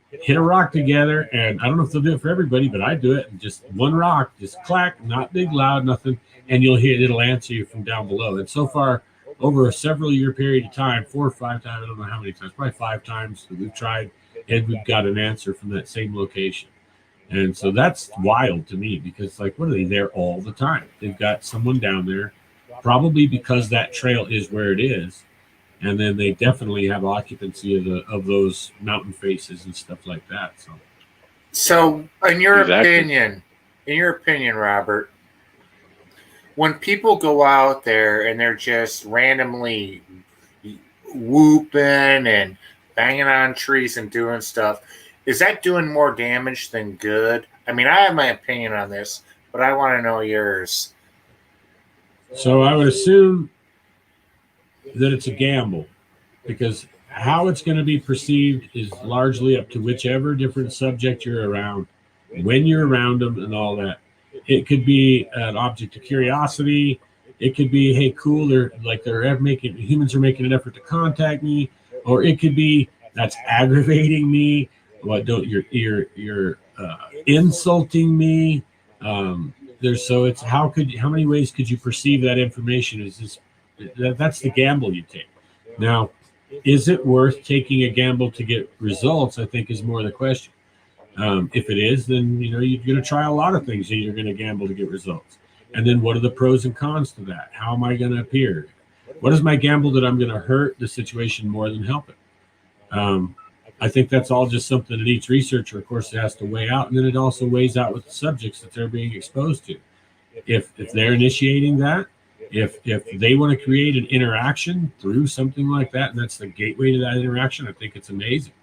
hit a rock together, and I don't know if they'll do it for everybody, but I do it, and just one rock, just clack, not big, loud, nothing, and you'll hear it'll answer you from down below. And so far, over a several year period of time, 4 or 5 times, I don't know how many times, probably 5 times that we've tried, and we've got an answer from that same location. And so that's wild to me, because like, what are they there all the time? They've got someone down there, probably because that trail is where it is. And then they definitely have occupancy of those mountain faces and stuff like that. So, in your Exactly. opinion, Robert, when people go out there and they're just randomly whooping and banging on trees and doing stuff, is that doing more damage than good? I mean, I have my opinion on this, but I want to know yours. So I would assume that it's a gamble, because how it's going to be perceived is largely up to whichever different subject you're around, when you're around them, and all that. It could be an object of curiosity. It could be, hey, cool, humans are making an effort to contact me, or it could be, that's aggravating me. What don't you're insulting me? It's how many ways could you perceive that information? That's the gamble you take. Now, is it worth taking a gamble to get results? I think is more the question. If it is, then you're going to try a lot of things and you're going to gamble to get results. And then what are the pros and cons to that? How am I going to appear? What is my gamble that I'm going to hurt the situation more than help it? I think that's all just something that each researcher, of course, has to weigh out. And then it also weighs out with the subjects that they're being exposed to. If they're initiating that, if they want to create an interaction through something like that, and that's the gateway to that interaction, I think it's amazing.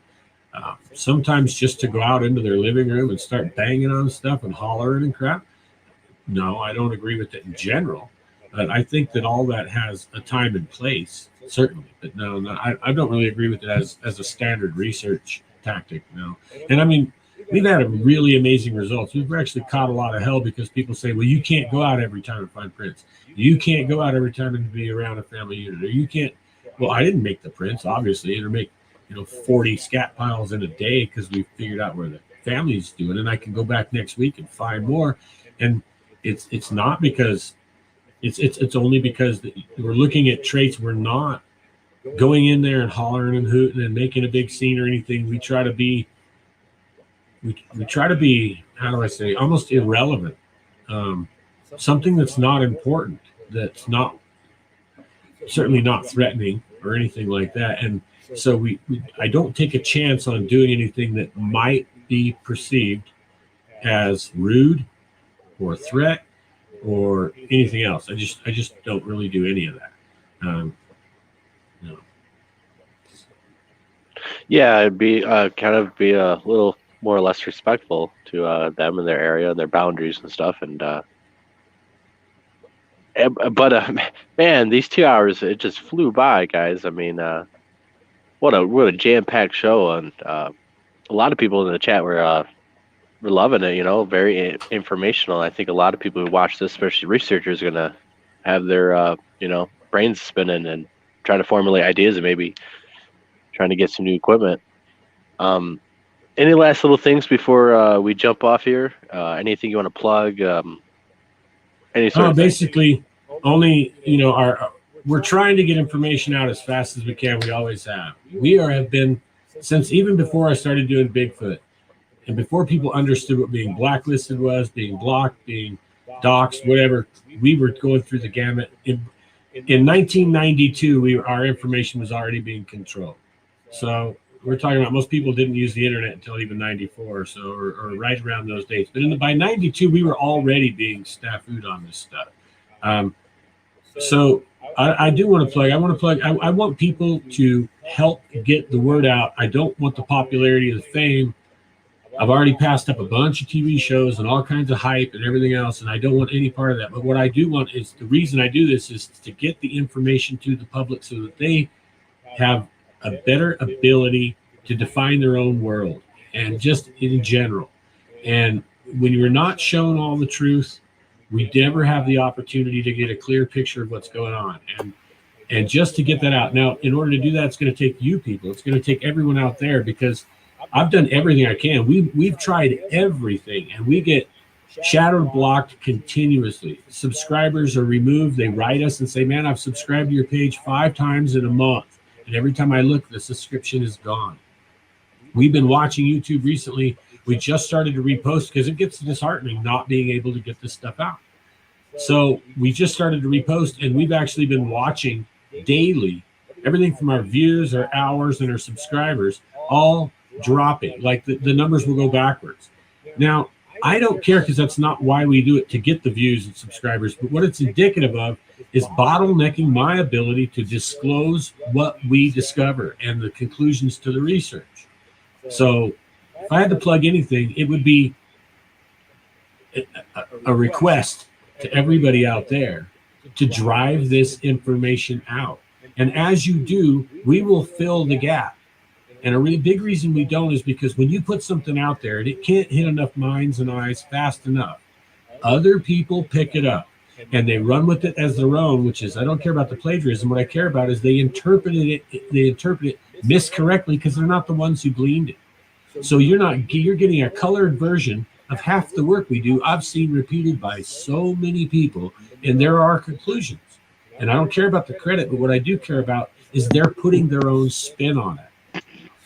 Sometimes just to go out into their living room and start banging on stuff and hollering and crap, no, I don't agree with it in general. But I think that all that has a time and place, certainly. But no, I don't really agree with it as a standard research tactic, no. And I mean, we've had really amazing results. We've actually caught a lot of hell because people say, well, you can't go out every time and find prints. You can't go out every time and be around a family unit. Or you can't. Well, I didn't make the prints, obviously, or make 40 scat piles in a day because we figured out where the family's doing, and I can go back next week and find more. And it's not because it's only because we're looking at traits. We're not going in there and hollering and hooting and making a big scene or anything. We try to be how do I say, almost irrelevant, something that's not important, that's not certainly not threatening or anything like that. And so I don't take a chance on doing anything that might be perceived as rude or a threat or anything else. I just don't really do any of that. No. Yeah, it'd be kind of be a little more or less respectful to them and their area and their boundaries and stuff. And but man, these 2 hours, it just flew by, guys. I mean, what a jam-packed show, and a lot of people in the chat were loving it. Very informational. I think a lot of people who watch this, especially researchers, are gonna have their brains spinning and trying to formulate ideas and maybe trying to get some new equipment. Any last little things before we jump off here? Anything you want to plug? Any sort of basically, only we're trying to get information out as fast as we can. We always have. Have been since even before I started doing Bigfoot, and before people understood what being blacklisted was, being blocked, being doxxed, whatever. We were going through the gamut. In 1992, our information was already being controlled. So we're talking about most people didn't use the internet until even 94 or so, or right around those dates. But by 92, we were already being staffued on this stuff. So I do want to plug. I want people to help get the word out. I don't want the popularity or the fame. I've already passed up a bunch of TV shows and all kinds of hype and everything else, and I don't want any part of that. But what I do want is, the reason I do this is to get the information to the public so that they have a better ability to define their own world, and just in general. And when you're not shown all the truth, we never have the opportunity to get a clear picture of what's going on. And just to get that out. Now, in order to do that, it's going to take you people. It's going to take everyone out there, because I've done everything I can. We've tried everything, and we get shadowed, blocked continuously. Subscribers are removed. They write us and say, man, I've subscribed to your page 5 times in a month, and every time I look, the subscription is gone. We've been watching YouTube recently we just started to repost because it gets disheartening not being able to get this stuff out. So we just started to repost, and we've actually been watching daily everything from our views, our hours, and our subscribers all dropping. Like the numbers will go backwards. Now, I don't care because that's not why we do it, to get the views and subscribers. But what it's indicative of is bottlenecking my ability to disclose what we discover and the conclusions to the research. So if I had to plug anything, it would be a request to everybody out there to drive this information out. And as you do, we will fill the gap. And a really big reason we don't is because when you put something out there and it can't hit enough minds and eyes fast enough, other people pick it up and they run with it as their own, which is, I don't care about the plagiarism. What I care about is they interpret it miscorrectly because they're not the ones who gleaned it. So you're getting a colored version of half the work we do. I've seen repeated by so many people, and there are conclusions. And I don't care about the credit, but what I do care about is they're putting their own spin on it.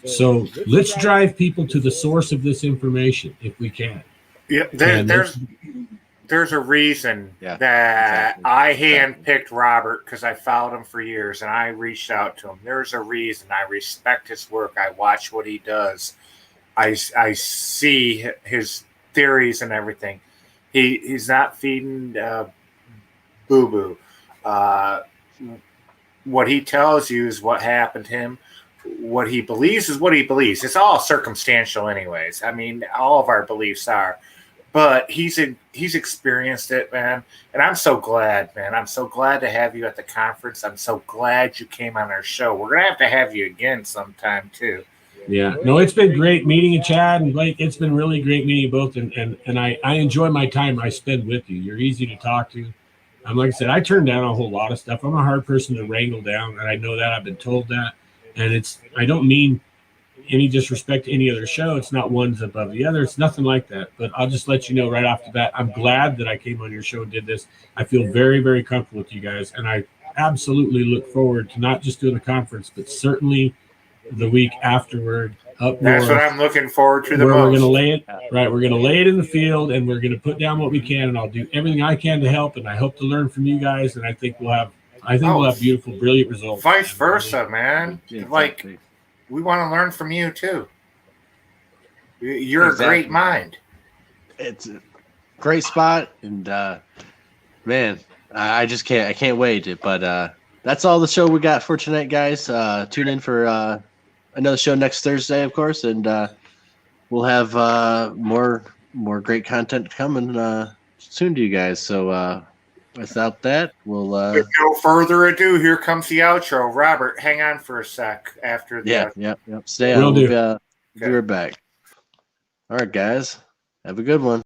So let's drive people to the source of this information if we can. Yeah, there's a reason that I handpicked Robert, because I followed him for years and I reached out to him. There's a reason. I respect his work. I watch what he does. I see his theories and everything. He's not feeding boo-boo. What he tells you is what happened to him. What he believes is what he believes. It's all circumstantial anyways. I mean, all of our beliefs are. But he's experienced it, man. And I'm so glad, man. I'm so glad to have you at the conference. I'm so glad you came on our show. We're going to have you again sometime, too. Yeah. No, it's been great meeting you, Chad and Blake. It's been really great meeting you both. And I enjoy my time I spend with you. You're easy to talk to. Like I said, I turn down a whole lot of stuff. I'm a hard person to wrangle down, and I know that. I've been told that. And I don't mean any disrespect to any other show. It's not one's above the other. It's nothing like that. But I'll just let you know right off the bat, I'm glad that I came on your show and did this. I feel very, very comfortable with you guys. And I absolutely look forward to not just doing the conference, but certainly the week afterward. Up That's north, what I'm looking forward to the most. We're going to lay it right. We're going to lay it in the field, and we're going to put down what we can, and I'll do everything I can to help. And I hope to learn from you guys. And I think we'll have beautiful, brilliant results. Vice versa, man. Yeah, like exactly. we want to learn from you too. You're a great mind. It's a great spot, and man, I can't wait. But that's all the show we got for tonight, guys. Tune in for another show next Thursday, of course, and we'll have more great content coming soon to you guys. So without that, we'll with no further ado, here comes the outro. Robert, hang on for a sec after the yep. Stay on. We'll be right back. All right, guys. Have a good one.